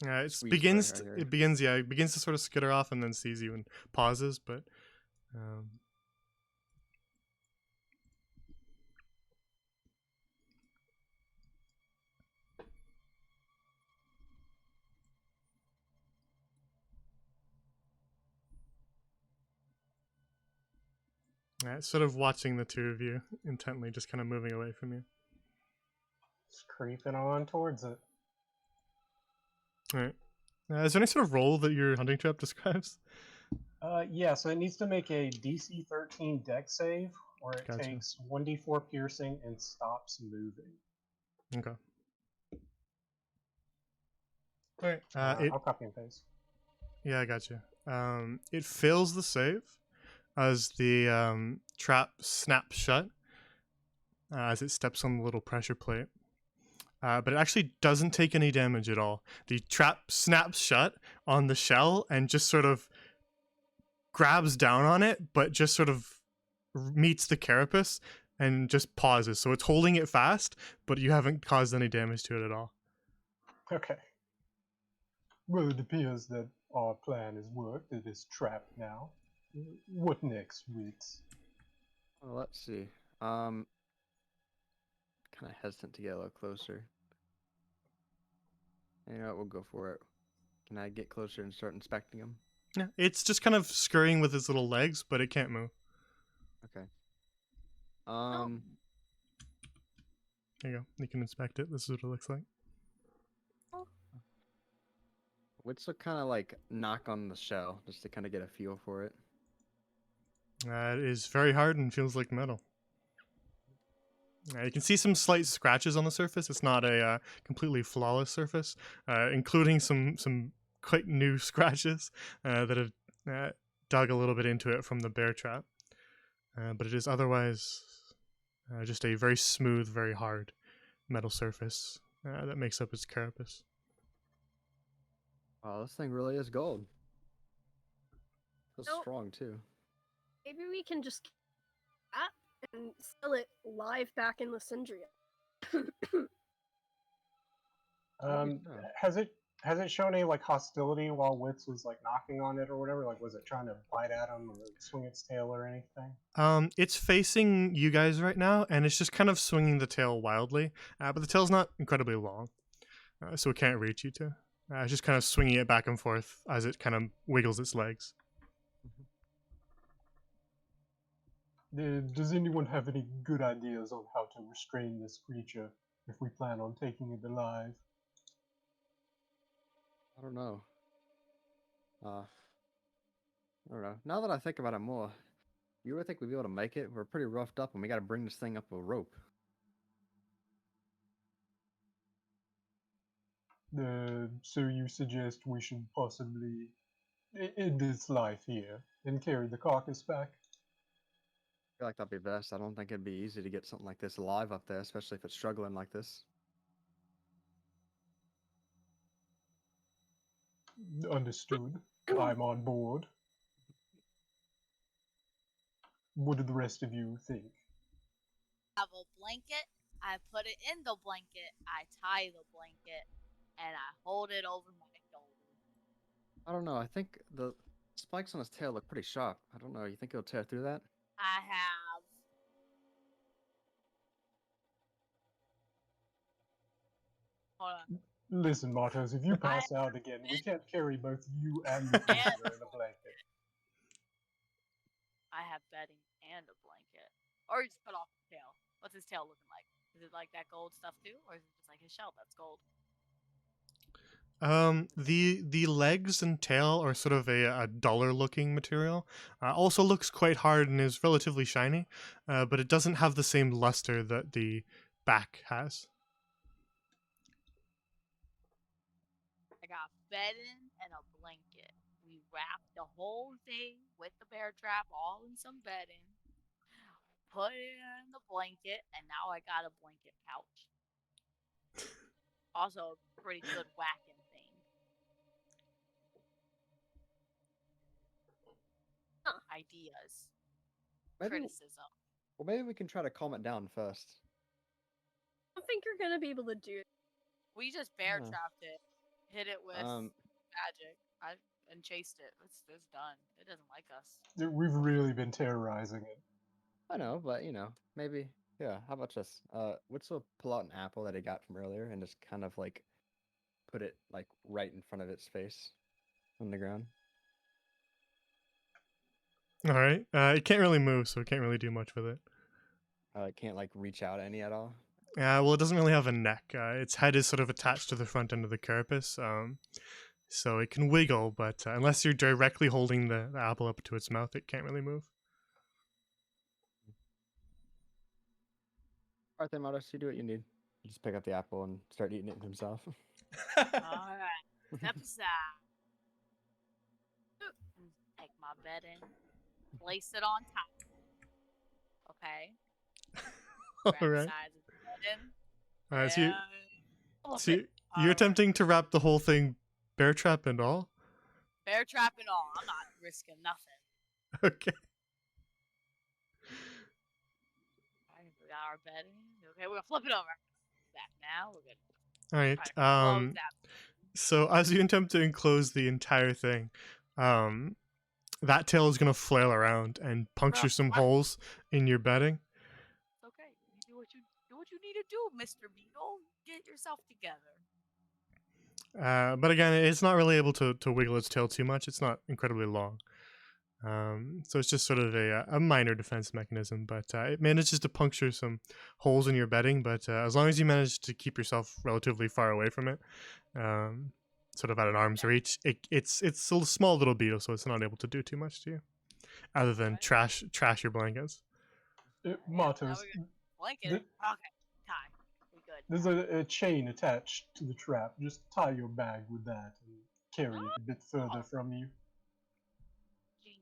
It squeeze begins. right here. It begins. Yeah, it begins to sort of skitter off and then sees you and pauses. But sort of watching the two of you intently, just kind of moving away from you. Just creeping on towards it. All right. Is there any sort of role that your hunting trap describes? Yeah, so it needs to make a DC 13 deck save, or it Gotcha. takes 1d4 piercing and stops moving. Okay. All right. I'll copy and paste. Yeah, I got you. It fails the save as the trap snaps shut as it steps on the little pressure plate. But it actually doesn't take any damage at all. The trap snaps shut on the shell and just sort of grabs down on it, but just sort of meets the carapace and just pauses. So it's holding it fast, but you haven't caused any damage to it at all. Okay. Well, it appears that our plan has worked. It is trapped now. What next, Weeks? Well, let's see. Kind of hesitant to get a little closer. You know what? We'll go for it. Can I get closer and start inspecting him? Yeah, it's just kind of scurrying with its little legs, but it can't move. Okay. There you go. You can inspect it. This is what it looks like. What's the kind of like knock on the shell, just to kind of get a feel for it? It is very hard and feels like metal. You can see some slight scratches on the surface. It's not a completely flawless surface, including some quite new scratches that have dug a little bit into it from the bear trap. But it is otherwise just a very smooth, very hard metal surface that makes up its carapace. Wow, this thing really is gold. Feels Nope. strong too. Maybe we can just keep that and sell it live back in Lysindria. Has it shown any like hostility while Wits was like knocking on it or whatever? Like, was it trying to bite at him or swing its tail or anything? It's facing you guys right now, and it's just kind of swinging the tail wildly. But the tail's not incredibly long, so it can't reach you two. It's just kind of swinging it back and forth as it kind of wiggles its legs. Does anyone have any good ideas on how to restrain this creature if we plan on taking it alive? I don't know. I don't know. Now that I think about it more, you really think we'd be able to make it? We're pretty roughed up, and we got to bring this thing up a rope. So you suggest we should possibly end its life here and carry the carcass back? I feel like that'd be best. I don't think it'd be easy to get something like this alive up there, especially if it's struggling like this. Understood. I'm on board. What do the rest of you think? I have a blanket. I put it in the blanket. I tie the blanket, and I hold it over my shoulder. I don't know. I think the spikes on his tail look pretty sharp. I don't know. You think he'll tear through that? I have. Hold on. Listen, Martos, if you pass out again, we can't carry both you and the creature in a blanket. I have bedding and a blanket. Or just cut off the tail. What's his tail looking like? Is it like that gold stuff too? Or is it just like his shell that's gold? The legs and tail are sort of a duller looking material. Also looks quite hard and is relatively shiny, but it doesn't have the same luster that the back has. I got bedding and a blanket. We wrapped the whole thing with the bear trap all in some bedding. Put it in the blanket, and now I got a blanket pouch. Also, a pretty good whacking thing. ideas, Maybe, criticism. well, maybe we can try to calm it down first. I don't think you're gonna be able to do it. We just bear Huh. trapped it, hit it with magic, and chased it. It's done. It doesn't like us. We've really been terrorizing it. I know, but maybe. Yeah. How about this? Let's pull out an apple that I got from earlier and just kind of like put it like right in front of its face on the ground. All right. It can't really move, so it can't really do much with it. It can't like reach out any at all. Well, it doesn't really have a neck. Its head is sort of attached to the front end of the carapace, so it can wiggle, but unless you're directly holding the apple up to its mouth, it can't really move. Alright then, Modus, you do what you need. Just pick up the apple and start eating it himself. Alright. Step aside. Take my bedding. Place it on top. Okay. All Grab right. sides of the bedding. All right. So, and flip so it. you're Alright. attempting to wrap the whole thing bear trap and all. Bear trap and all. I'm not risking nothing. Okay. Alright, we got our bedding. Okay, we're gonna flip it over. That now. We're good. All right. Close that. So as you attempt to enclose the entire thing, that tail is gonna flail around and puncture some holes in your bedding. It's okay. You do what you need to do, Mr. Beetle. Get yourself together. But again, it's not really able to wiggle its tail too much. It's not incredibly long. So it's just sort of a minor defense mechanism, but it manages to puncture some holes in your bedding. But as long as you manage to keep yourself relatively far away from it, sort of at an arm's reach, it's a small little beetle, so it's not able to do too much to you, other than trash your blankets. Matos, Blanket. The- Okay, tie. We good. there's a chain attached to the trap. Just tie your bag with that and carry it a bit further from you. Genius.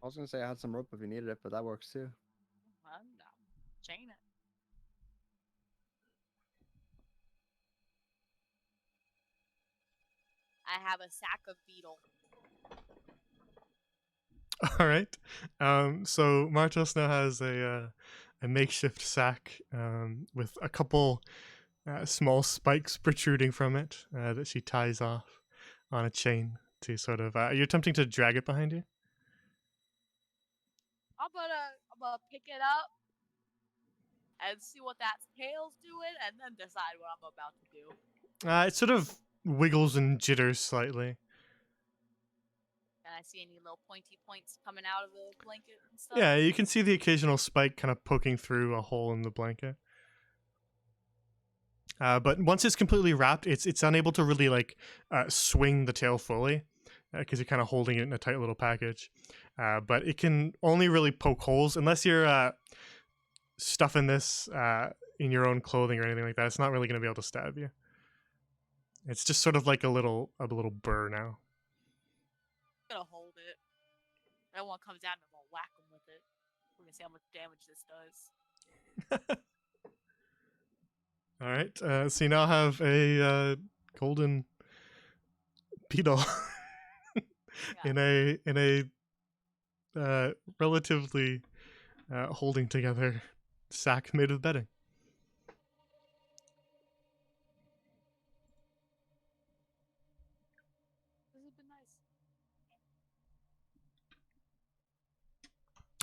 I was gonna say I had some rope if you needed it, but that works too. Well, no. Chain it. I have a sack of beetle. All right. So Martos now has a makeshift sack with a couple small spikes protruding from it that she ties off on a chain to sort of. Are you attempting to drag it behind you? I'm gonna pick it up and see what that tail's doing, and then decide what I'm about to do. It sort of wiggles and jitters slightly. Can I see any little pointy points coming out of the blanket and stuff? Yeah, you can see the occasional spike kind of poking through a hole in the blanket. But once it's completely wrapped, it's unable to really like swing the tail fully because you're kind of holding it in a tight little package. But it can only really poke holes unless you're stuffing this in your own clothing or anything like that. It's not really going to be able to stab you. It's just sort of like a little burr now. I'm gonna hold it. If anyone comes out, I'm gonna whack them with it. We're gonna see how much damage this does. All right. So you now have a golden beetle in a relatively holding together sack made of bedding. This has been nice.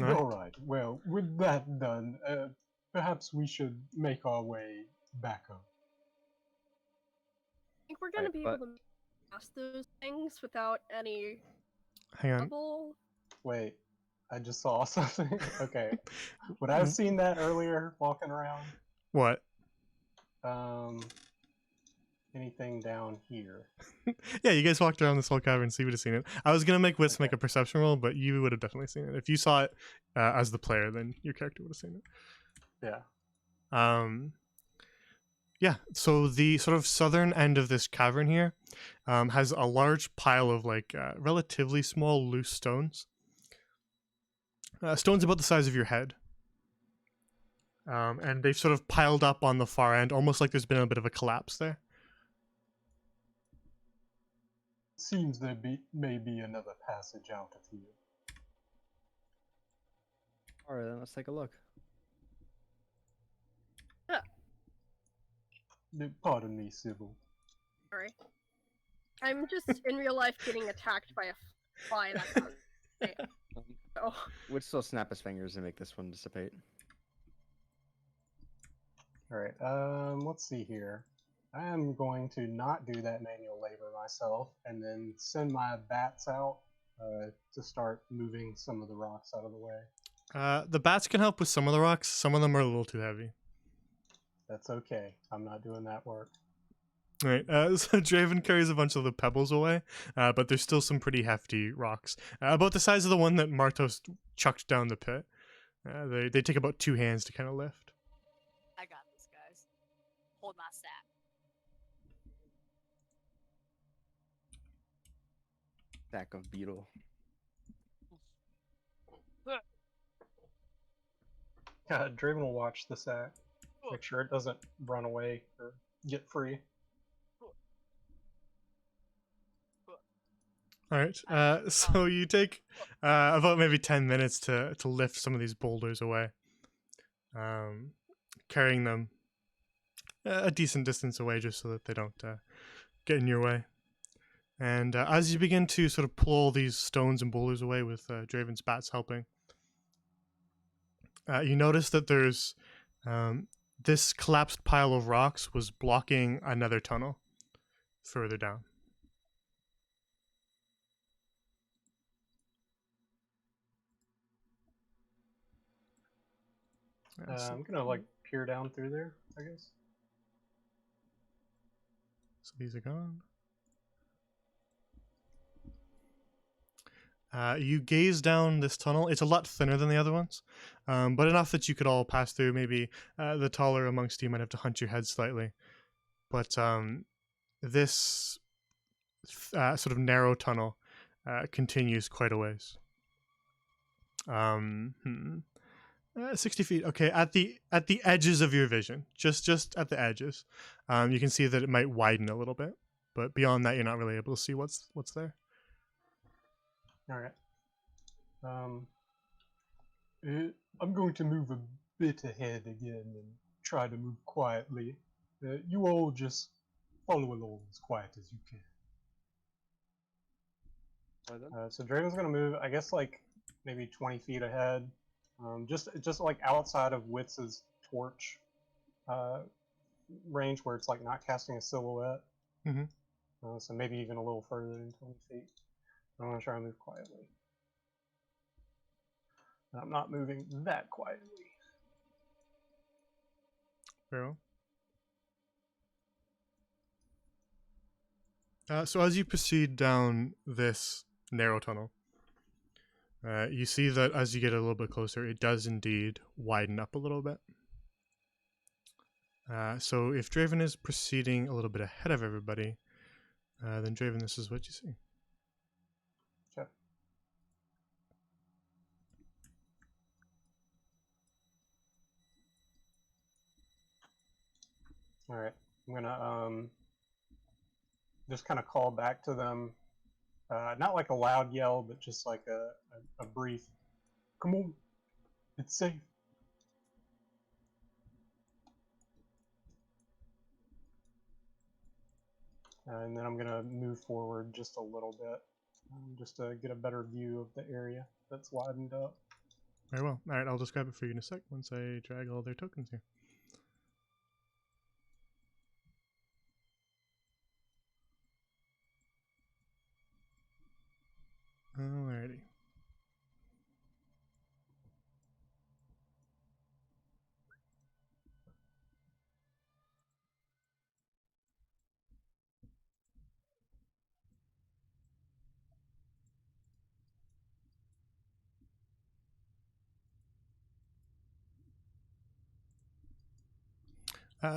All right. All right. Well, with that done, perhaps we should make our way back up. I think we're gonna Right, be but- able to pass those things without any Hang on. trouble. Wait, I just saw something. Okay. Would I have seen that earlier walking around? What? Anything down here? Yeah, you guys walked around this whole cavern, so you would have seen it. I was gonna make Wits make a perception roll, but you would have definitely seen it. If you saw it as the player, then your character would have seen it. Yeah. Yeah, so the sort of southern end of this cavern here has a large pile of like relatively small loose stones. Stones about the size of your head. And they've sort of piled up on the far end, almost like there's been a bit of a collapse there. Seems there may be another passage out of here. All right, then let's take a look. Pardon me, Sybil. Sorry. I'm just in real life getting attacked by a fly. That's how. Oh. Would still snap his fingers and make this one dissipate. Alright, let's see here. I am going to not do that manual labor myself, and then send my bats out to start moving some of the rocks out of the way. The bats can help with some of the rocks. Some of them are a little too heavy. That's okay. I'm not doing that work. All right, so Draven carries a bunch of the pebbles away, but there's still some pretty hefty rocks, about the size of the one that Martos chucked down the pit. They take about 2 hands to kind of lift. I got this, guys. Hold my sack. Sack of Beetle. Draven will watch the sack. Make sure it doesn't run away or get free. All right, so you take about maybe 10 minutes to lift some of these boulders away, carrying them a decent distance away just so that they don't get in your way. And as you begin to sort of pull these stones and boulders away with Draven's bats helping, you notice that there's this collapsed pile of rocks was blocking another tunnel further down. I'm gonna like peer down through there, I guess. So these are gone. You gaze down this tunnel. It's a lot thinner than the other ones, but enough that you could all pass through. Maybe the taller amongst you might have to hunch your head slightly. But this sort of narrow tunnel continues quite a ways. 60 feet. Okay, at the edges of your vision, just at the edges, you can see that it might widen a little bit, but beyond that, you're not really able to see what's there. All right. I'm going to move a bit ahead again and try to move quietly. You all just follow along as quiet as you can. So Draven's gonna move, I guess, like maybe 20 feet ahead, just like outside of Witz's torch range, where it's like not casting a silhouette. Mm-hmm. So maybe even a little further than 20 feet. I'm gonna try and move quietly. And I'm not moving that quietly. Very well. So as you proceed down this narrow tunnel, you see that as you get a little bit closer, it does indeed widen up a little bit. So if Draven is proceeding a little bit ahead of everybody, then Draven, this is what you see. Okay. All right. I'm gonna just kind of call back to them. Not like a loud yell, but just like a brief, "Come on, it's safe." And then I'm gonna move forward just a little bit, just to get a better view of the area that's widened up. Very well. All right, I'll describe it for you in a sec once I drag all their tokens here. Alrighty.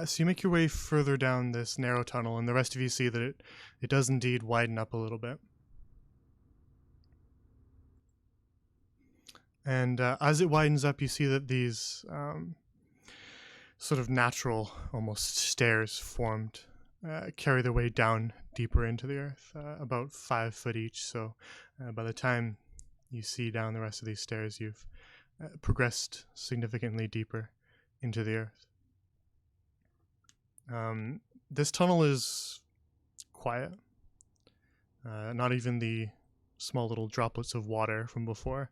So you make your way further down this narrow tunnel, and the rest of you see that it does indeed widen up a little bit. And as it widens up, you see that these sort of natural, almost stairs formed, carry their way down deeper into the earth, about 5 foot each. So by the time you see down the rest of these stairs, you've progressed significantly deeper into the earth. This tunnel is quiet. Not even the small little droplets of water from before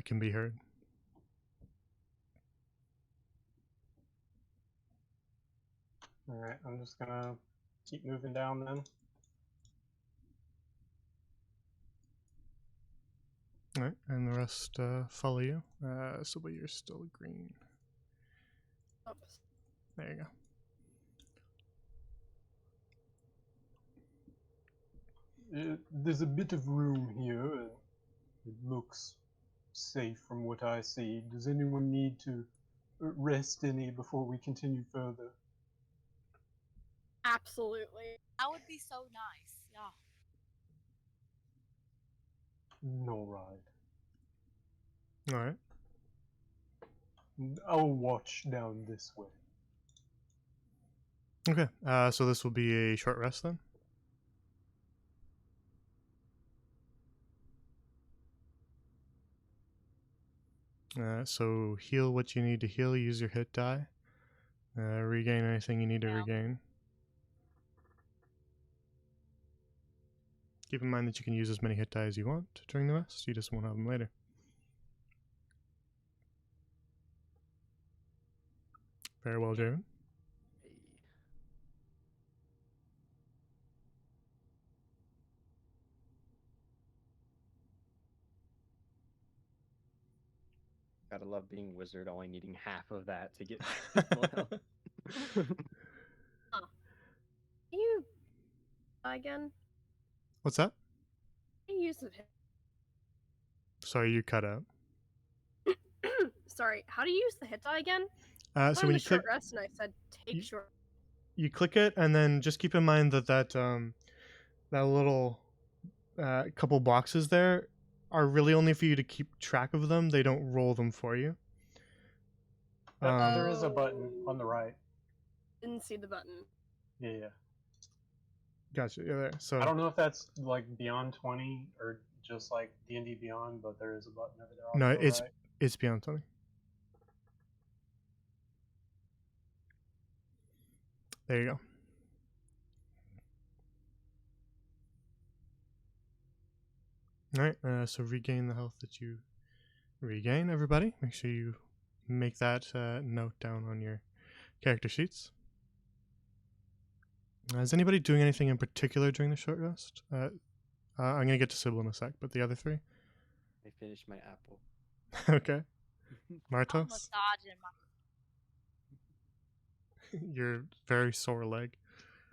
can be heard. Alright, I'm just gonna keep moving down then. Alright, and the rest follow you. So, but you're still green. Oops. There you go. There's a bit of room here. And it looks safe from what I see. Does anyone need to rest any before we continue further? Absolutely. That would be so nice. Yeah. No ride. Alright. I'll watch down this way. Okay, so this will be a short rest then? So heal what you need to heal, use your hit die. Regain anything you need to Yeah. regain. Keep in mind that you can use as many hit die as you want during the rest, you just won't have them later. Very well, Draven. Gotta love being wizard, only needing half of that to get full health. Can you again? What's that? Can you use the hit? Sorry, you cut out. Sorry, how do you use the hit die again? So when you click, short rest and I said take you- short. you click it, and then just keep in mind that that little couple boxes there are really only for you to keep track of them. They don't roll them for you. There is a button on the right. Didn't see the button. Yeah. Gotcha. Yeah, there. So I don't know if that's like Beyond 20 or just like D&D Beyond, but there is a button over there. On No, the it's right. it's beyond 20. There you go. Alright, so regain the health that you regain, everybody. Make sure you make that note down on your character sheets. Is anybody doing anything in particular during the short rest? I'm going to get to Sybil in a sec, but the other three? I finished my apple. Okay. I'm Martos? massaging my. Your very sore leg.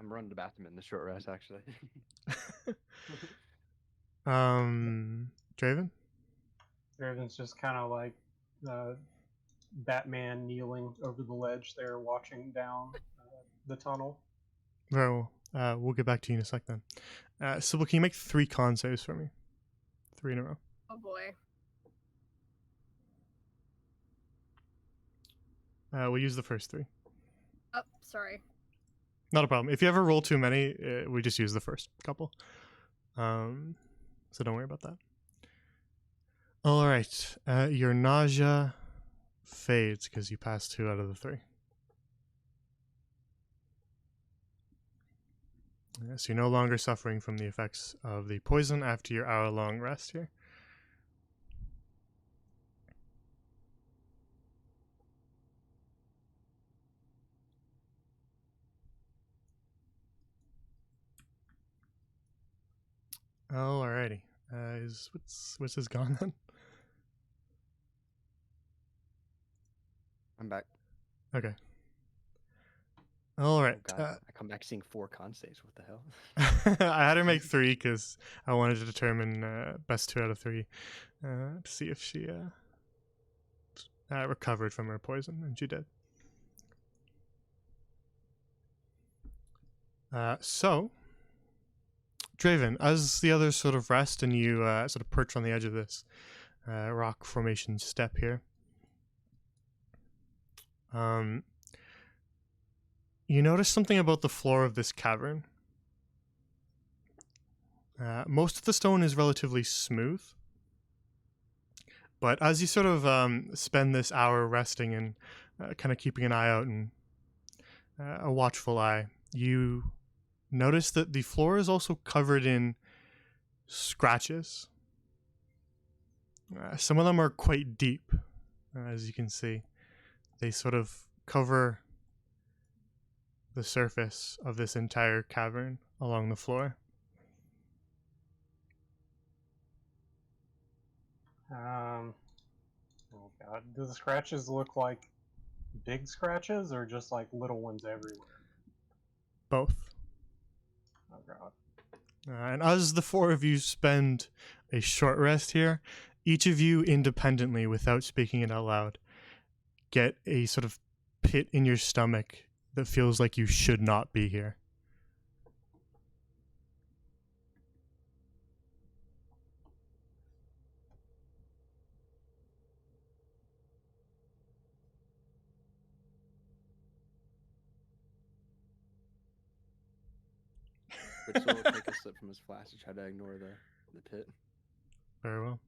I'm running to the bathroom in the short rest, actually. Draven? Draven's just kind of like Batman kneeling over the ledge there, watching down the tunnel. Very well. We'll get back to you in a sec then. Sybil, can you make 3 con saves for me? 3 in a row. Oh boy. We'll use the first 3. Oh, sorry. Not a problem. If you ever roll too many, we just use the first couple. So don't worry about that. All right. Your nausea fades because you passed 2 out of the 3. So you're no longer suffering from the effects of the poison after your hour-long rest here. Alrighty. What's this gone then? I'm back. Okay. All right. Oh, God. I come back seeing 4 con saves. What the hell? I had her make 3 because I wanted to determine best 2 out of 3 to see if she recovered from her poison, and she did. So, Draven, as the others sort of rest and you sort of perch on the edge of this rock formation step here, you notice something about the floor of this cavern. Most of the stone is relatively smooth, But as you sort of spend this hour resting and kind of keeping an eye out and a watchful eye, you notice that the floor is also covered in scratches. Some of them are quite deep, as you can see. They sort of cover the surface of this entire cavern along the floor. Oh god, do the scratches look like big scratches or just like little ones everywhere? Both. Oh god. And as the four of you spend a short rest here, each of you independently, without speaking it out loud, get a sort of pit in your stomach that feels like you should not be here. Which will take a sip from his flask to try to ignore the pit. Very well.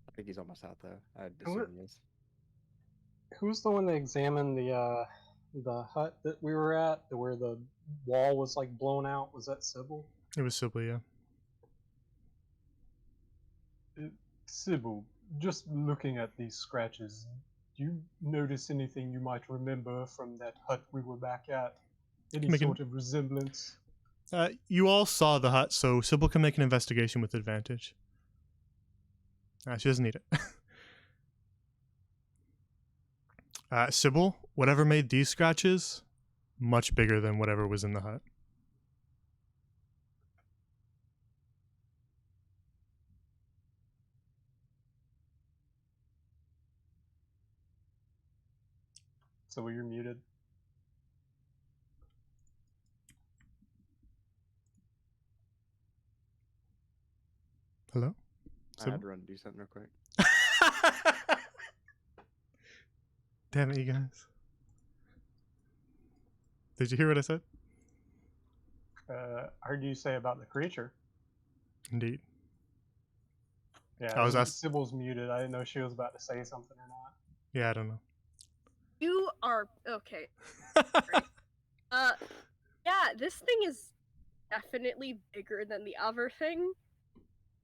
I think he's almost out though. I'd Who- assume he is. Who's the one that examined the hut that we were at, where the wall was like blown out? Was that Sybil? It was Sibyl, yeah. Sybil, just looking at these scratches, do you notice anything you might remember from that hut we were back at? Any Make an- sort of resemblance? You all saw the hut, so Sybil can make an investigation with advantage. She doesn't need it. Sybil, whatever made these scratches, much bigger than whatever was in the hut. So you're muted. Hello? I had to run and do something real quick. Damn it, you guys. Did you hear what I said? I heard you say about the creature. Indeed. Yeah, I was asked- Sybil's muted. I didn't know she was about to say something or not. Yeah, I don't know. You are okay. Yeah, this thing is definitely bigger than the other thing,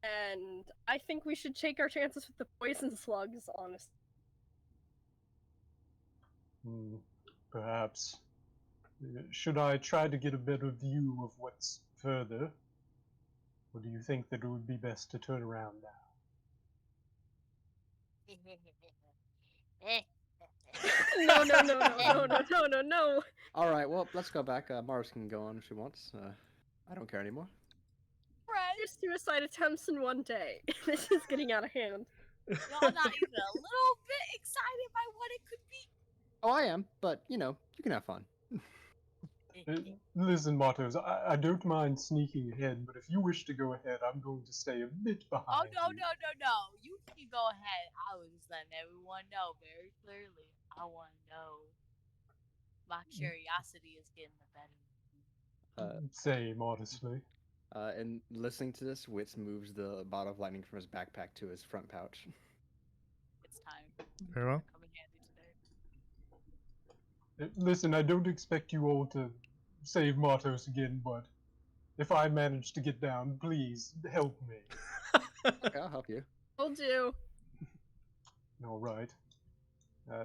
and I think we should take our chances with the poison slugs. Honestly, Perhaps. Should I try to get a better view of what's further? Or do you think that it would be best to turn around now? no. All right, well, let's go back. Mars can go on if she wants. I don't care anymore. Your suicide attempts in one day. This is getting out of hand. Y'all not even a little bit excited by what it could be? Oh, I am, but you know, you can have fun. Listen, Martos, I don't mind sneaking ahead, but if you wish to go ahead, I'm going to stay a bit behind. Oh, no. you. You can go ahead. I was just letting everyone know very clearly. I want to know. My curiosity is getting the better. Same, honestly. And listening to this, Wits moves the bottle of lightning from his backpack to his front pouch. It's time. Very well. Come in handy today. Listen, I don't expect you all to save Martos again, but if I manage to get down, please help me. Okay, I'll help you. Will do. All right.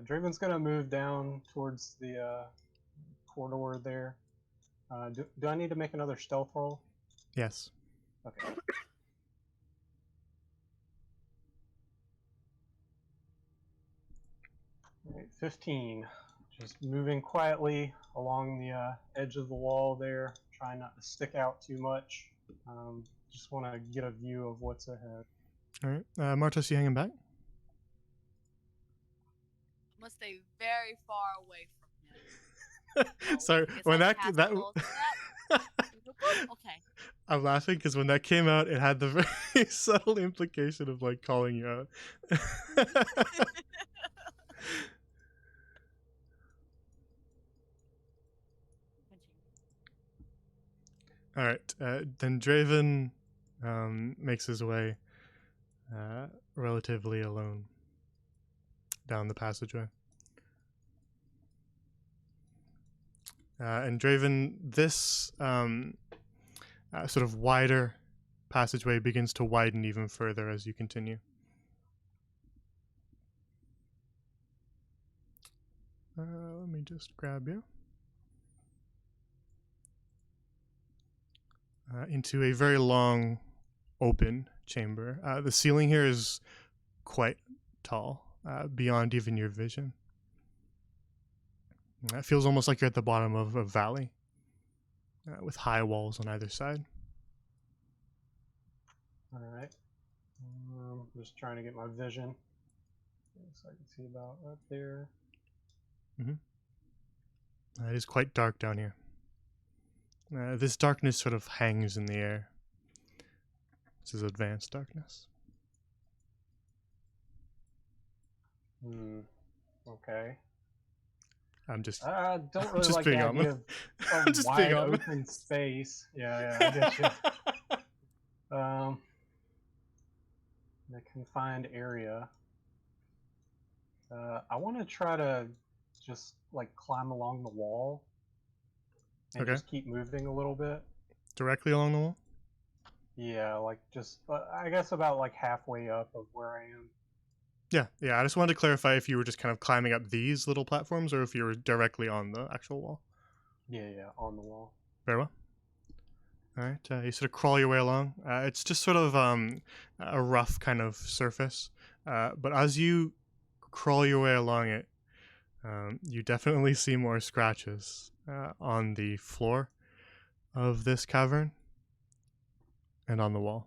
Draven's gonna move down towards the corridor there. Do I need to make another stealth roll? Yes. Okay. Alright, 15. Just moving quietly along the edge of the wall there, trying not to stick out too much. Just want to get a view of what's ahead. All right. Martos, you hanging back? I'm gonna stay very far away from him. Sorry, Guess when I'll that cast that a little step. Okay. I'm laughing because when that came out, it had the very subtle implication of like calling you out. All right, then Draven makes his way relatively alone down the passageway. And Draven, this sort of wider passageway begins to widen even further as you continue. Let me just grab you. Into a very long, open chamber. The ceiling here is quite tall, beyond even your vision. It feels almost like you're at the bottom of a valley, with high walls on either side. All right. Just trying to get my vision so I can see about right there. It is quite dark down here. This darkness sort of hangs in the air. This is advanced darkness. Okay. I'm just. I don't really just like being the idea honest. of I'm a just being wide honest. open space. Yeah, I get you. In a confined area. I want to try to just like climb along the wall and Okay. just keep moving a little bit. Directly along the wall? Yeah, like just I guess about like halfway up of where I am. Yeah. I just wanted to clarify if you were just kind of climbing up these little platforms or if you were directly on the actual wall. Yeah, on the wall. Very well. All right. You sort of crawl your way along. It's just sort of a rough kind of surface. But as you crawl your way along it, you definitely see more scratches on the floor of this cavern and on the wall.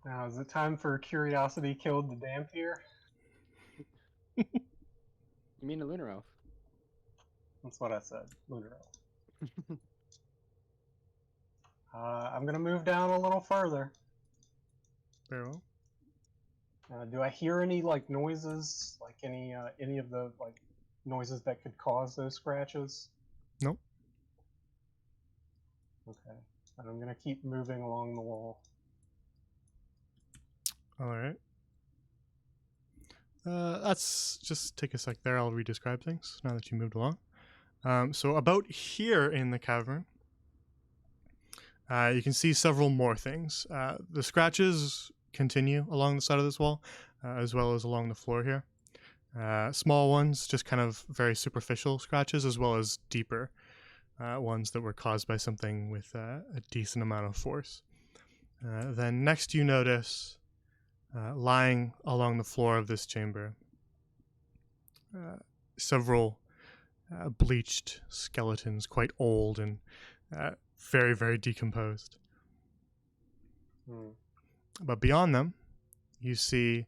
Now, is it time for curiosity killed the dampier? You mean a lunar elf? That's what I said. Lunar elf. I'm gonna move down a little further. Very well. Do I hear any like noises, like any of the like noises that could cause those scratches? Nope. Okay, and I'm gonna keep moving along the wall. All right. Let's just take a sec there. I'll re-describe things now that you moved along. So about here in the cavern, you can see several more things. The scratches continue along the side of this wall, as well as along the floor here. Small ones, just kind of very superficial scratches, as well as deeper ones that were caused by something with a decent amount of force. Then next you notice, lying along the floor of this chamber, several bleached skeletons, quite old and very, very decomposed. But beyond them, you see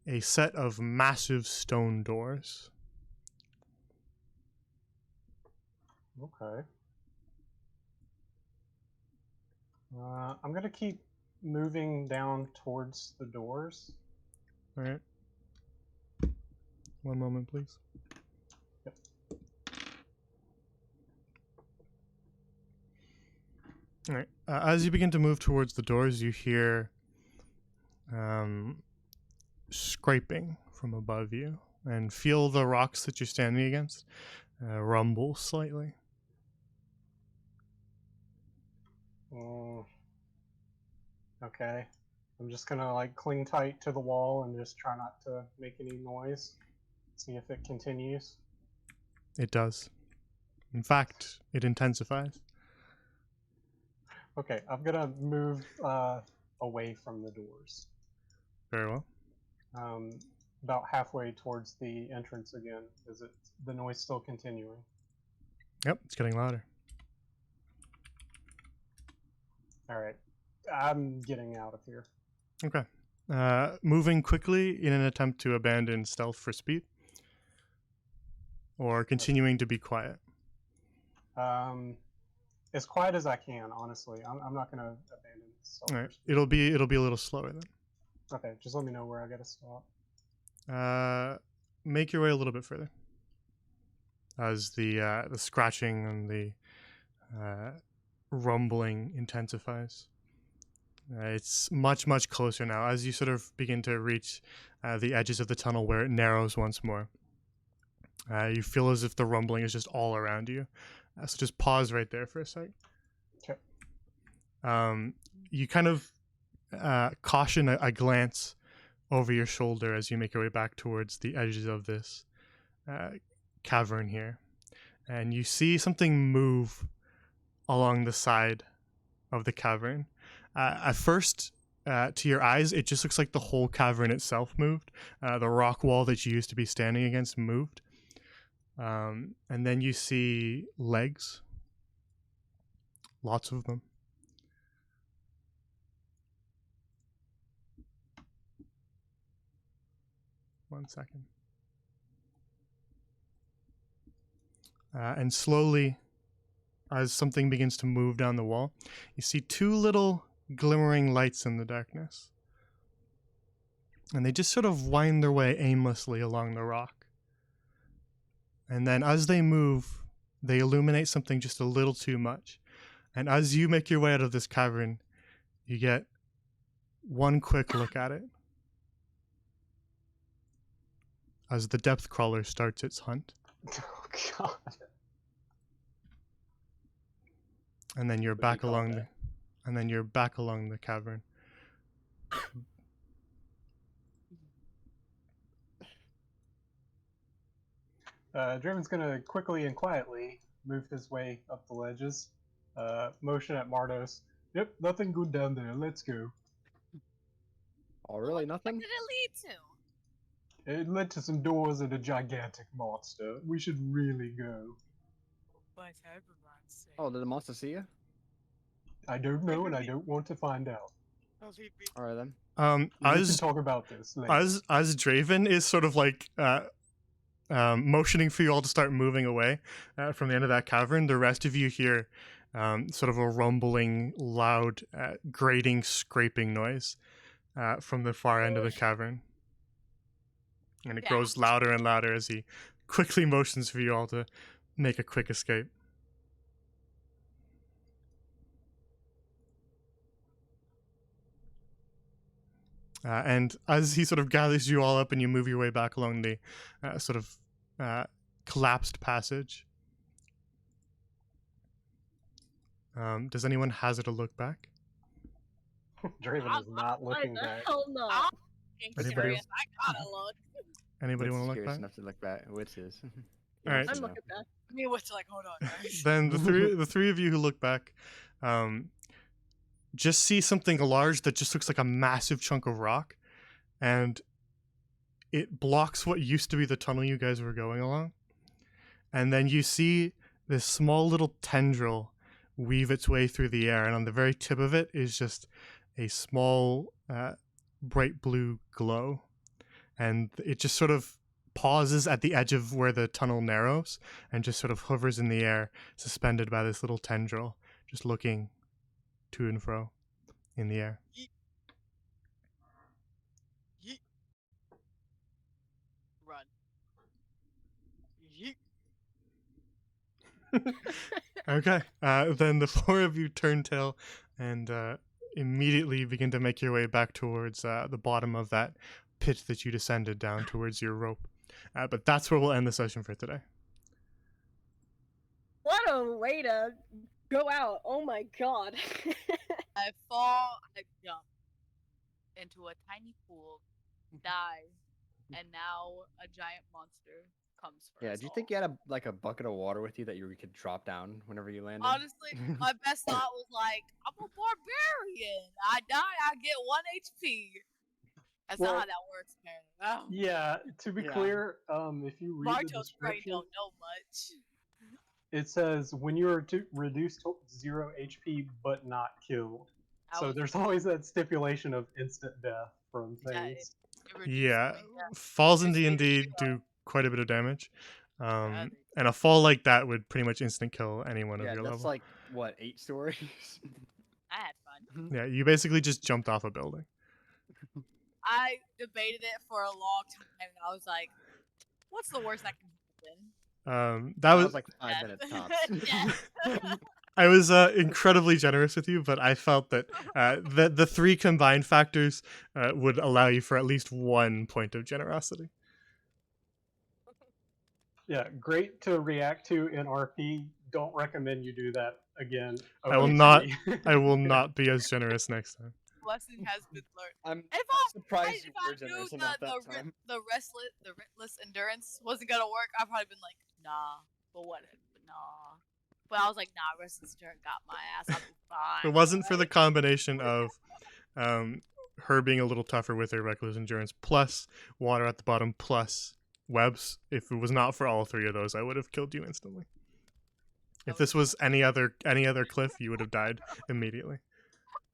a set of massive stone doors. Okay. I'm gonna keep moving down towards the doors. All right. One moment, please. Yep. All right. As you begin to move towards the doors, you hear scraping from above you and feel the rocks that you're standing against rumble slightly. Okay. I'm just gonna like cling tight to the wall and just try not to make any noise. See if it continues. It does. In fact, it intensifies. Okay, I'm gonna move away from the doors. Very well. About halfway towards the entrance again. Is it the noise still continuing? Yep, it's getting louder. All right, I'm getting out of here. Okay. Moving quickly in an attempt to abandon stealth for speed, or continuing to be quiet. As quiet as I can, honestly. I'm not gonna abandon stealth. All right. It'll be a little slower then. Okay, just let me know where I gotta stop. Make your way a little bit further, as the scratching and the rumbling intensifies. It's much, much closer now as you sort of begin to reach the edges of the tunnel where it narrows once more. You feel as if the rumbling is just all around you. So just pause right there for a sec. Okay. You kind of caution a glance over your shoulder as you make your way back towards the edges of this cavern here. And you see something move along the side of the cavern. At first, to your eyes, it just looks like the whole cavern itself moved. The rock wall that you used to be standing against moved. And then you see legs. Lots of them. One second. And slowly, as something begins to move down the wall, you see two little glimmering lights in the darkness. And they just sort of wind their way aimlessly along the rock. And then as they move, they illuminate something just a little too much. And as you make your way out of this cavern, you get one quick look at it. As the depth crawler starts its hunt. Oh god. And then you're What do you back call along that? the cavern. Draven's gonna quickly and quietly move his way up the ledges. Motion at Mardos. Yep, nothing good down there. Let's go. Oh, really? What Nothing? did it lead to? It led to some doors and a gigantic monster. We should really go. What type of monster? Oh, did the monster see you? I don't know, and I don't want to find out. All right then. We can As talk about this later. as Draven is sort of like motioning for you all to start moving away from the end of that cavern, the rest of you hear sort of a rumbling, loud, grating, scraping noise from the far end of the cavern. And it grows louder and louder as he quickly motions for you all to make a quick escape. And as he sort of gathers you all up and you move your way back along the sort of collapsed passage, does anyone hazard a look back? Draven is not Why looking the back. hell not? I'm fucking Anybody curious. I gotta look. Anybody Wit's want to look curious back? enough to look back. Wit's is. All right. I'm looking back. I mean, what's like, hold on, guys. Then the three of you who look back, just see something large that just looks like a massive chunk of rock, and it blocks what used to be the tunnel you guys were going along. And then you see this small little tendril weave its way through the air, and on the very tip of it is just a small bright blue glow, and it just sort of pauses at the edge of where the tunnel narrows and just sort of hovers in the air, suspended by this little tendril, just looking to and fro in the air. Yeet. Run. Yeet. Okay, then the four of you turn tail and immediately begin to make your way back towards the bottom of that pit that you descended down towards your rope. But that's where we'll end the session for today. What a way to go out. Oh my god. I fall, I jump into a tiny pool, die, and now a giant monster comes for Yeah, us do you all. think you had a bucket of water with you that you could drop down whenever you landed? Honestly, my best thought was like, I'm a barbarian. I die, I get 1 HP. That's Well, not how that works, man. Oh. Yeah, to be Yeah. clear, if you read the Marto's brain description, don't know much. it says when you are reduced to 0 HP but not killed. I So was- there's always that stipulation of instant death from Yeah, things. it reduced Yeah, me, yeah. falls in It's maybe D&D zero. do quite a bit of damage. Yeah, they- And a fall like that would pretty much instant kill anyone Yeah, of your that's level. like what, 8 stories? I had fun. Yeah, you basically just jumped off a building. I debated it for a long time, and I was like, what's the worst that can happen? That That was was like 5 minutes tops. Death. I was incredibly generous with you, but I felt that the three combined factors would allow you for at least 1 point of generosity. Yeah, great to react to in RP. Don't recommend you do that again. I will OSG. not be as generous next time. Lesson has been learned. I'm If surprised you if were I knew generous enough that time. the restless endurance wasn't gonna work, I'd probably been like, nah, but whatever, nah. But I was like, nah, restless endurance got my ass. I'll be fine. If it wasn't for the alright? combination of her being a little tougher with her reckless endurance, plus water at the bottom, plus webs, if it was not for all three of those, I would have killed you instantly. If this was any other cliff, you would have died immediately.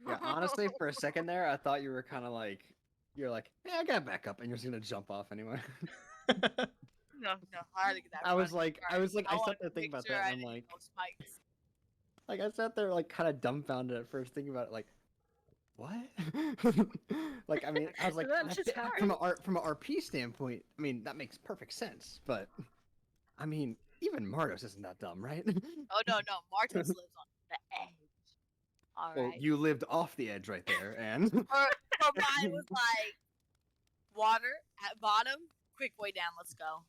Yeah, honestly, for a second there, I thought you were kind of like, you're like, yeah, I got back up, and you're just gonna jump off anyway. No, I had to get that. I was running like, I start. sat wanted there to thinking make about sure that, I and I'm didn't like, hit those spikes. I sat there like kind of dumbfounded at first, thinking about it, like, what? Like, I mean, I was like, That's just hard. from an RP standpoint, I mean, that makes perfect sense, but I mean, even Mardos isn't that dumb, right? Oh no, Martos lives on the edge. All right. Well, you lived off the edge right there, and Or mine was like water at bottom, quick way down. Let's go.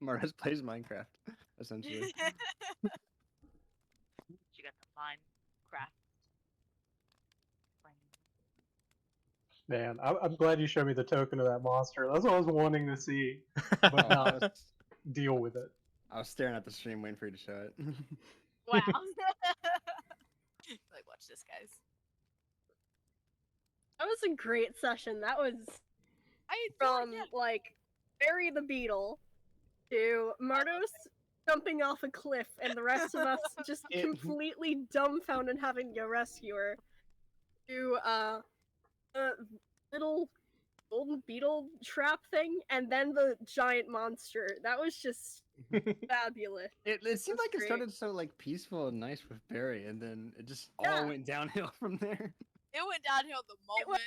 Mardos plays Minecraft, essentially. She got the Minecraft. Man, I'm glad you showed me the token of that monster. That's what I was wanting to see. Oh, But I not was, deal with it. I was staring at the stream waiting for you to show it. Wow. Like, watch this, guys. That was a great session. That was I from like Barry the Beetle to Mardos jumping off a cliff and the rest of us just completely dumbfounded having to rescue her to the little golden beetle trap thing and then the giant monster. That was just fabulous. It seemed was like it great. started so like peaceful and nice with Barry, and then it just Yeah. all went downhill from there. It went downhill the It went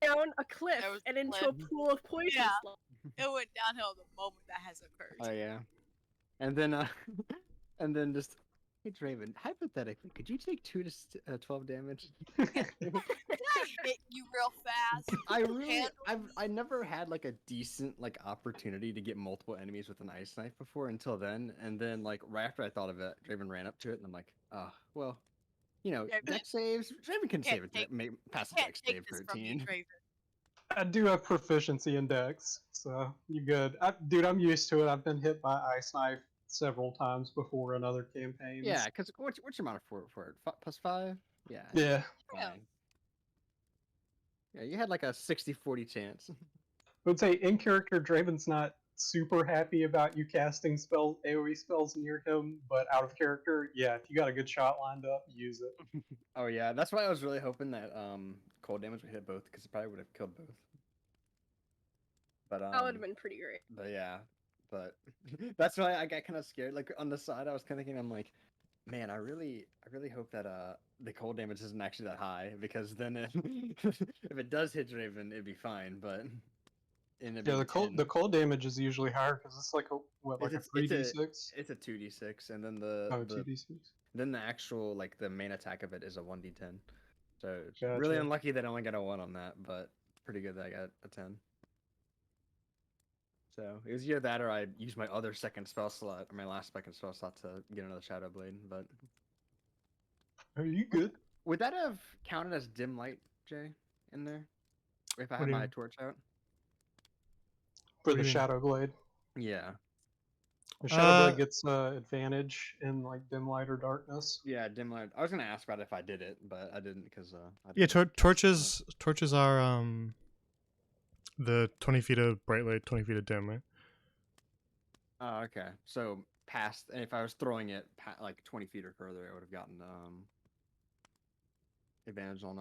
moment. down a cliff There was and a into cliff. a pool of poison Yeah. slug. It went downhill the moment that has occurred. Oh yeah, and then and then just hey Draven, hypothetically, could you take 2 to 12 damage? Can I hit you real fast? I really, Handle I never had like a decent like opportunity to get multiple enemies with an ice knife before until then, and then like right after I thought of it, Draven ran up to it, and I'm like, oh well, you know, Draven- deck saves. Draven can Can't save it. take- Pass a Can't deck take save this from you, 13. Draven. I do have proficiency in Dex, so you good. Dude, I'm used to it. I've been hit by Ice Knife several times before in other campaigns. Yeah, because what's your monitor for it? +5? Yeah. Yeah. Fine. Yeah, you had like a 60-40 chance. I would say in character, Draven's not super happy about you casting AoE spells near him, but out of character, yeah, if you got a good shot lined up, use it. Oh yeah, that's why I was really hoping that cold damage would hit both, because it probably would have killed both. But That would have been pretty great. But yeah, but that's why I got kind of scared. Like on the side, I was kind of thinking, I'm like, man, I really hope that the cold damage isn't actually that high, because then if it does hit Draven, it'd be fine. But Yeah, the cold damage is usually higher because it's like a what, like It's a 3d6. It's a 2d6, and then Oh, the 2d6. then the actual like the main attack of it is a 1d10. So it's Gotcha. really unlucky that I only got a 1 on that, but pretty good that I got a 10. So it was either that or I used my other second spell slot, or my last second spell slot, to get another Shadow Blade. But Are you good? would that have counted as dim light, Jay, in there? If I What had do you my mean? torch out? For do the you mean? Shadow Blade. Yeah. The Shadow Blade gets advantage in like dim light or darkness. Yeah, dim light. I was gonna ask about it if I did it, but I didn't because Yeah, torches are the 20 feet of bright light, 20 feet of dim, right? Oh, okay. So past, and if I was throwing it like 20 feet or further, I would have gotten advantage on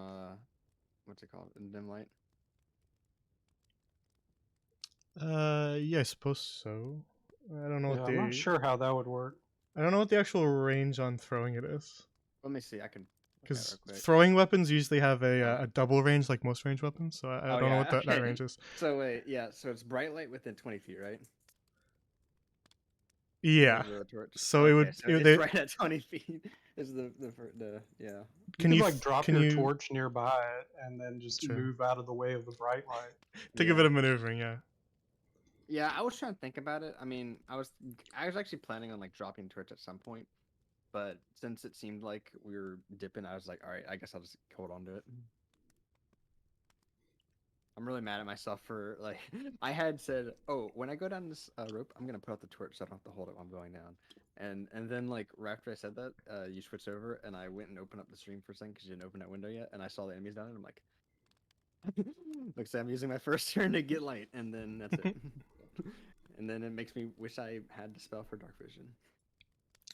what's it called, in dim light. Yeah, I suppose so. I don't know Yeah, what I'm the not sure how that would work. I don't know what the actual range on throwing it is. Let me see. I can. Because throwing weapons usually have Yeah. a double range like most range weapons, so I Oh, don't know yeah, what that okay. range is. So wait, yeah. So it's bright light within 20 feet, right? Yeah. Over the torch. So it would. So It, it's they, right at 20 feet. Is the yeah. can you you could like drop can your you torch nearby it and then just True. move out of the way of the bright light. take Yeah. a bit of maneuvering? Yeah. Yeah, I was trying to think about it. I mean, I was actually planning on like dropping torch at some point, but since it seemed like we were dipping, I was like, all right, I guess I'll just hold on to it. I'm really mad at myself for like I had said, oh, when I go down this rope, I'm gonna put out the torch so I don't have to hold it while I'm going down. And then like right after I said that, you switched over and I went and opened up the stream for a second because you didn't open that window yet, and I saw the enemies down, and I'm like, looks like I'm using my first turn to get light, and then that's it. And then it makes me wish I had the spell for dark vision,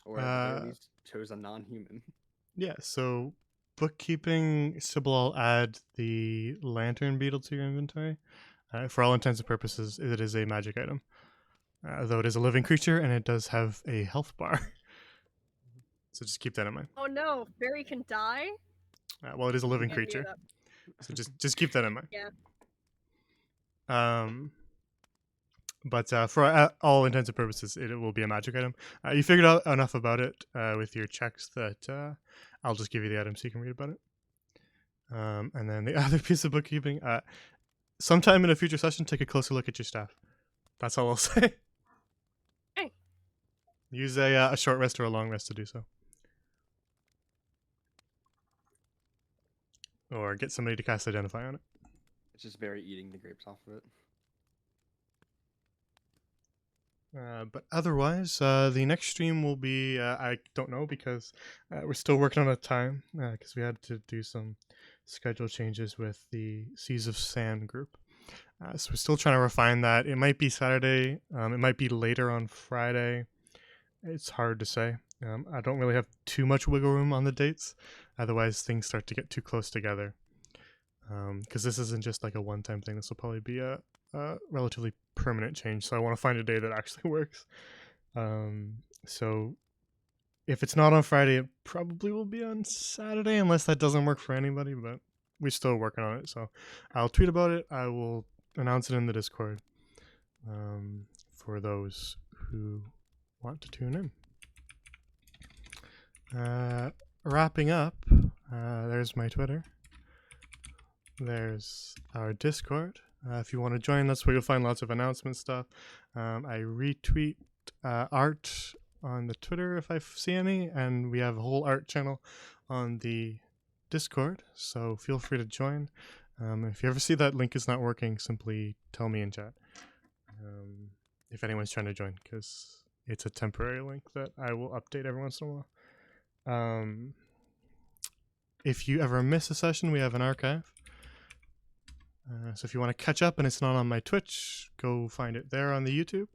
or at the very least chose a non-human. Yeah. So bookkeeping, Sybil, I'll add the lantern beetle to your inventory. For all intents and purposes, it is a magic item. Though it is a living creature and it does have a health bar. So just keep that in mind. Oh no, Barry can die? Well, it is a living Can't do creature, that. so just keep that in mind. Yeah. But for all intents and purposes, it will be a magic item. You figured out enough about it with your checks that I'll just give you the item so you can read about it. And then the other piece of bookkeeping, sometime in a future session, take a closer look at your staff. That's all I'll say. Okay. Use a short rest or a long rest to do so. Or get somebody to cast Identify on it. It's just very eating the grapes off of it. But otherwise, the next stream will be, I don't know, because we're still working on a time, because we had to do some schedule changes with the Seas of Sand group. So we're still trying to refine that. It might be Saturday, it might be later on Friday. It's hard to say. I don't really have too much wiggle room on the dates, otherwise things start to get too close together. Because this isn't just like a one-time thing, this will probably be a relatively permanent change, so I want to find a day that actually works. So if it's not on Friday, it probably will be on Saturday, unless that doesn't work for anybody, but we're still working on it. So I'll tweet about it. I will announce it in the Discord for those who want to tune in. Wrapping up, there's my Twitter. There's our Discord. If you want to join, that's where you'll find lots of announcement stuff. I retweet art on the Twitter if I see any, and we have a whole art channel on the Discord, so feel free to join. If you ever see that link is not working, simply tell me in chat if anyone's trying to join, because it's a temporary link that I will update every once in a while. If you ever miss a session, we have an archive. So if you want to catch up and it's not on my Twitch, go find it there on the YouTube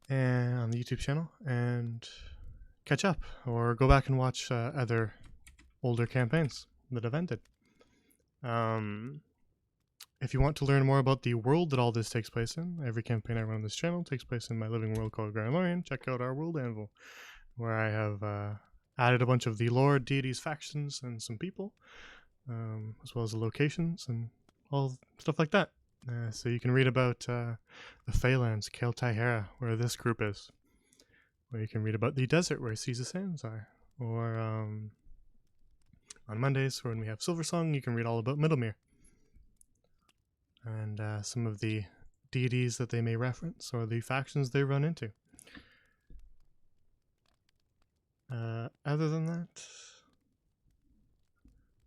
and on the YouTube channel and catch up, or go back and watch other older campaigns that have ended. If you want to learn more about the world that all this takes place in, every campaign I run on this channel takes place in my living world called Grandlorian. Check out our World Anvil, where I have added a bunch of the lore, deities, factions, and some people, as well as the locations and all stuff like that. So you can read about the Phalanx, Kael Taihera, where this group is. Or you can read about the desert, where Seas of Sands are. Or on Mondays, when we have Silversong, you can read all about Middlemere. And some of the deities that they may reference, or the factions they run into. Other than that,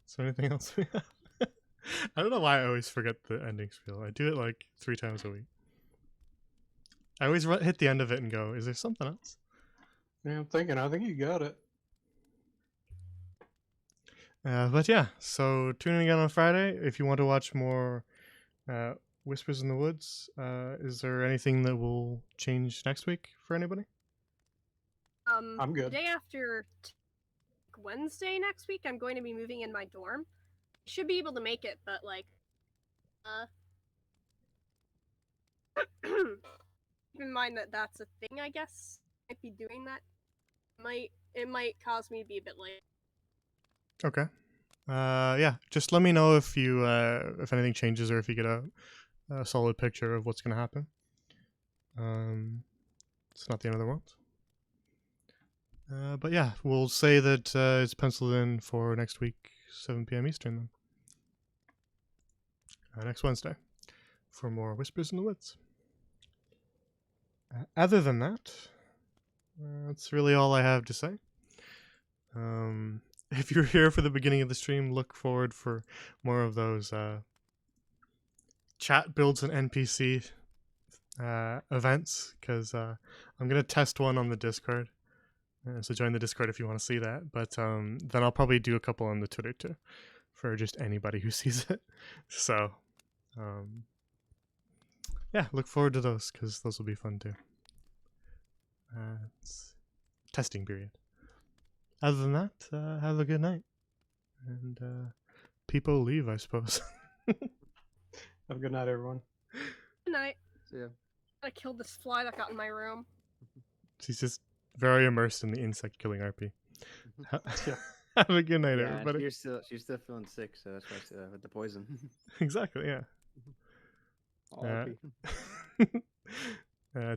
is there anything else we have? I don't know why I always forget the ending spiel. I do it like 3 times a week. I always hit the end of it and go, is there something else? Yeah, I think you got it. But yeah, so tune in again on Friday. If you want to watch more Whispers in the Woods, is there anything that will change next week for anybody? I'm good. The day after Wednesday next week, I'm going to be moving in my dorm. Should be able to make it, but like, keep in mind that that's a thing. I guess might be doing that. It might cause me to be a bit late. Okay. Yeah. Just let me know if you if anything changes, or if you get a solid picture of what's gonna happen. It's not the end of the world. But yeah, we'll say that it's penciled in for next week, 7 p.m. Eastern then. Next Wednesday for more Whispers in the Woods. Other than that, that's really all I have to say. If you're here for the beginning of the stream, look forward for more of those chat builds and NPC events, because I'm going to test one on the Discord. So join the Discord if you want to see that. But then I'll probably do a couple on the Twitter too, for just anybody who sees it. So yeah, look forward to those, because those will be fun too. It's testing period. Other than that, have a good night. And people leave, I suppose. Have a good night, everyone. Good night. See ya. I killed this fly that got in my room. She's just very immersed in the insect killing RP. Yeah. Have a good night, Yeah, everybody. she's still feeling sick, so that's why with the poison. Exactly, yeah. RP.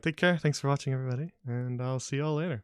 Take care. Thanks for watching, everybody. And I'll see you all later.